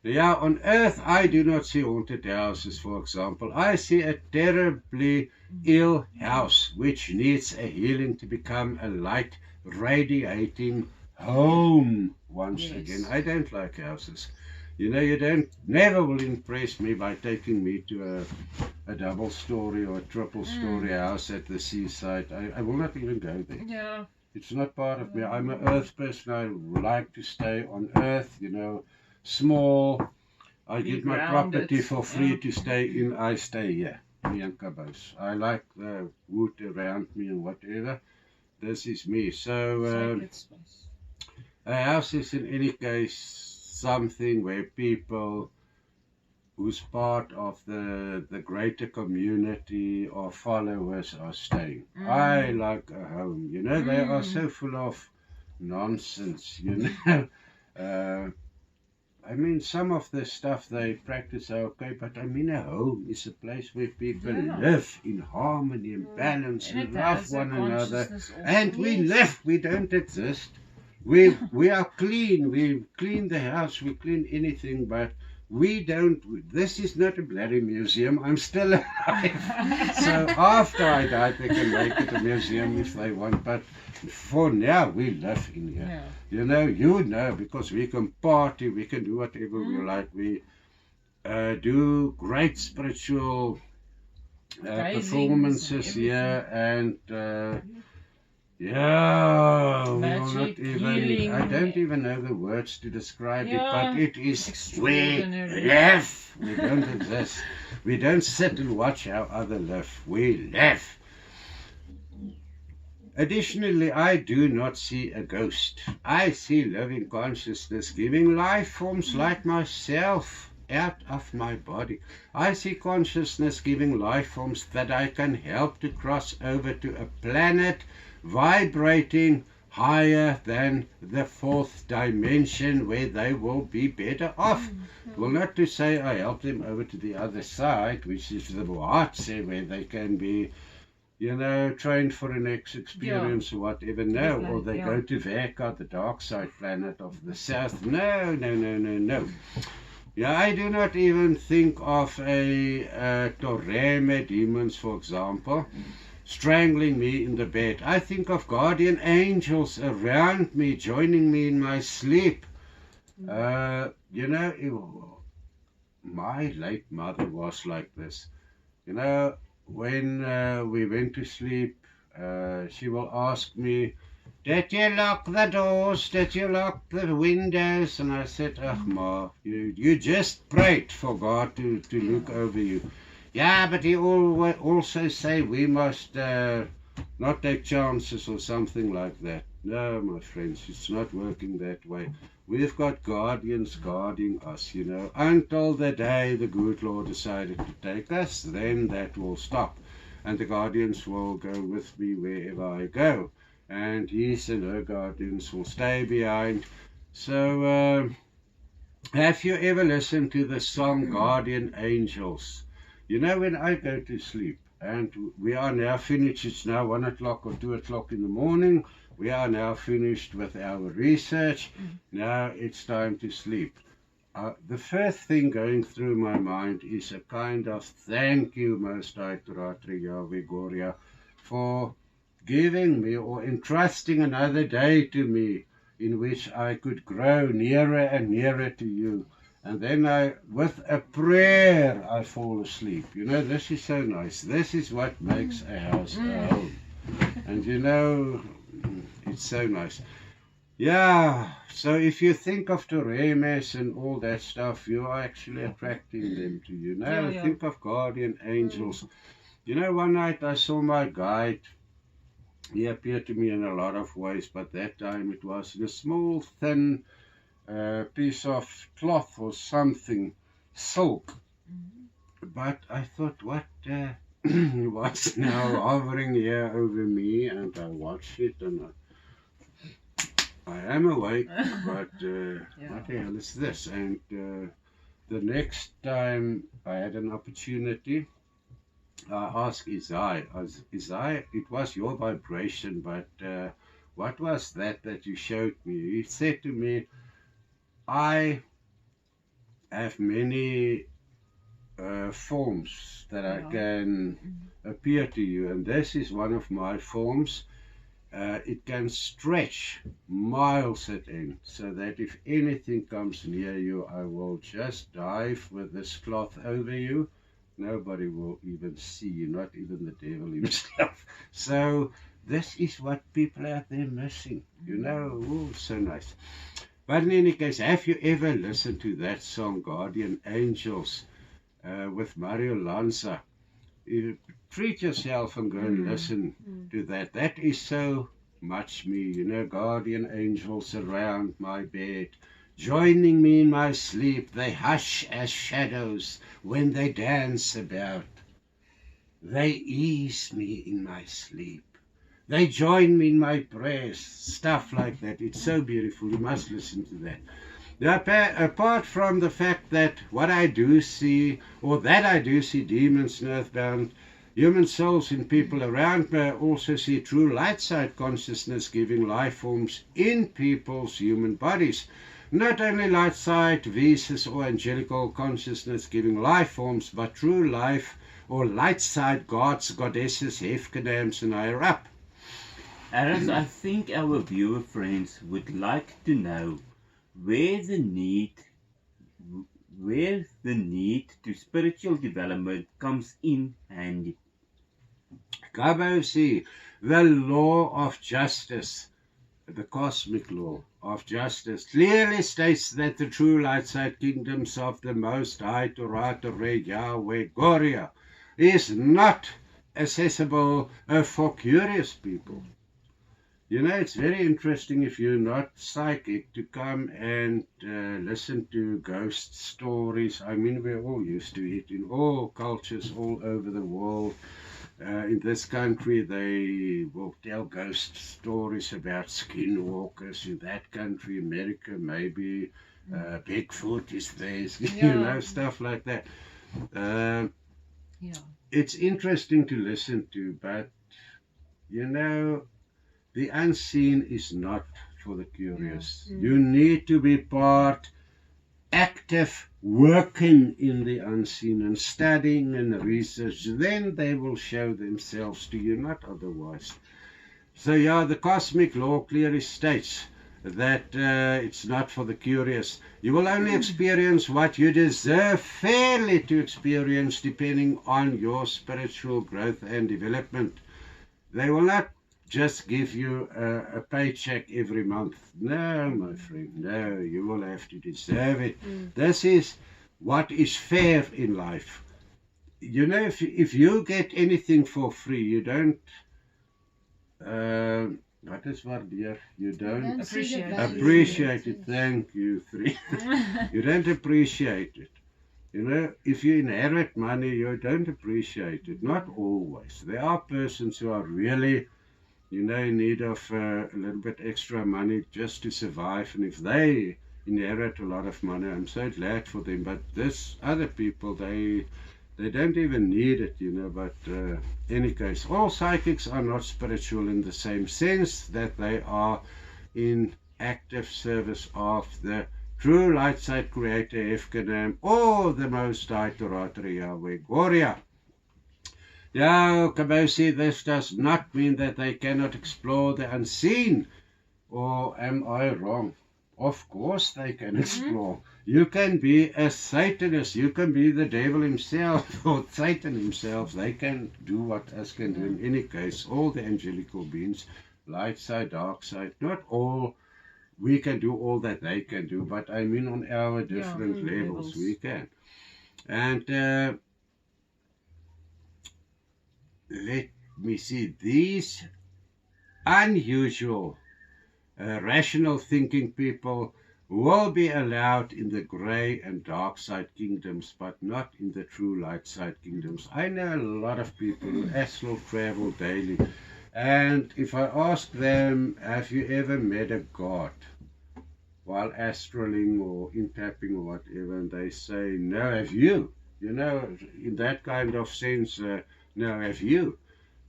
Yeah, on earth I do not see haunted houses, for example. I see a terribly ill house which needs a healing to become a light radiating home once again. I don't like houses. You know, you never will impress me by taking me to a double story or a triple story house at the seaside. I will not even go there. Yeah. It's not part of me. I'm an earth person. I like to stay on earth, you know, small. I Be get my grounded. property for free to stay in. I stay here, me and Kabos. I like the wood around me and whatever. this is me. So Sacred space. a house is in any case something where people who's part of the greater community or followers are staying. I like a home. You know, they are so full of nonsense, you know. I mean, some of the stuff they practice are okay, but I mean, a home is a place where people live in harmony and balance and love one another. And we live, we don't exist. We are clean, we clean the house, we clean anything, but we don't, this is not a bloody museum, I'm still alive. So after I die, they can make it a museum if they want, but for now, we live in here. Yeah. You know, because we can party, we can do whatever we like. We do great spiritual performances here, and yeah, we will not Magic, even, healing. I don't even know the words to describe it, Yeah, but it is, we extraordinary. live. We don't exist. We don't sit and watch how others live. We live. Additionally, I do not see a ghost. I see living consciousness giving life forms like myself out of my body. I see consciousness giving life forms that I can help to cross over to a planet vibrating higher than the fourth dimension where they will be better off. Well, not to say I help them over to the other side, which is the Bohatse, where they can be, you know, trained for the next experience or whatever. No, or they go to Veka, the dark side planet of the south. No, no, no, no, no. Yeah, I do not even think of a Toreme demons, for example, strangling me in the bed. I think of guardian angels around me, joining me in my sleep. You know, my late mother was like this. You know, when we went to sleep, she will ask me, "Did you lock the doors? Did you lock the windows?" And I said, "Ach, Ma, you just prayed for God to look over you." Yeah, but he also say we must not take chances or something like that. No, my friends, it's not working that way. We've got guardians guarding us, you know, until the day the good Lord decided to take us, then that will stop. And the guardians will go with me wherever I go. And his and her guardians will stay behind. So, have you ever listened to the song Guardian Angels? You know, when I go to sleep, and we are now finished, it's now 1 o'clock or 2 o'clock in the morning, we are now finished with our research, now it's time to sleep. The first thing going through my mind is a kind of thank you, Most High Turatri Yahweh Goria, for giving me or entrusting another day to me in which I could grow nearer and nearer to you. And then with a prayer, I fall asleep. You know, this is so nice. This is what makes a house a home. And you know, it's so nice. Yeah, so if you think of Toremes and all that stuff, you are actually attracting them to you. Now, Yeah. think of guardian angels. You know, one night I saw my guide. He appeared to me in a lot of ways, but that time it was in a small, thin piece of cloth or something, silk. But I thought, what what's now hovering here over me? And I watched it, and I am awake, but what the hell is this? And the next time I had an opportunity, I asked Isaiah, it was your vibration, but what was that you showed me? He said to me, I have many forms that I can appear to you, and this is one of my forms. It can stretch miles at end, so that if anything comes near you, I will just dive with this cloth over you. Nobody will even see you, not even the devil himself. So this is what people out there missing, you know. Oh, so nice. But in any case, have you ever listened to that song, Guardian Angels, with Mario Lanza? You treat yourself and go and listen to that. That is so much me. You know, guardian angels around my bed, joining me in my sleep. They hush as shadows when they dance about. They ease me in my sleep. They join me in my prayers. Stuff like that. It's so beautiful. You must listen to that. Now, apart from the fact that what I do see, or that I do see demons and earthbound human souls in people around me, I also see true light side consciousness giving life forms in people's human bodies. Not only light side, Visas, or angelical consciousness giving life forms, but true life or light side gods, goddesses, Hefkenams, and higher up. Aris, I think our viewer friends would like to know where the need to spiritual development comes in handy. Kabosi, the law of justice, the cosmic law of justice, clearly states that the true light side kingdoms of the Most High Torah Yahweh Goria is not accessible for curious people. You know, it's very interesting if you're not psychic to come and listen to ghost stories. I mean, we're all used to it in all cultures all over the world. In this country, they will tell ghost stories about skinwalkers. In that country, America, maybe Bigfoot is there, you know, stuff like that. It's interesting to listen to, but, you know, the unseen is not for the curious. You need to be part, active, working in the unseen and studying and research. Then they will show themselves to you, not otherwise. So yeah, the cosmic law clearly states that it's not for the curious. You will only experience what you deserve fairly to experience depending on your spiritual growth and development. They will not just give you a paycheck every month. No, my friend, no, you will have to deserve it. This is what is fair in life. You know, if you get anything for free, you don't, what is waardeer? You don't appreciate it. Thank you, three. You don't appreciate it. You know, if you inherit money, you don't appreciate it. Not always. There are persons who are really, you know, in need of a little bit extra money just to survive. And if they inherit a lot of money, I'm so glad for them. But this other people, they don't even need it, you know. But any case, all psychics are not spiritual in the same sense that they are in active service of the true light side creator, Hefkenam, or the Most High Torah Yahweh Goria. Now, Kabosi, this does not mean that they cannot explore the unseen. Or am I wrong? Of course they can explore. You can be a Satanist. You can be the devil himself or Satan himself. They can do what us can do in any case. All the angelical beings, light side, dark side, not all. We can do all that they can do, but I mean on our different levels we can. And let me see, these unusual, rational thinking people will be allowed in the grey and dark side kingdoms, but not in the true light side kingdoms. I know a lot of people who astral travel daily, and if I ask them, have you ever met a god while astraling or in-tapping or whatever, and they say, no, have you? You know, in that kind of sense, no, have you?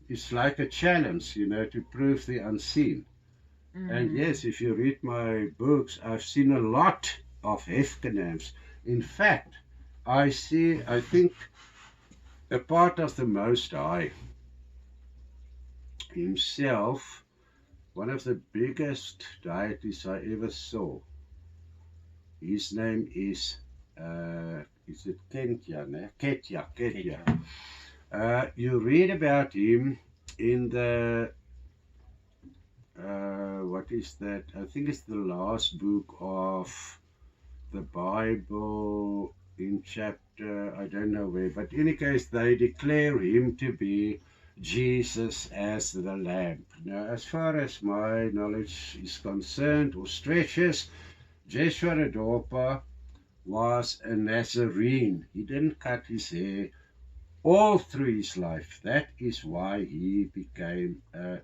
It's like a challenge, you know, to prove the unseen. And yes, if you read my books, I've seen a lot of Hefkenams. In fact, I think a part of the Most High himself, one of the biggest deities I ever saw. His name is it Ketja, ne? Ketja. You read about him in the, what is that? I think it's the last book of the Bible in chapter, I don't know where, but in any case, they declare him to be Jesus as the lamp. Now, as far as my knowledge is concerned or stretches, Joshua Redorpa was a Nazarene. He didn't cut his hair all through his life. That is why he became a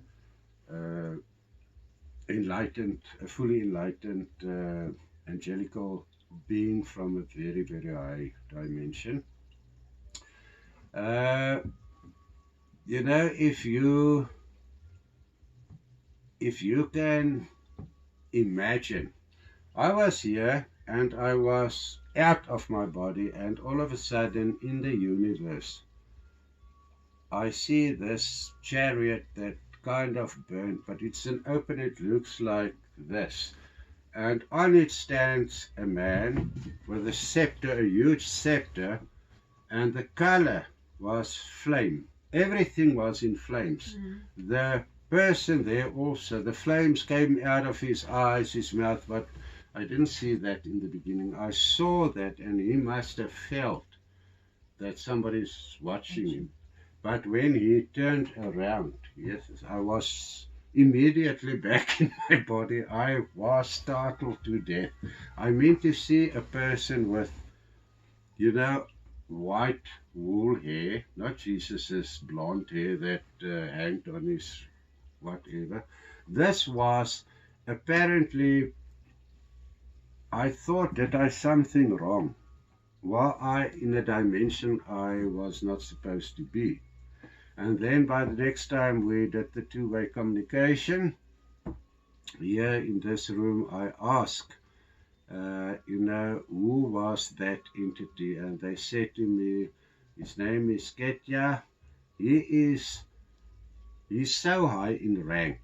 fully enlightened angelical being from a very, very high dimension. You know, if you can imagine, I was here and I was out of my body, and all of a sudden in the universe I see this chariot that kind of burnt, but it's an open, it looks like this. And on it stands a man with a scepter, a huge scepter, and the color was flame. Everything was in flames. The person there also, the flames came out of his eyes, his mouth, but I didn't see that in the beginning. I saw that, and he must have felt that somebody's watching him. But when he turned around, yes, I was immediately back in my body. I was startled to death. I mean to see a person with, you know, white wool hair, not Jesus's blonde hair that hanged on his whatever. This was apparently, I thought that I something wrong. Well, I in a dimension I was not supposed to be. And then by the next time we did the two-way communication, here in this room, I asked, you know, who was that entity? And they said to me, his name is Ketya. He's so high in rank,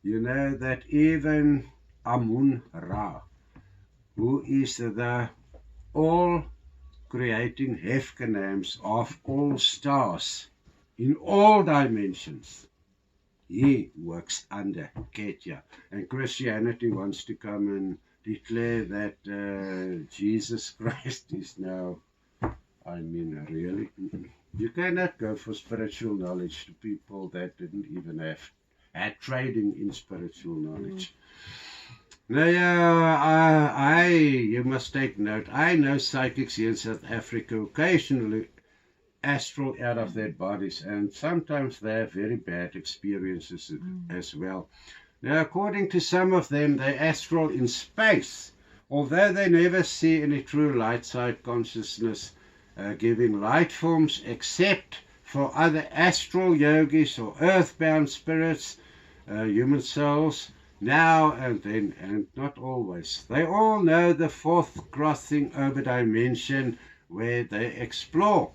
you know, that even Amun Ra, who is the all-creating Hefkanams of all stars, in all dimensions, he works under Ketya. And Christianity wants to come and declare that Jesus Christ is now, I mean, really, you cannot go for spiritual knowledge to people that didn't even had trading in spiritual knowledge. Now, you must take note, I know psychics here in South Africa occasionally astral out of their bodies, and sometimes they have very bad experiences as well. Now, according to some of them, they astral in space, although they never see any true light side consciousness giving light forms, except for other astral yogis or earthbound spirits, human souls, now and then, and not always. They all know the fourth crossing over dimension where they explore.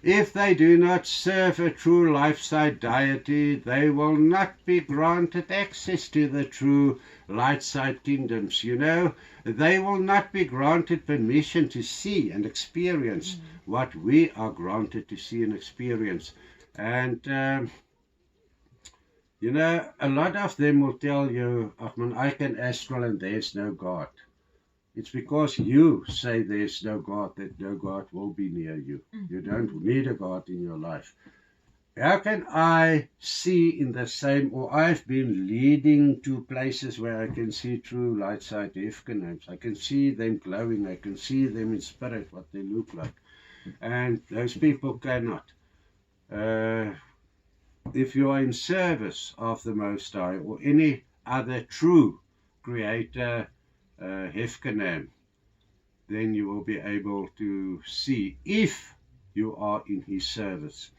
If they do not serve a true life-side deity, they will not be granted access to the true light-side kingdoms, you know. They will not be granted permission to see and experience what we are granted to see and experience. And, you know, a lot of them will tell you, Achman, I can astral and there's no God. It's because you say there's no God that no God will be near you. You don't need a God in your life. How can I see in the same, or I've been leading to places where I can see true light side Hefkanams. I can see them glowing. I can see them in spirit, what they look like. And those people cannot. If you are in service of the Most High or any other true creator, Hefkanam, then you will be able to see if you are in his service.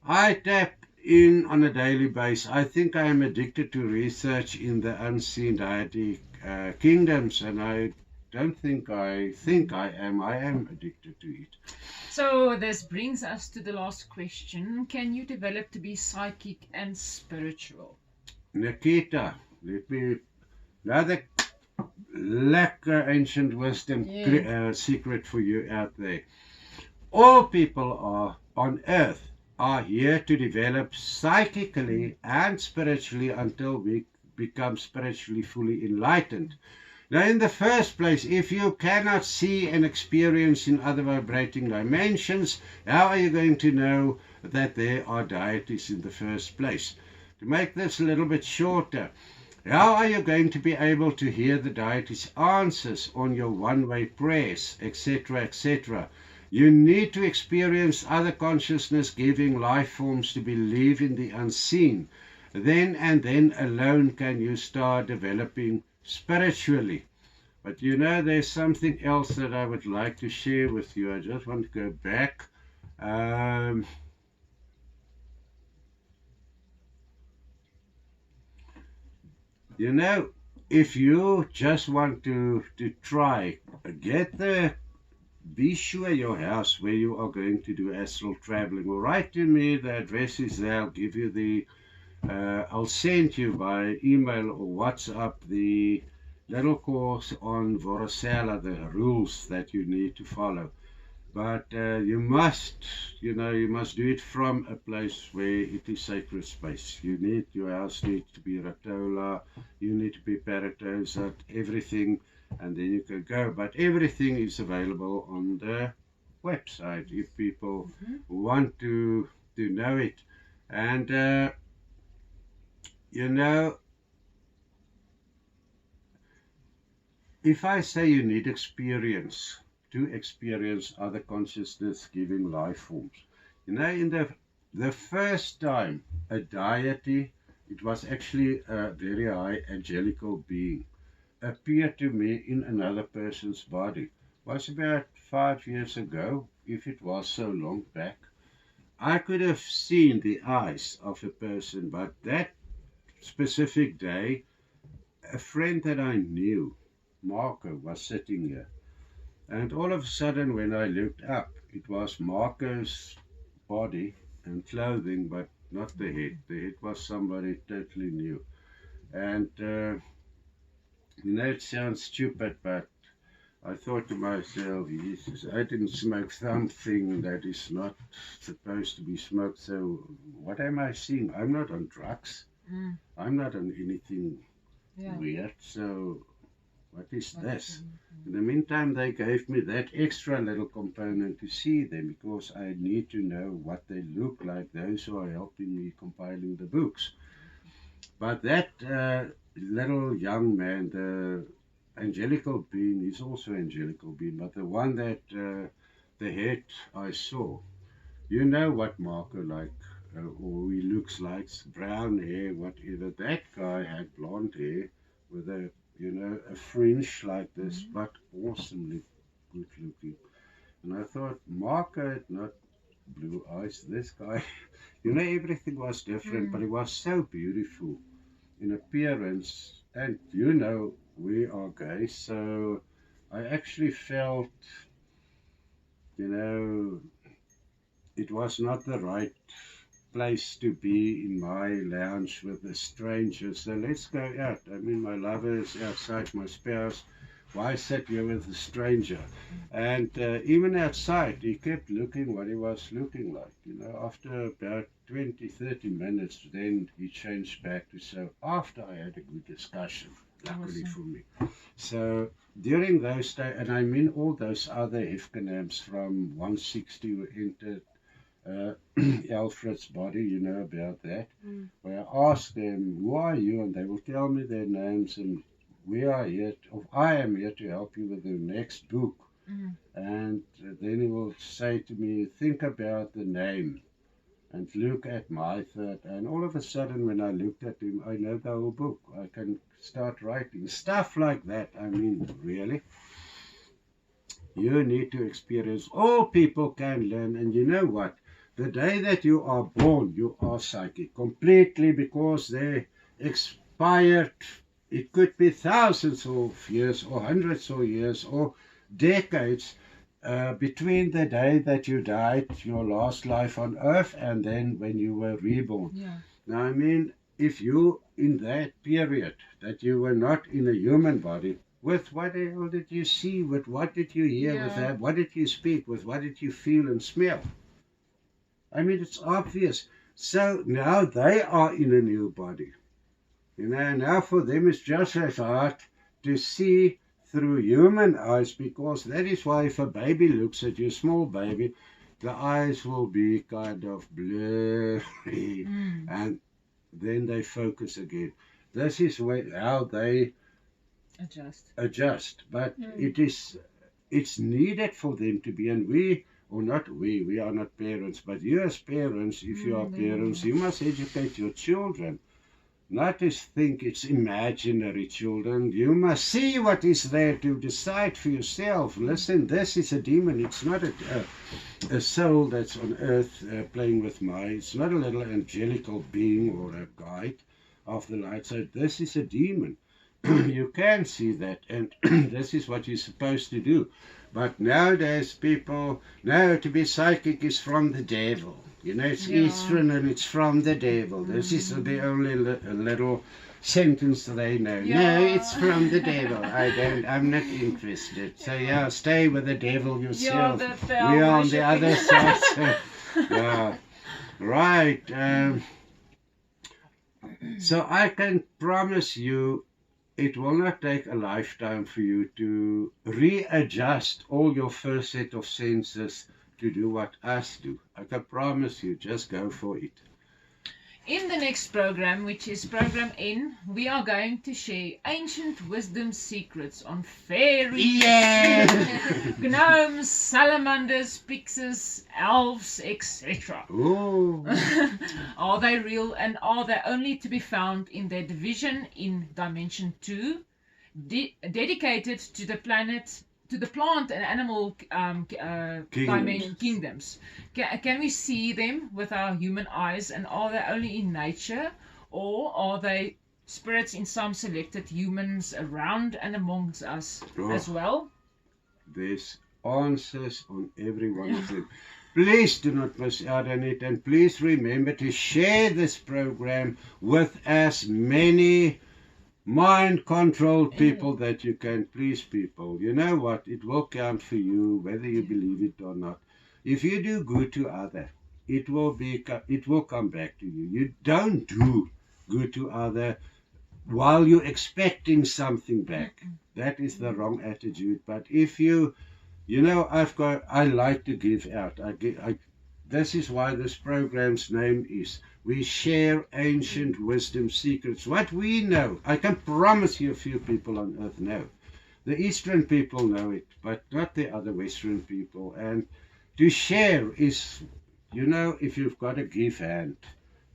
I tap in on a daily basis. I think I am addicted to research in the unseen deity kingdoms, and I don't think I am. I am addicted to it. So this brings us to the last question. Can you develop to be psychic and spiritual? Nikita, let me, another lekker ancient wisdom secret for you out there. All people are on earth are here to develop psychically and spiritually until we become spiritually fully enlightened. Now, in the first place, if you cannot see and experience in other vibrating dimensions, how are you going to know that there are deities in the first place. To make this a little bit shorter, how are you going to be able to hear the deity's answers on your one-way prayers, etc., etc.? You need to experience other consciousness-giving life forms to believe in the unseen. Then and then alone can you start developing spiritually. But you know, there's something else that I would like to share with you. I just want to go back. You know, if you just want to try, be sure your house where you are going to do astral traveling. Or write to me, the address is there, I'll give you the, I'll send you by email or WhatsApp the little course on Vorosela, the rules that you need to follow. But you must do it from a place where it is sacred space. Your house needs to be Ratola, you need to be Paratosat, everything, and then you can go. But everything is available on the website if people want to know it. And you know, if I say you need experience to experience other consciousness-giving life forms, you know, in the first time a deity, it was actually a very high angelical being, appeared to me in another person's body, was about 5 years ago, if it was so long back. I could have seen the eyes of a person, but that specific day, a friend that I knew, Marco, was sitting here. And all of a sudden, when I looked up, it was Marco's body and clothing, but not the head. The head was somebody totally new. And, you know, it sounds stupid, but I thought to myself, Jesus, I didn't smoke something that is not supposed to be smoked, so what am I seeing? I'm not on drugs. I'm not on anything weird, so what is this? In the meantime, they gave me that extra little component to see them, because I need to know what they look like, those who are helping me compiling the books. But that little young man, the angelical being, is also angelical being, but the one that the head I saw, you know what Marco like, or he looks like, brown hair, whatever. That guy had blonde hair with a, you know, a fringe like this, but awesomely good looking. And I thought, Marco had not blue eyes, this guy, you know, everything was different, but it was so beautiful in appearance. And you know, we are gay, so I actually felt, you know, it was not the right place to be in my lounge with a stranger. So let's go out. I mean, my lover is outside, my spouse. Why sit here with a stranger? And even outside, he kept looking what he was looking like. You know, after about 20, 30 minutes, then he changed back to, so after I had a good discussion, luckily for me. So during those days, and I mean all those other Hefkenams from 160 who entered Alfred's body, you know about that, where I ask them, who are you? And they will tell me their names, and we are here, I am here to help you with the next book. And then he will say to me, think about the name and look at my third. And all of a sudden, when I looked at him, I know the whole book. I can start writing stuff like that. I mean, really. You need to experience. All people can learn. And you know what? The day that you are born, you are psychic completely, because they expired. It could be thousands of years or hundreds of years or decades between the day that you died, your last life on earth, and then when you were reborn. Now, I mean, if you, in that period that you were not in a human body, with what did you see, with what did you hear, with that, what did you speak, with what did you feel and smell? I mean, it's obvious. So now they are in a new body. You know, now for them it's just as hard to see through human eyes, because that is why if a baby looks at you, small baby, the eyes will be kind of blurry, and then they focus again. This is how they adjust. But it's needed for them to be, and we are not parents, but you as parents, if you are parents, you must educate your children. Not to think it's imaginary, children. You must see what is there to decide for yourself. Listen, this is a demon. It's not a soul that's on earth playing with it's not a little angelical being or a guide of the light side. This is a demon. You can see that, and this is what you're supposed to do. But nowadays people, no, to be psychic is from the devil. You know, it's Eastern and it's from the devil. This is the only little sentence they know. No, it's from the devil. I'm not interested. So yeah, stay with the devil yourself. We are on the other side. So, yeah. Right. So I can promise you, it will not take a lifetime for you to readjust all your first set of senses to do what us do. I can promise you, just go for it. In the next program, which is program N, we are going to share ancient wisdom secrets on fairies, gnomes, salamanders, pixies, elves, etc. Are they real, and are they only to be found in their division in Dimension 2, dedicated to the planet, to the plant and animal kingdoms? Can we see them with our human eyes, and are they only in nature, or are they spirits in some selected humans around and amongst us as well? There's answers on every one of them. Please do not miss out on it, and please remember to share this program with as many mind-controlled people that you can. Please, people, you know what? It will count for you, whether you believe it or not. If you do good to others, it will come back to you. You don't do good to others while you're expecting something back. That is the wrong attitude. But if you know, I like to give out. This is why this program's name is We Share Ancient Wisdom Secrets. What we know, I can promise you a few people on earth know. The Eastern people know it, but not the other Western people. And to share is, you know, if you've got a give hand,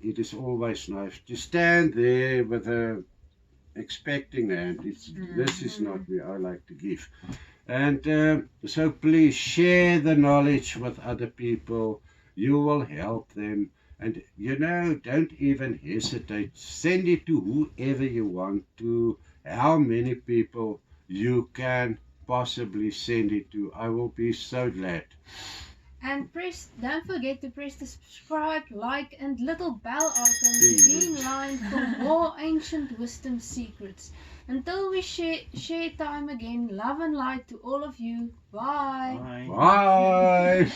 it is always nice to stand there with a expecting hand. This is not where I like to give. And so please share the knowledge with other people. You will help them. And, you know, don't even hesitate. Send it to whoever you want, to how many people you can possibly send it to. I will be so glad. And don't forget to press the subscribe, like, and little bell icon to be in line for more ancient wisdom secrets. Until we share time again, love and light to all of you. Bye. Bye.